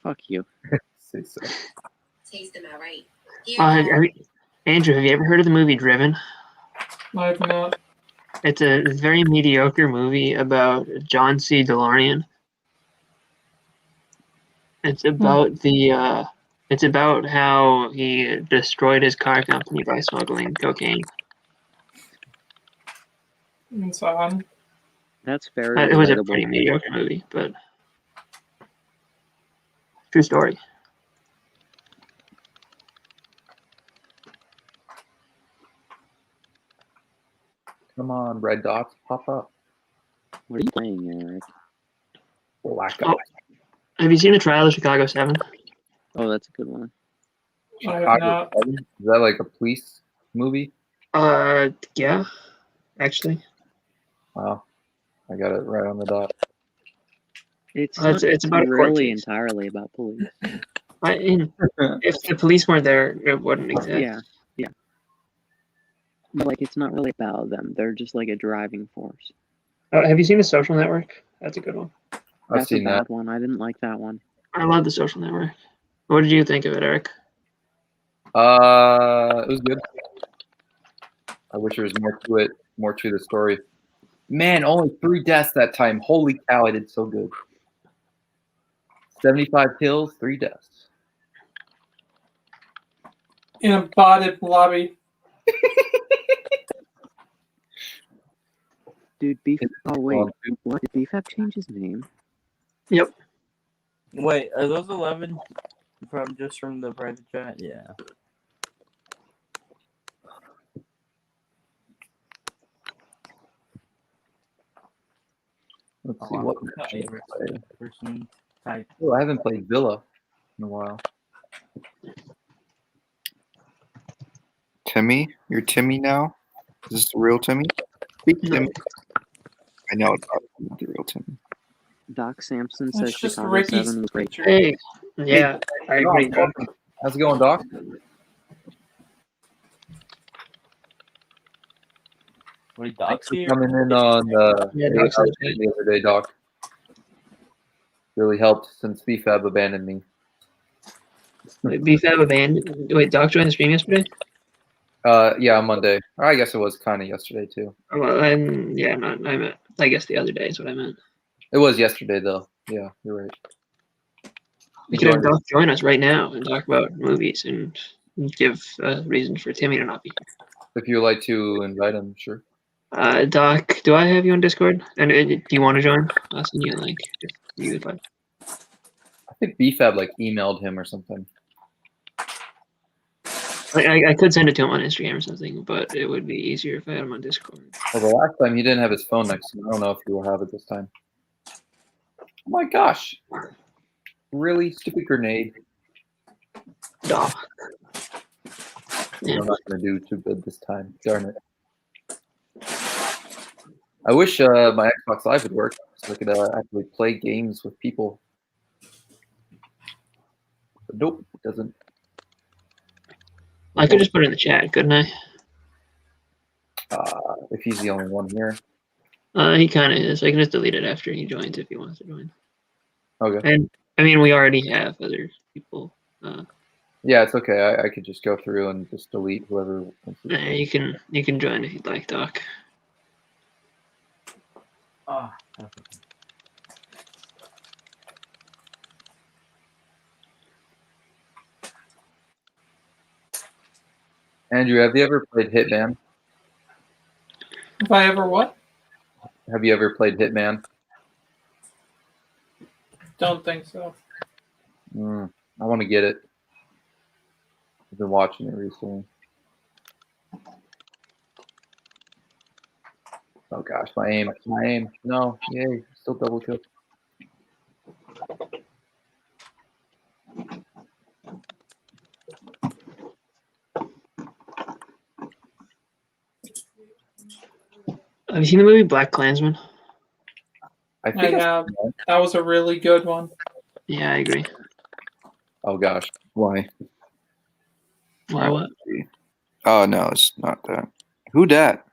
Fuck you. Say so. Taste them outright. Andrew, have you ever heard of the movie Driven? I've not. It's a very mediocre movie about John C. DeLorean. It's about it's about how he destroyed his car company by smuggling cocaine. It's on. That's very It was a relatable. pretty mediocre movie, but true story. Come on, red dots, pop up. What are you playing, Eric? Black Oh, ops. have you seen the trial of Chicago 7? Oh, that's a good one. I have Chicago not. 7? Is that like a police movie? Yeah, actually. Wow, I got it right on the dot. It's It's about a court really case. entirely about police. If the police weren't there, it wouldn't exist. Yeah. But like, it's not really about them. They're just like a driving force. Have you seen The Social Network? That's a good one. I've That's a seen that. bad one. I didn't like that one. I love The Social Network. What did you think of it, Eric? It was good. I wish there was more to it, more to the story. Man, only 3 deaths that time. Holy cow, I did so good. 75 kills, 3 deaths. In a botted lobby. Dude, Beef. Oh wait, what? Did Beef have changed his name? Yep. Wait, are those 11 from the private chat? Yeah. Let's see what person type. Oh, I haven't played Villa in a while. Timmy? You're Timmy now? Is this the real Timmy? Speak Timmy. I know it's not the real Timmy. Doc Sampson says It's just Chicago Ricky's 7 was great. picture. Hey, yeah, I agree. Doc, how's it going, Doc? What did Thanks Doc for see? coming in on Yeah, Doc said that. the other day, Doc. Really helped since BFAB abandoned me. Wait, BFAB abandoned. Wait, Doc joined the stream yesterday? Yeah, Monday. Or I guess it was kind of yesterday too. Well, yeah, not. I meant. I guess the other day is what I meant. It was yesterday though. Yeah, you're right. We could have Doc join us right now and talk about movies and give a reason for Timmy to not be here. If you would like to invite him, sure. Doc, do I have you on Discord? And do you want to join? I'll send you a link. If you would like. I think BFAB like emailed him or something. I could send it to him on Instagram or something, but it would be easier if I had him on Discord. Well, the last time he didn't have his phone next to him. I don't know if he will have it this time. Oh my gosh. Really? Stupid grenade. Doc. I'm not going to do too good this time. Darn it. I wish my Xbox Live would work so I could actually play games with people. But nope, it doesn't. I could just put it in the chat, couldn't I? If he's the only one here. He kind of is. I can just delete it after he joins if he wants to join. Okay. And I mean, we already have other people. Yeah, it's okay. I could just go through and just delete whoever wants to. You can join if you'd like, Doc. Oh, Andrew, have you ever played Hitman? If I ever what? Have you ever played Hitman? Don't think so. I want to get it. I've been watching it recently. Oh gosh, my aim. No, yay, still double kill. Have you seen the movie Black Klansman? I think I have. That was a really good one. Yeah, I agree. Oh gosh, why? Why what? Oh no, it's not that. Who dat?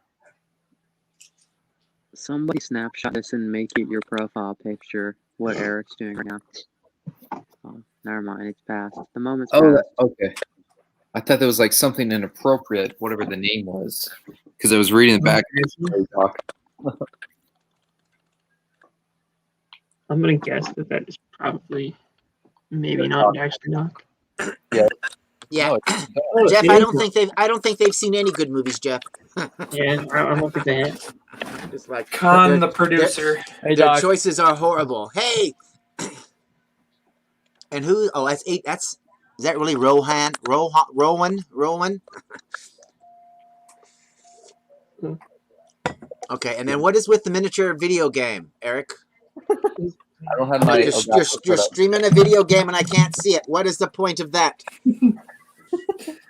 Somebody snapshot this and make it your profile picture. What Eric's doing right now. Oh, never mind. It's past. The moment's Oh, past. okay. I thought there was like something inappropriate, whatever the name was, because I was reading the back. I'm gonna guess that is probably maybe not actually Doc. Yeah. Yeah, Oh, Jeff. it I is don't think they've seen any good movies, Jeff. Yeah, I don't think they have. Just like Khan, the their, producer. Hey, their Doc. choices are horrible. Hey, and who? Oh, that's eight. Is that really Rowan? Okay, and then what is with the miniature video game, Eric? I don't have my. You're streaming a video game and I can't see it. What is the point of that?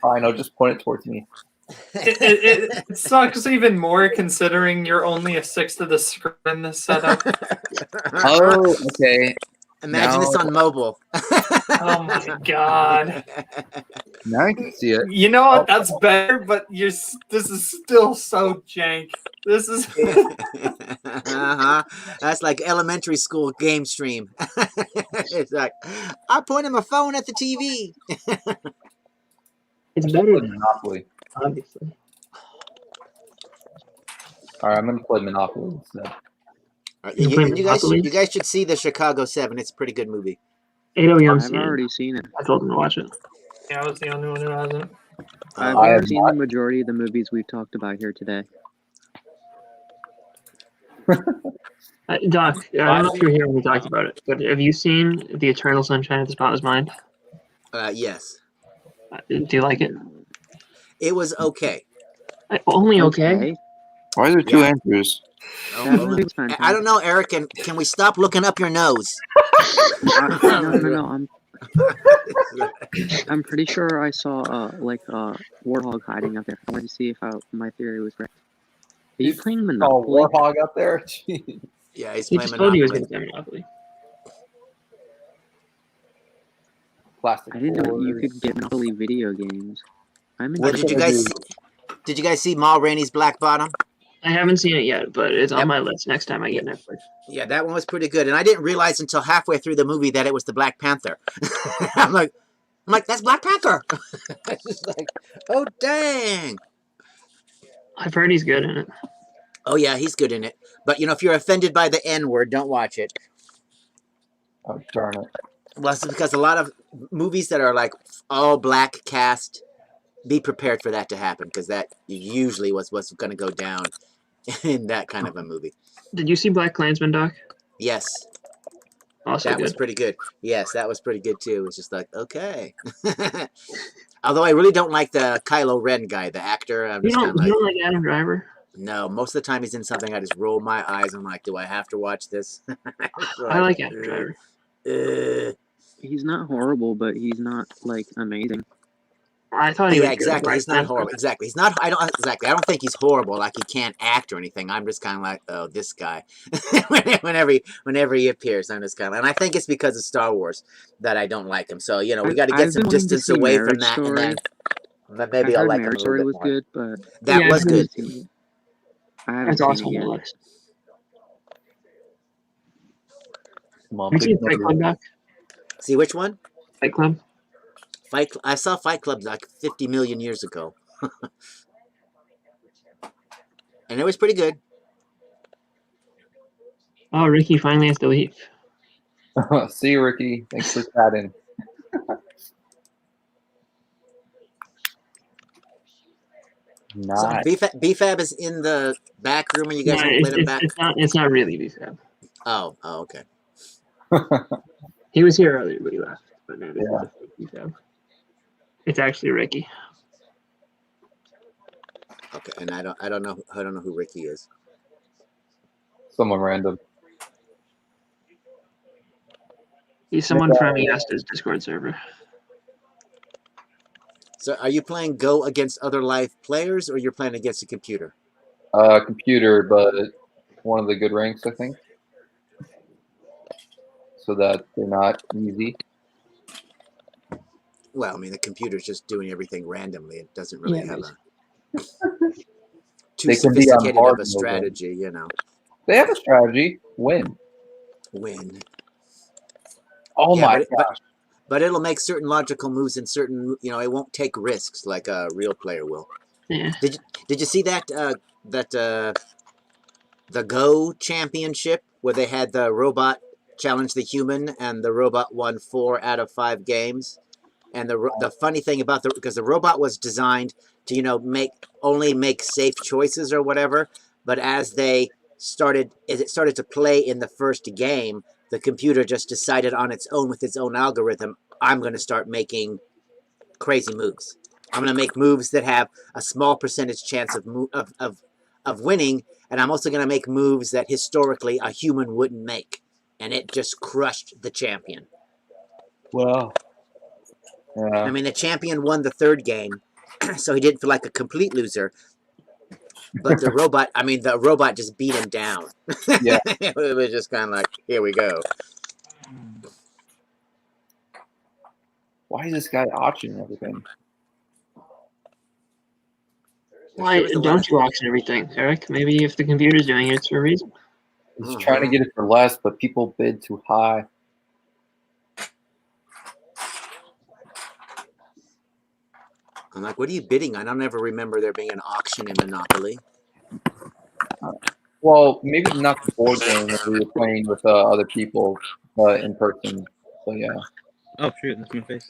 I know. Just point it towards me. It sucks even more considering you're only a sixth of the screen in this setup. Oh, okay. Imagine Now- this on mobile. Oh my god. Now I can see it. You know what? That's better, but this is still so jank. This is That's like elementary school game stream. It's like I pointed my phone at the TV. It's better than Monopoly. obviously. All right, I'm gonna play Monopoly instead. You, play you guys, Monopoly? you guys should see the Chicago 7. It's a pretty good movie. I've already seen it. I told him to watch it. Yeah, I was the only one who hasn't. I've I have already seen the majority of the movies we've talked about here today. Doc, I don't know if you were here when we talked about it, but have you seen The Eternal Sunshine of the Spotless Mind? Yes. Do you like it? It was okay. Only okay? Why are there two Andrews? I don't know, Eric. Can we stop looking up your nose? No. I'm pretty sure I saw warthog hiding up there. I wanted to see if my theory was correct. Are you playing Monopoly? Oh, warthog up there. Jeez. Yeah, he's He playing just told you he was Monopoly. going to play Monopoly. Plastic. I didn't know you could get Monopoly video games. What did you guys? Did you guys see Ma Rainey's Black Bottom? I haven't seen it yet, but it's on Yep. my list next time I get Netflix. Yeah, that one was pretty good, and I didn't realize until halfway through the movie that it was the Black Panther. I'm like, that's Black Panther. It's just like, oh dang. I've heard he's good in it. Oh yeah, he's good in it. But if you're offended by the N word, don't watch it. Oh darn it! Well, it's because a lot of movies that are like all black cast, be prepared for that to happen because that usually was what's going to go down in that kind of a movie. Did you see Black Klansman, Doc? Yes. Also that good. was pretty good. Yes, that was pretty good too. It's just like, okay. Although I really don't like the Kylo Ren guy, the actor. I'm You just kind don't, of you like, don't like Adam Driver? no, most of the time he's in something, I just roll my eyes. I'm like, do I have to watch this? I like Adam Driver. He's not horrible, but he's not amazing. I thought he was Yeah, exactly. good. He's not horrible. Exactly. He's not. I don't think he's horrible. Like he can't act or anything. I'm just kind of like, oh, this guy. whenever he appears, I'm just kind of. And I think it's because of Star Wars that I don't like him. So we got to get some distance away from that, and then maybe I'll like him a Marriage little Story bit was more. good, but That was good. I haven't That's seen also it on my yet. list. Mom, Have you seen Fight Club, Doc? See which one? Fight Club? I saw Fight Club like 50 million years ago, and it was pretty good. Oh, Ricky finally has to leave. See you, Ricky. Thanks for chatting. Nice. So BFAB is in the back room, and you guys No, won't let him back. it's not really BFAB. Oh, okay. He was here earlier, but he left. But no, this Yeah. is BFAB. It's actually Ricky. Okay, and I don't know who Ricky is. Someone random. He's someone from Yasta's Discord server. So, are you playing Go against other live players, or you're playing against a computer? Computer, but one of the good ranks, I think. So that they're not easy. Well, I mean, the computer's just doing everything randomly. It doesn't really Yeah, have a too They can be on sophisticated hard of a mode, strategy, They have a strategy. Win. Win. Oh Yeah, my gosh. But it'll make certain logical moves and certain, it won't take risks like a real player will. Yeah. Did you see that the Go championship where they had the robot challenge the human and the robot won 4 out of 5 games? And the funny thing about because the robot was designed to make safe choices or whatever, but as it started to play in the first game, the computer just decided on its own with its own algorithm, I'm going to start making crazy moves. I'm going to make moves that have a small percentage chance of winning, and I'm also going to make moves that historically a human wouldn't make. And it just crushed the champion. Well, yeah. I mean, the champion won the third game, so he didn't feel like a complete loser. But the robot just beat him down. Yeah. It was just kind of like, here we go. Why is this guy auctioning everything? Why don't you auction everything, Eric? Maybe if the computer's doing it, it's for a reason. He's trying to get it for less, but people bid too high. I'm like, what are you bidding? I don't ever remember there being an auction in Monopoly. Well, maybe not the board game that we were playing with other people in person. So yeah. Oh shoot, that's my face.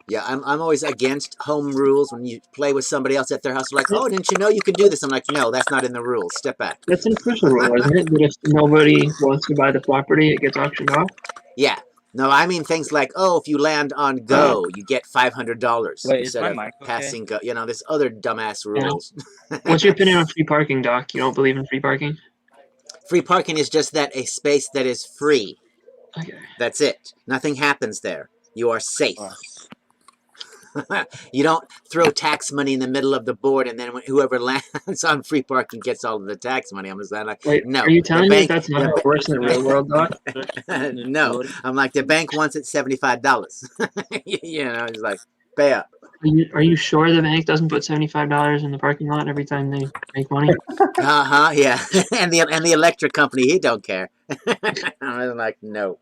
Yeah, I'm always against home rules when you play with somebody else at their house. They're like, oh, didn't you know you could do this? I'm like, no, that's not in the rules. Step back. That's an official rule, isn't it? That if nobody wants to buy the property, it gets auctioned off? Yeah. No, I mean things like, oh, if you land on go, you get $500 Wait, is instead my of mic okay? passing go. You know, there's other dumbass rules. What's your opinion on free parking, Doc? You don't believe in free parking? Free parking is just that a space that is free. Okay. That's it. Nothing happens there. You are safe. You don't throw tax money in the middle of the board and then whoever lands on free parking gets all of the tax money. I'm just like, Wait, no. are you telling me that's not how it works in the real world, Doc? No. I'm like, the bank wants it $75. You know, it's like, pay up. Are you sure the bank doesn't put $75 in the parking lot every time they make money? Yeah. and the electric company, he don't care. I'm like, no.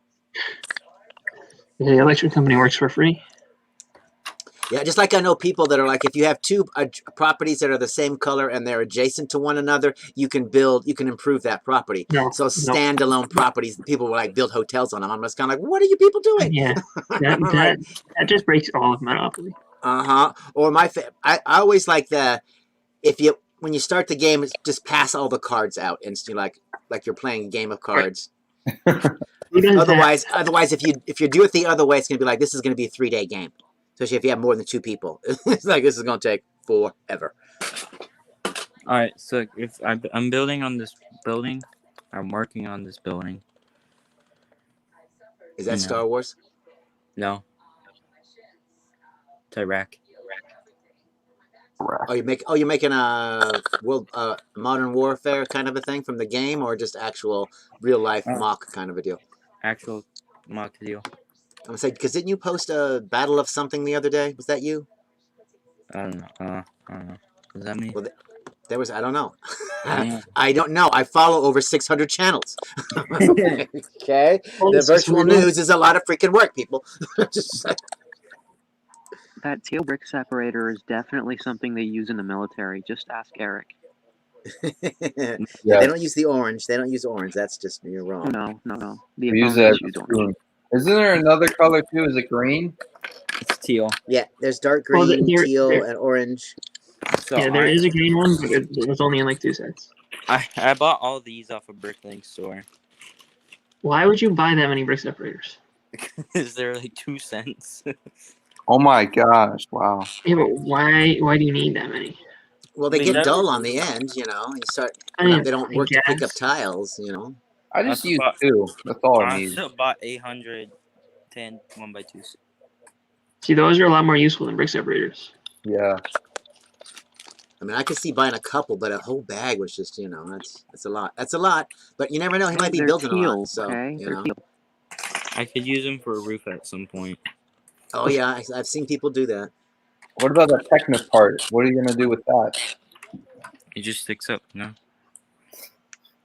The electric company works for free? Yeah, just like I know people that are like, if you have two properties that are the same color and they're adjacent to one another, you can improve that property. No, so standalone properties, people will like build hotels on them. I'm just kind of like, what are you people doing? Yeah, that just breaks all of Monopoly. Or I always like when you start the game, it's just pass all the cards out and you're like you're playing a game of cards. Otherwise, if you do it the other way, it's gonna be like, this is gonna be a 3-day game. Especially if you have more than 2 people. It's like, this is going to take forever. All right, so if I'm building on this building, I'm working on this building. Is that Star Wars? No. It's Iraq. Oh, you're making a Modern Warfare kind of a thing from the game, or just actual real life mock kind of a deal? Actual mock deal. I'm gonna say, because didn't you post a battle of something the other day? Was that you? I don't know. Was that me? Well, there was. I don't know. Yeah. I don't know. I follow over 600 channels. Okay. The virtual news is a lot of freaking work, people. That teal brick separator is definitely something they use in the military. Just ask Eric. Yeah, they don't use the orange. They don't use orange. That's just, you're wrong. No. We use that. Isn't there another color too? Is it green? It's teal. Yeah, there's dark green, teal, and orange. So yeah, there is a green one, but it was only in like 2 sets. I bought all these off a Bricklink store. Why would you buy that many brick separators? Is there like 2 cents? Oh my gosh! Wow. Yeah, but why do you need that many? Well, they get dull on the end, you know. You start. They don't work to pick up tiles, you know. I just use 2. That's all I need. I bought 810 1x2s. See, those are a lot more useful than brick separators. Yeah. I mean, I could see buying a couple, but a whole bag was just, you know, that's a lot. That's a lot. But you never know. He might be building a lot. So, you know. I could use them for a roof at some point. Oh, yeah. I've seen people do that. What about the Technic part? What are you going to do with that? It just sticks up, no?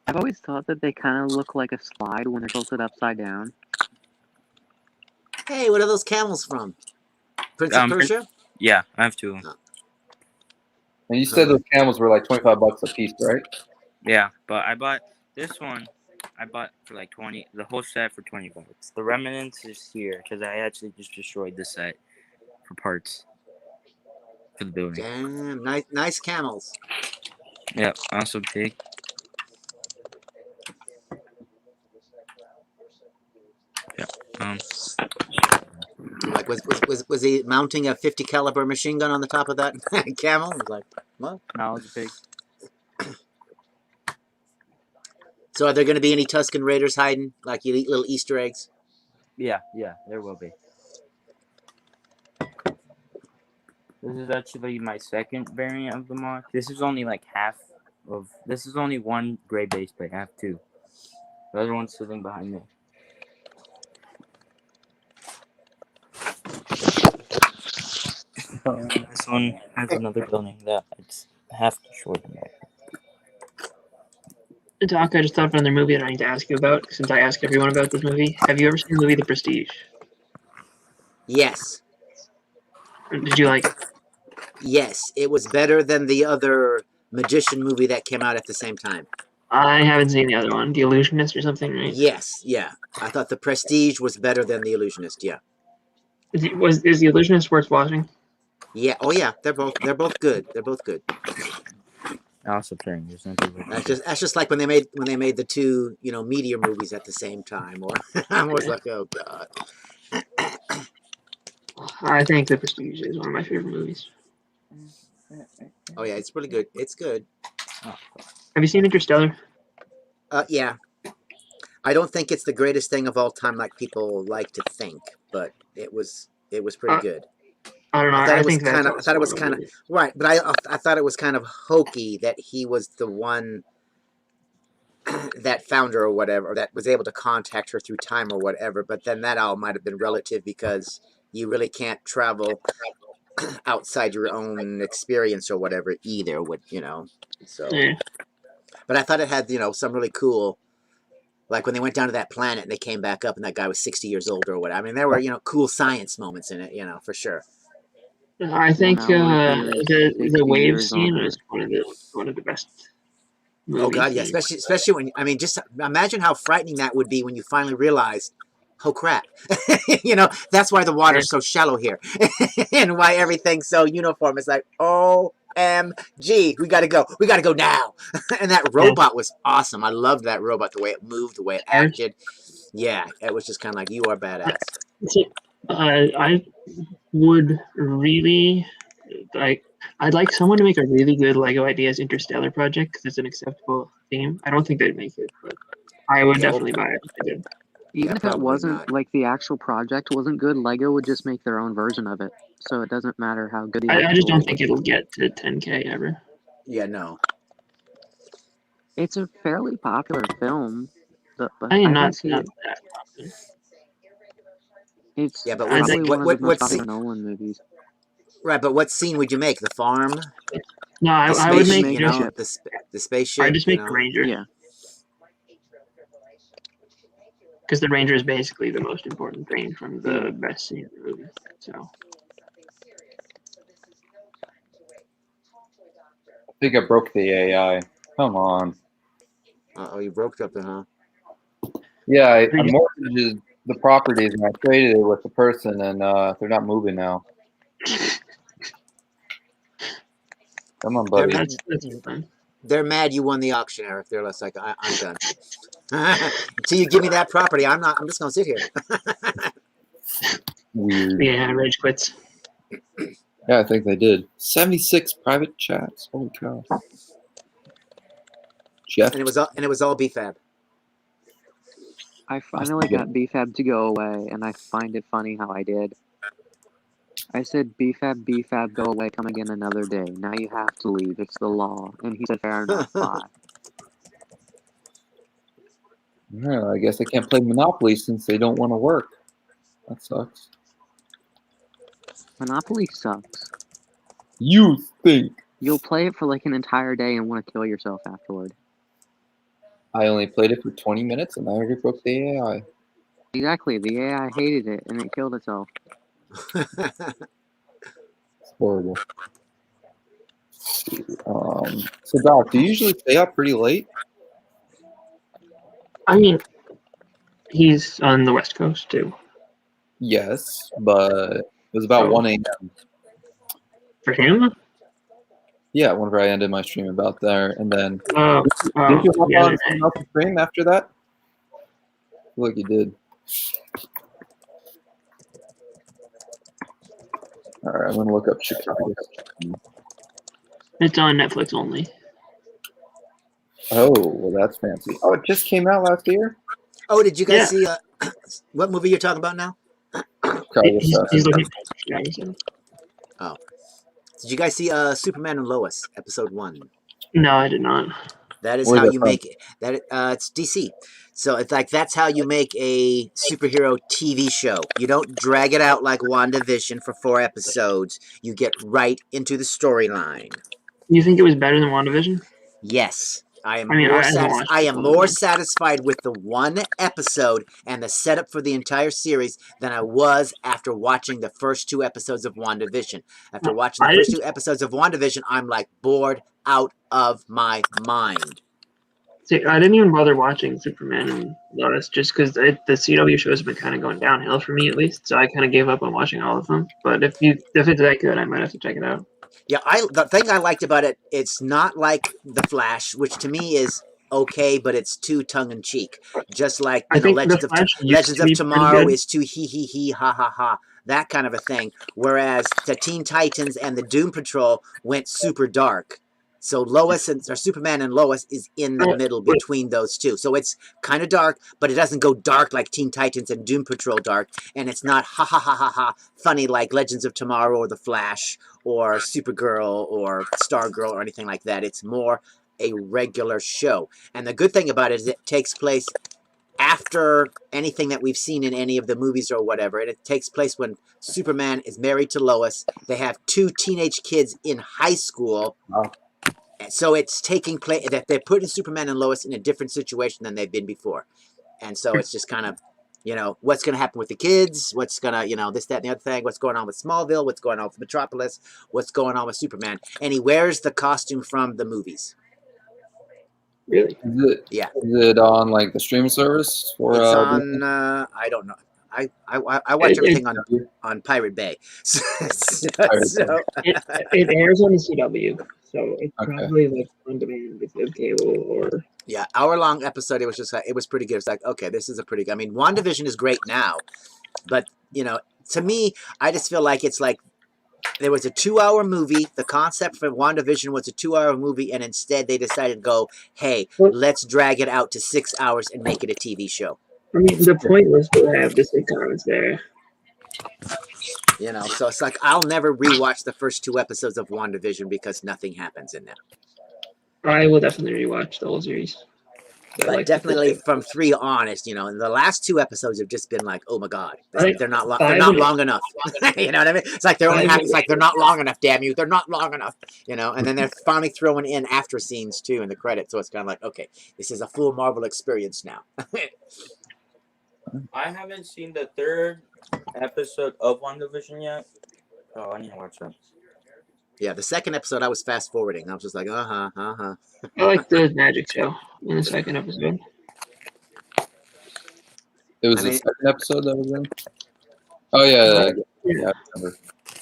I've always thought that they kind of look like a slide when they're tilted upside down. Hey, what are those camels from? Prince of Persia? Yeah, I have 2. And you said those camels were like $25 a piece, right? Yeah, but I bought this one. I bought for like 20. The whole set for $20. The remnants is here because I actually just destroyed the set for parts for the building. Damn, nice camels. Yeah, also big. Like, was he mounting a 50 caliber machine gun on the top of that camel? I was like, what? No, it's a pig. So are there going to be any Tuscan Raiders hiding? Like, you eat little Easter eggs? Yeah, there will be. This is actually my second variant of the mod. This is only like half of. This is only one gray base plate. I have two. The other one's sitting behind me. This one has another building that it's half short. Doc, I just thought of another movie that I need to ask you about, since I ask everyone about this movie. Have you ever seen the movie The Prestige? Yes. Did you like it? Yes. It was better than the other magician movie that came out at the same time. I haven't seen the other one, The Illusionist or something, right? Yes, yeah. I thought The Prestige was better than The Illusionist, yeah. Is The Illusionist worth watching? Yeah, oh yeah, they're both good. They're both good. Also playing. That's just like when they made the two, meteor movies at the same time. Or I was like, oh god. I think The Prestige is one of my favorite movies. Oh yeah, it's really good. It's good. Have you seen Interstellar? Yeah. I don't think it's the greatest thing of all time, like people like to think, but it was pretty good. I don't know. I thought it was kind of right, but I thought it was kind of hokey that he was the one that found her or whatever, or that was able to contact her through time or whatever. But then that all might have been relative because you really can't travel outside your own experience or whatever either. So. Yeah. But I thought it had some really cool. Like when they went down to that planet and they came back up and that guy was 60 years old or whatever. I mean, there were, cool science moments in it, for sure. I think the wave scene is one of the best movies. Oh god, yeah, especially when just imagine how frightening that would be when you finally realize, oh crap, that's why the water's so shallow here, and why everything's so uniform. It's like, OMG, we gotta go now. And that robot was awesome. I loved that robot, the way it moved, the way it acted. Yeah, it was just kind of like, you are badass. I would really I'd like someone to make a really good Lego Ideas Interstellar project because it's an acceptable theme. I don't think they'd make it, but I would definitely buy it if they did. Even if it wasn't like the actual project wasn't good, Lego would just make their own version of it. So it doesn't matter how good. I just don't think it'll get to 10K ever. Yeah, no. It's a fairly popular film, but I mean, I not see that it. popular. It's but probably one of the most what popular Nolan movies. Right, but what scene would you make? The farm? No, I would make the spaceship. I just make the Ranger. Yeah. Because the Ranger is basically the most important thing from the best scene in the movie. So. I think I broke the AI. Come on. Oh, you broke something, huh? Yeah, I mortgaged the properties and I traded it with the person, and they're not moving now. Come on, buddy. That's fine. They're mad you won the auction, Eric. They're less like, I'm done. Until you give me that property, I'm just gonna sit here. Weird. Yeah, Rage quits. Yeah, I think they did. 76 private chats. Holy cow. Jeff. And it was all BFAB. I finally got BFAB to go away, and I find it funny how I did. I said, BFAB, go away, come again another day. Now you have to leave. It's the law. And he said, fair enough, bye. Yeah, I guess they can't play Monopoly since they don't want to work. That sucks. Monopoly sucks. You think? You'll play it for like an entire day and want to kill yourself afterward. I only played it for 20 minutes and I already broke the AI. Exactly. The AI hated it and it killed itself. It's horrible. So, Doc, do you usually stay up pretty late? I mean, he's on the West Coast too. Yes, but it was about 1 a.m. For him? Yeah, whenever I ended my stream about there, and then did you hop on someone else's stream after that? I feel like you did. All right, I'm gonna look up Chicago. It's on Netflix only. Oh, well, that's fancy. Oh, it just came out last year. Oh, did you guys Yeah. see what movie you're talking about now? Chicago He's 7. looking at Chicago 7. Oh, did you guys see Superman and Lois episode 1? No, I did not. That is Where's how that you from? make it. That it's DC, so it's like that's how you make a superhero TV show. You don't drag it out like WandaVision for 4 episodes. You get right into the storyline. You think it was better than WandaVision? Yes, I am I mean, more I haven't watched I it am all more yet. satisfied with the 1 episode and the setup for the entire series than I was after watching the first 2 episodes of WandaVision. After watching the I first didn't- 2 episodes of WandaVision, I'm like bored out of my mind. See, I didn't even bother watching Superman and Lois just because the CW shows have been kind of going downhill for me at least. So I kind of gave up on watching all of them. But if it's that good, I might have to check it out. Yeah, the thing I liked about it, it's not like The Flash, which to me is okay, but it's too tongue in cheek. Just like I think The Flash used to be pretty Tomorrow good. is too hee ha ha ha, that kind of a thing. Whereas the Teen Titans and the Doom Patrol went super dark. So Superman and Lois is in the middle between those two. So it's kind of dark, but it doesn't go dark like Teen Titans and Doom Patrol dark, and it's not ha ha ha ha ha funny like Legends of Tomorrow or The Flash or Supergirl or Stargirl or anything like that. It's more a regular show. And the good thing about it is it takes place after anything that we've seen in any of the movies or whatever. And it takes place when Superman is married to Lois. They have 2 teenage kids in high school. Wow. So it's taking place that they're putting Superman and Lois in a different situation than they've been before. And so it's just kind of, what's going to happen with the kids? What's going to, this, that, and the other thing? What's going on with Smallville? What's going on with Metropolis? What's going on with Superman? And he wears the costume from the movies. Really? Is it? Yeah. Is it on like the streaming service? Or It's on, I don't know. I watch everything on Pirate Bay. It airs on the CW, so it's probably like on demand if you have cable or. Yeah, hour-long episode. It was just it was pretty good. It's like, okay, this is a pretty good. I mean, WandaVision is great now, but to me, I just feel like it's like there was a 2-hour movie. The concept for WandaVision was a 2-hour movie, and instead they decided to go, hey, let's drag it out to 6 hours and make it a TV show. I mean, the point was to have the sitcoms there. So it's like I'll never rewatch the first 2 episodes of WandaVision because nothing happens in them. I will definitely rewatch the whole series. But definitely from 3 on, and the last 2 episodes have just been like, oh my god, they're not long enough. You know what I mean? It's like it's like they're not long enough. Damn you, they're not long enough. And then they're finally throwing in after scenes too in the credits, so it's kind of like, okay, this is a full Marvel experience now. I haven't seen the 3rd episode of WandaVision yet. Oh, I need to watch that. Yeah, the 2nd episode I was fast forwarding. I was just like, I like the magic show in the 2nd episode. It was the 2nd episode that was in? Oh, yeah. I remember.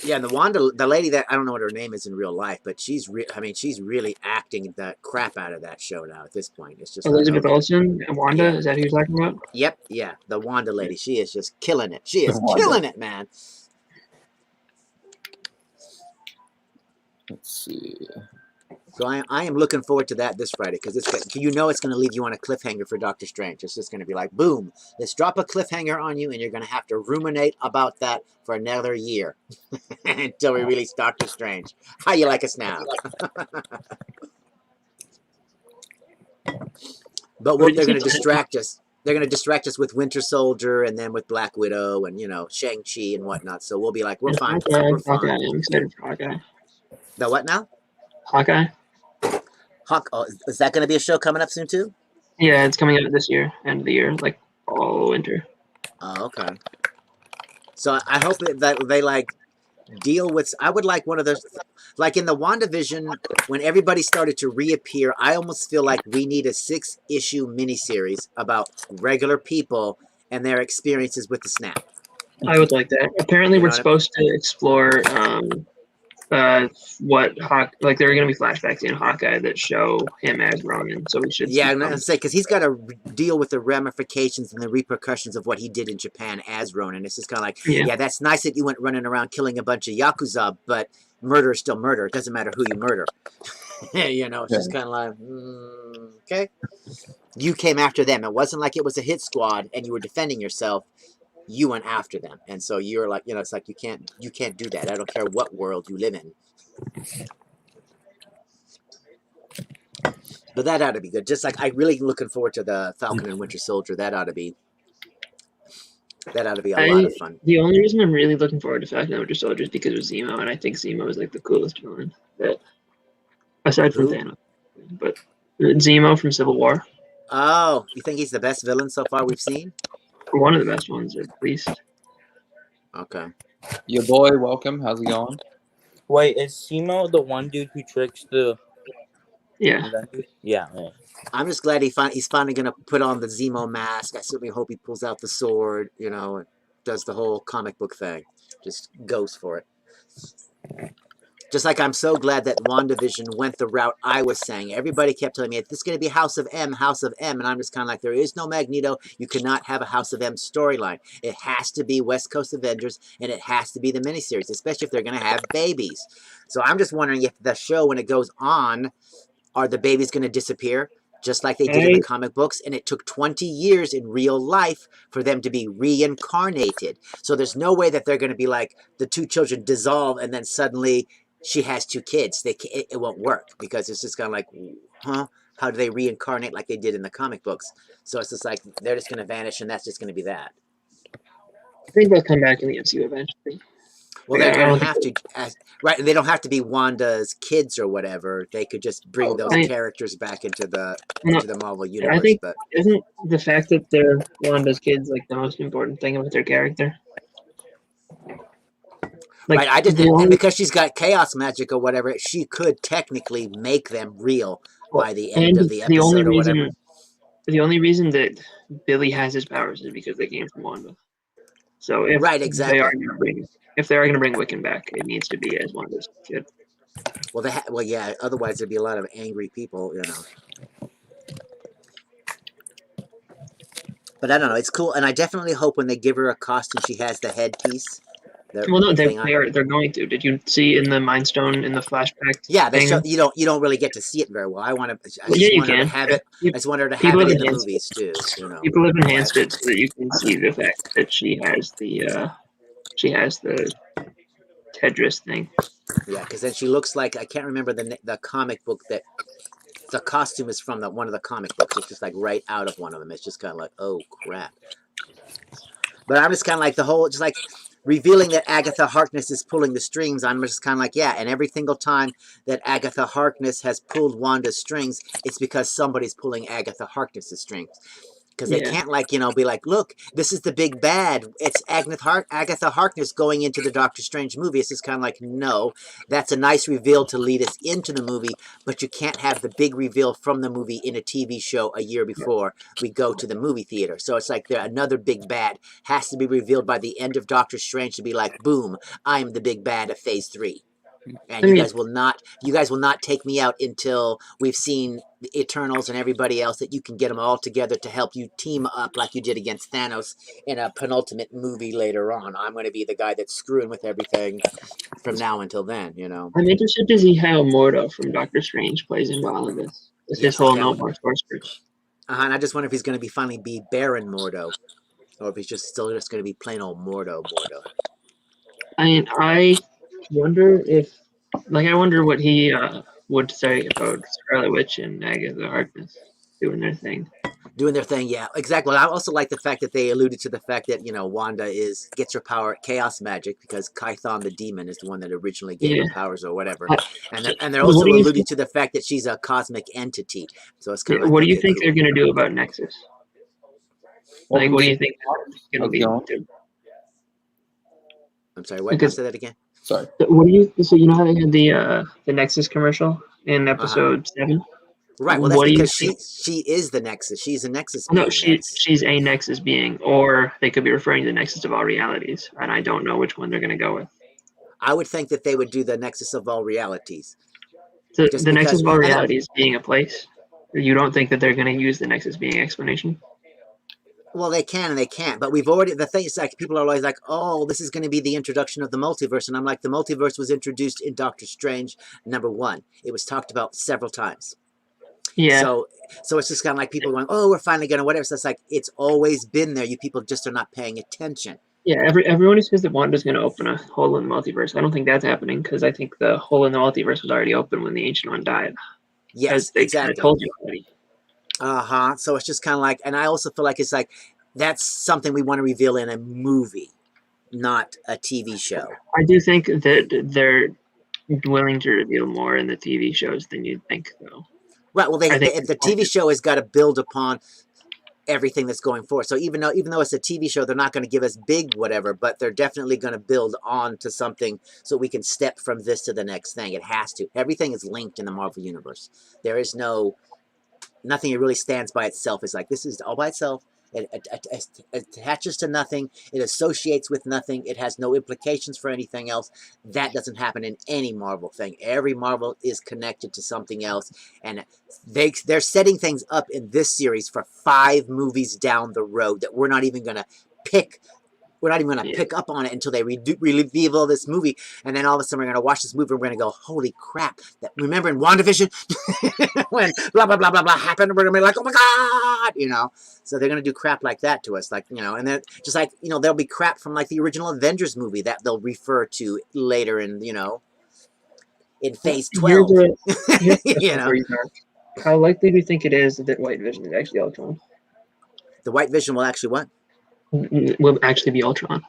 Yeah, and the lady that I don't know what her name is in real life, but she's really acting the crap out of that show now at this point. It's just Elizabeth Olsen and Wanda, is that who you're talking about? Yep, yeah, the Wanda lady. She is just killing it. She is killing it, man. Let's see. So I am looking forward to that this Friday because it's going to leave you on a cliffhanger for Doctor Strange. It's just going to be like, boom, let's drop a cliffhanger on you, and you're going to have to ruminate about that for another year until we release Doctor Strange. How you like us now? But they're going to distract us. They're going to distract us with Winter Soldier and then with Black Widow and Shang-Chi and whatnot. So we'll be like, we're fine. We're fine. Hawkeye. I'm excited for Hawkeye. The what now? Hawkeye. Is that going to be a show coming up soon too? Yeah, it's coming out this year, end of the year, like all winter. Oh, okay. So I hope that they deal with. I would like one of those, like in the WandaVision, when everybody started to reappear. I almost feel like we need a 6-issue miniseries about regular people and their experiences with the snap. I would like that. Apparently, we're supposed to explore what like there are going to be flashbacks in Hawkeye that show him as Ronin, so we should Yeah, see I'm gonna some. say because he's got to deal with the ramifications and the repercussions of what he did in Japan as Ronin. It's just kind of like, Yeah. yeah, that's nice that you went running around killing a bunch of yakuza, but murder is still murder. It doesn't matter who you murder. You know, it's just kind of like, okay. You came after them. It wasn't like it was a hit squad and you were defending yourself. You went after them, and so you're like, you know, it's like you can't do that. I don't care what world you live in. But that ought to be good. Just like I really looking forward to the Falcon and Winter Soldier. That ought to be a lot of fun. The only reason I'm really looking forward to Falcon and Winter Soldier is because of Zemo, and I think Zemo is like the coolest villain. That aside from Thanos, but Zemo from Civil War. Oh, you think he's the best villain so far we've seen? One of the best ones, at least. Okay. Your boy, welcome. How's it going? Wait, is Simo the one dude who tricks the? Yeah. Yeah. I'm just glad he's finally gonna put on the Zemo mask. I certainly hope he pulls out the sword. You know, does the whole comic book thing. Just goes for it. Just like I'm so glad that WandaVision went the route I was saying. Everybody kept telling me, this is going to be House of M. And I'm just kind of like, there is no Magneto. You cannot have a House of M storyline. It has to be West Coast Avengers, and it has to be the miniseries, especially if they're going to have babies. So I'm just wondering if the show, when it goes on, are the babies going to disappear? Just like they did in the comic books, and it took 20 years in real life for them to be reincarnated. So there's no way that they're going to be like, the two children dissolve, and then suddenly she has two kids. It won't work, because it's just kind of like, huh? How do they reincarnate like they did in the comic books? So it's just like, they're just going to vanish, and that's just going to be that. I think they'll come back in the MCU eventually. Well, they're going to have to, right? They don't have to be Wanda's kids or whatever. They could just bring those characters back into the Marvel universe. I think, but isn't the fact that they're Wanda's kids like the most important thing about their character? Like, right, and because she's got chaos magic or whatever, she could technically make them real by the end of the episode or whatever. The only reason that Billy has his powers is because they came from Wanda. So if exactly. If they are going to bring Wiccan back, it needs to be as Wanda's kid. Well, yeah. Otherwise, there'd be a lot of angry people, you know. But I don't know. It's cool, and I definitely hope when they give her a costume, she has the headpiece. Well, no, they're going to. Did you see in the Mind Stone in the flashback? Yeah, you don't really get to see it very well. I want to. I just want her to have it. I just want her to have it in the movies too. You know, people have enhanced it so that you can see the fact that she has the Tedris thing. Yeah, because then she looks like, I can't remember the comic book that the costume is from. One of the comic books. It's just like right out of one of them. It's just kind of like, oh crap. But I'm just kind of like just like revealing that Agatha Harkness is pulling the strings. I'm just kind of like, yeah. And every single time that Agatha Harkness has pulled Wanda's strings, it's because somebody's pulling Agatha Harkness's strings. Because they can't, like, you know, be like, look, this is the big bad. It's Agatha Harkness going into the Doctor Strange movie. It's just kind of like, no, that's a nice reveal to lead us into the movie, but you can't have the big reveal from the movie in a TV show a year before we go to the movie theater. So it's like another big bad has to be revealed by the end of Doctor Strange to be like, boom, I'm the big bad of Phase 3. And you guys will not take me out until we've seen the Eternals and everybody else, that you can get them all together to help you team up like you did against Thanos in a penultimate movie later on. I'm going to be the guy that's screwing with everything from now until then, you know. I'm interested to see how Mordo from Doctor Strange plays into all of this. It's his whole no more sorcerers. And I just wonder if he's going to finally be Baron Mordo, or if he's still just going to be plain old Mordo. I mean, I wonder what he would say about Scarlet Witch and Agatha Harkness doing their thing. Yeah, exactly. I also like the fact that they alluded to the fact that, you know, Wanda gets her power chaos magic because Kython the demon is the one that originally gave her powers or whatever. And they're also alluding to the fact that she's a cosmic entity. So it's kind of like, what do you think they're going to do about Nexus? Like, what do you think they're going to be? I'm sorry, what? Say that again. Sorry. So you know how they had the Nexus commercial in episode 7? Right. Well, that's because she is the Nexus. She's a Nexus being. No, she's a Nexus being, or they could be referring to the Nexus of all realities, and I don't know which one they're going to go with. I would think that they would do the Nexus of all realities. The, Just the Nexus because, of all and realities being a place. You don't think that they're going to use the Nexus being explanation? well, they can and they can't, but we've already, the thing is, like, people are always like, oh, this is going to be the introduction of the multiverse, and I'm like, the multiverse was introduced in Doctor Strange #1. It was talked about several times. Yeah. So it's just kind of like people going, oh, we're finally going to whatever. So it's like, it's always been there. You people just are not paying attention. Yeah, everyone who says that Wanda's going to open a hole in the multiverse, I don't think that's happening, because I think the hole in the multiverse was already open when the Ancient One died. Yes, as they exactly. kind of told you already. So it's just kind of like, and I also feel like it's like, that's something we want to reveal in a movie, not a TV show. I do think that they're willing to reveal more in the TV shows than you'd think, though. Right. Well, the TV show has got to build upon everything that's going forward. So even though it's a TV show, they're not going to give us big whatever, but they're definitely going to build on to something so we can step from this to the next thing. It has to. Everything is linked in the Marvel Universe. There is nothing that really stands by itself. It's like, this is all by itself. It attaches to nothing. It associates with nothing. It has no implications for anything else. That doesn't happen in any Marvel thing. Every Marvel is connected to something else, and they're setting things up in this series for 5 movies down the road that we're not even going to pick. We're not even going to pick up on it until they reveal this movie, and then all of a sudden we're going to watch this movie and we're going to go, holy crap. Remember in WandaVision when blah, blah, blah, blah, blah happened, we're going to be like, oh my God, So they're going to do crap like that to us, and then just like, there'll be crap from like the original Avengers movie that they'll refer to later in, in Phase 12. How likely do you think it is that White Vision is actually Ultron? The White Vision will actually what? Will actually be Ultron.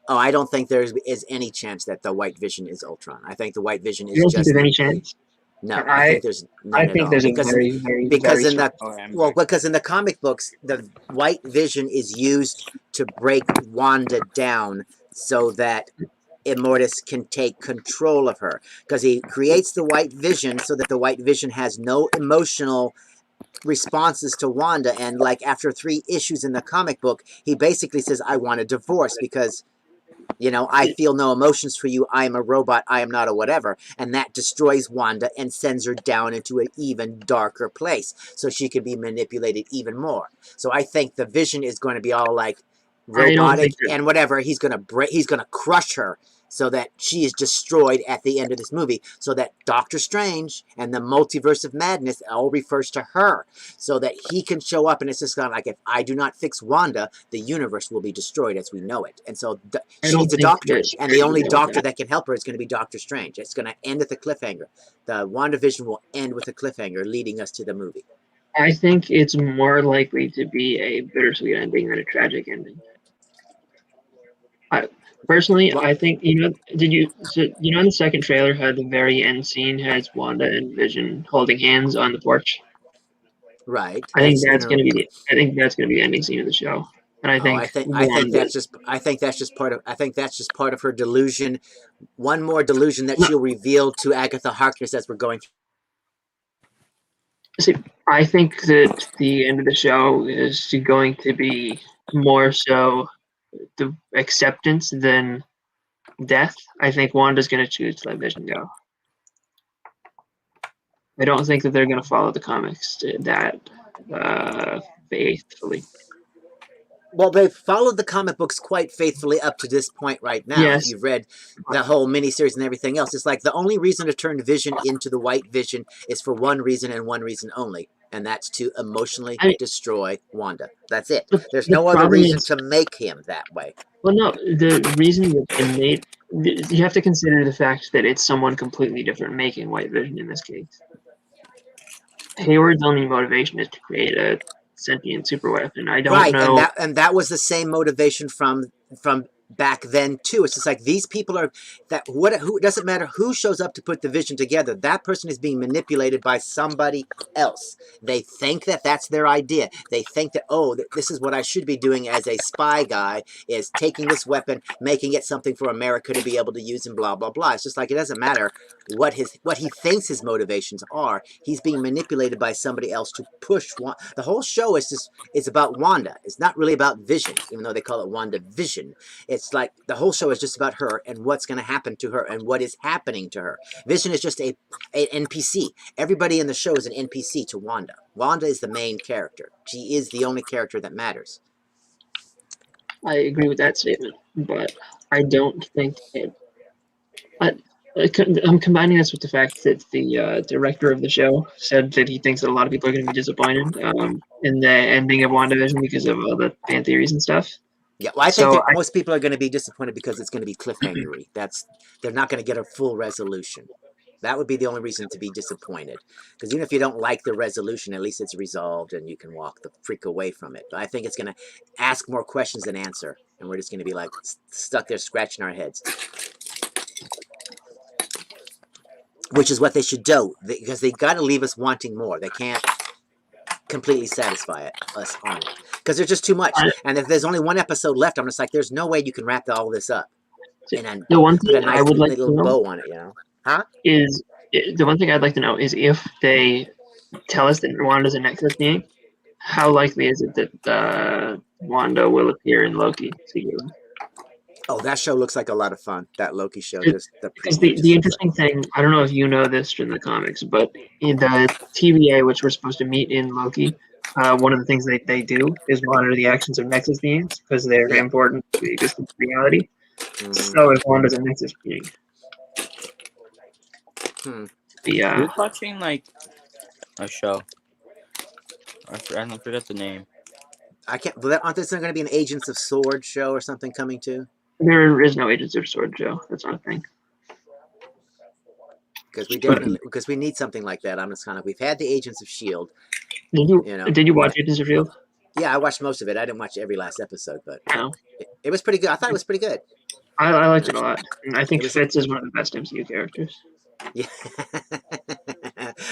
Oh, I don't think there is any chance that the White Vision is Ultron. I think the White Vision is You don't just... think there's any chance? No, I think there's none at all. There's because, a very, very, because very in the because in the comic books, the White Vision is used to break Wanda down so that Immortus can take control of her. Because he creates the White Vision so that the White Vision has no emotional responses to Wanda, and like after 3 issues in the comic book, he basically says, I want a divorce because, I feel no emotions for you. I am a robot. I am not a whatever. And that destroys Wanda and sends her down into an even darker place so she can be manipulated even more. So I think the Vision is going to be all like robotic and whatever. He's going to crush her so that she is destroyed at the end of this movie, so that Doctor Strange and the Multiverse of Madness all refers to her, so that he can show up, and it's just kind of like, if I do not fix Wanda, the universe will be destroyed as we know it. And so she needs a doctor, and the only doctor that can help her is going to be Doctor Strange. It's going to end at the cliffhanger. The WandaVision will end with a cliffhanger, leading us to the movie. I think it's more likely to be a bittersweet ending than a tragic ending. Personally, I think, in the second trailer how the very end scene has Wanda and Vision holding hands on the porch? Right. I think that's going to be the ending scene of the show. And I think that's just part of her delusion. One more delusion that she'll reveal to Agatha Harkness as we're going through. See, I think that the end of the show is going to be more so the acceptance than death. I think Wanda's going to choose to let Vision go. I don't think that they're going to follow the comics that faithfully. Well, they've followed the comic books quite faithfully up to this point right now. Yes. If you've read the whole miniseries and everything else, it's like the only reason to turn Vision into the White Vision is for one reason and one reason only, and that's to emotionally destroy Wanda. That's it. There's no other reason to make him that way. Well, no, the reason that they made... You have to consider the fact that it's someone completely different making White Vision in this case. Hayward's only motivation is to create a sentient super weapon. I don't know. And that was the same motivation from back then too. It's just like, these people are who doesn't matter who shows up to put the Vision together. That person is being manipulated by somebody else. They think that that's their idea. They think that, this is what I should be doing as a spy guy, is taking this weapon, making it something for America to be able to use, and blah blah blah. It's just like, it doesn't matter what he thinks his motivations are. He's being manipulated by somebody else to push the whole show is about Wanda. It's not really about Vision, even though they call it WandaVision. It's like the whole show is just about her and what's going to happen to her and what is happening to her. Vision is just a NPC. Everybody in the show is an NPC to Wanda. Wanda is the main character. She is the only character that matters. I agree with that statement, but I don't think it. I'm combining this with the fact that the director of the show said that he thinks that a lot of people are going to be disappointed in the ending of WandaVision because of all the fan theories and stuff. Yeah, well, I think that most people are going to be disappointed because it's going to be cliffhangery. They're not going to get a full resolution. That would be the only reason to be disappointed. Because even if you don't like the resolution, at least it's resolved and you can walk the freak away from it. But I think it's going to ask more questions than answer, and we're just going to be like stuck there scratching our heads. Which is what they should do, because they got to leave us wanting more. They can't completely satisfy us on it, because there's just too much. And if there's only one episode left, I'm just like, there's no way you can wrap all this up. And then the one put thing a nice I would like little to know bow on it, you know? Huh? Is the one thing I'd like to know is if they tell us that Wanda's a Nexus being, how likely is it that Wanda will appear in Loki secretly? Oh, that show looks like a lot of fun. That Loki show, Because the interesting thing, I don't know if you know this in the comics, but in the TVA, which we're supposed to meet in Loki, one of the things they do is monitor the actions of Nexus beings because they're important to the existence of reality. So if Wanda's a Nexus being, Who's watching like a show? I forgot the name. I can't. Aren't there going to be an Agents of Sword show or something coming too? There is no Agents of Sword show. That's not a thing. Because we need something like that. I'm just kind of. We've had the Agents of Shield. Did you watch Agents of Shield? Yeah, I watched most of it. I didn't watch every last episode, but it was pretty good. I thought it was pretty good. I liked it a lot. And I think Fitz is one of the best MCU characters. Yeah.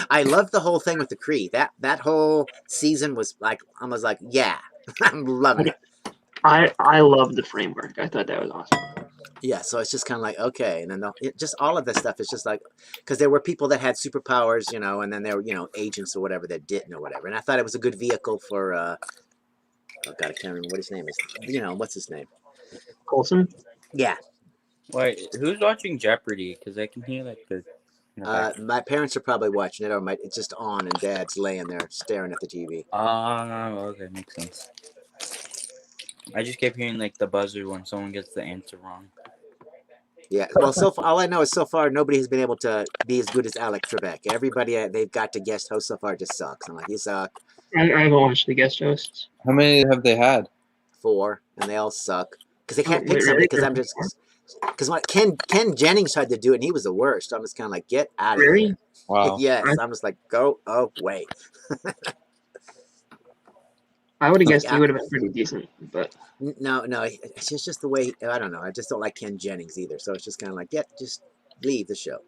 I loved the whole thing with the Kree. That whole season was like, I was like, yeah, I'm loving it. I loved the framework. I thought that was awesome. Yeah, so it's just kind of like, okay, and then just all of this stuff is just like, because there were people that had superpowers, and then there were, agents or whatever that didn't or whatever. And I thought it was a good vehicle for, oh God, I can't remember what his name is. What's his name? Coulson? Yeah. Wait, who's watching Jeopardy? Because I can hear like the. My parents are probably watching it, or it's just on, and Dad's laying there staring at the TV. Oh, okay, makes sense. I just kept hearing like the buzzer when someone gets the answer wrong. Yeah, well, so far, all I know is so far nobody has been able to be as good as Alex Trebek. Everybody they've got to guest host so far just sucks. I'm like, you suck. I haven't watched the guest hosts. How many have they had? 4, and they all suck because they can't pick somebody. Because I'm just because when Ken Jennings tried to do it, and he was the worst. I'm just kind of like, get out of here. Wow. Yes, I'm just like, go away. I would have guessed he would have been pretty decent, but no, it's just the way. I don't know. I just don't like Ken Jennings either. So it's just kind of like, just leave the show.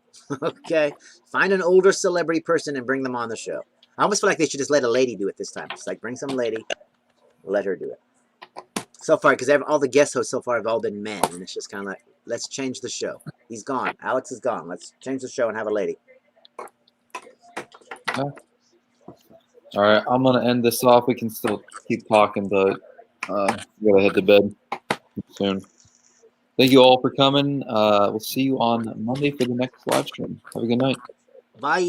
Okay, find an older celebrity person and bring them on the show. I almost feel like they should just let a lady do it this time. It's like, bring some lady, let her do it. So far, because all the guest hosts so far have all been men, and it's just kind of like, let's change the show. He's gone. Alex is gone. Let's change the show and have a lady. Yeah. All right, I'm gonna end this off. We can still keep talking, but gotta head to bed soon. Thank you all for coming. We'll see you on Monday for the next live stream. Have a good night. Bye.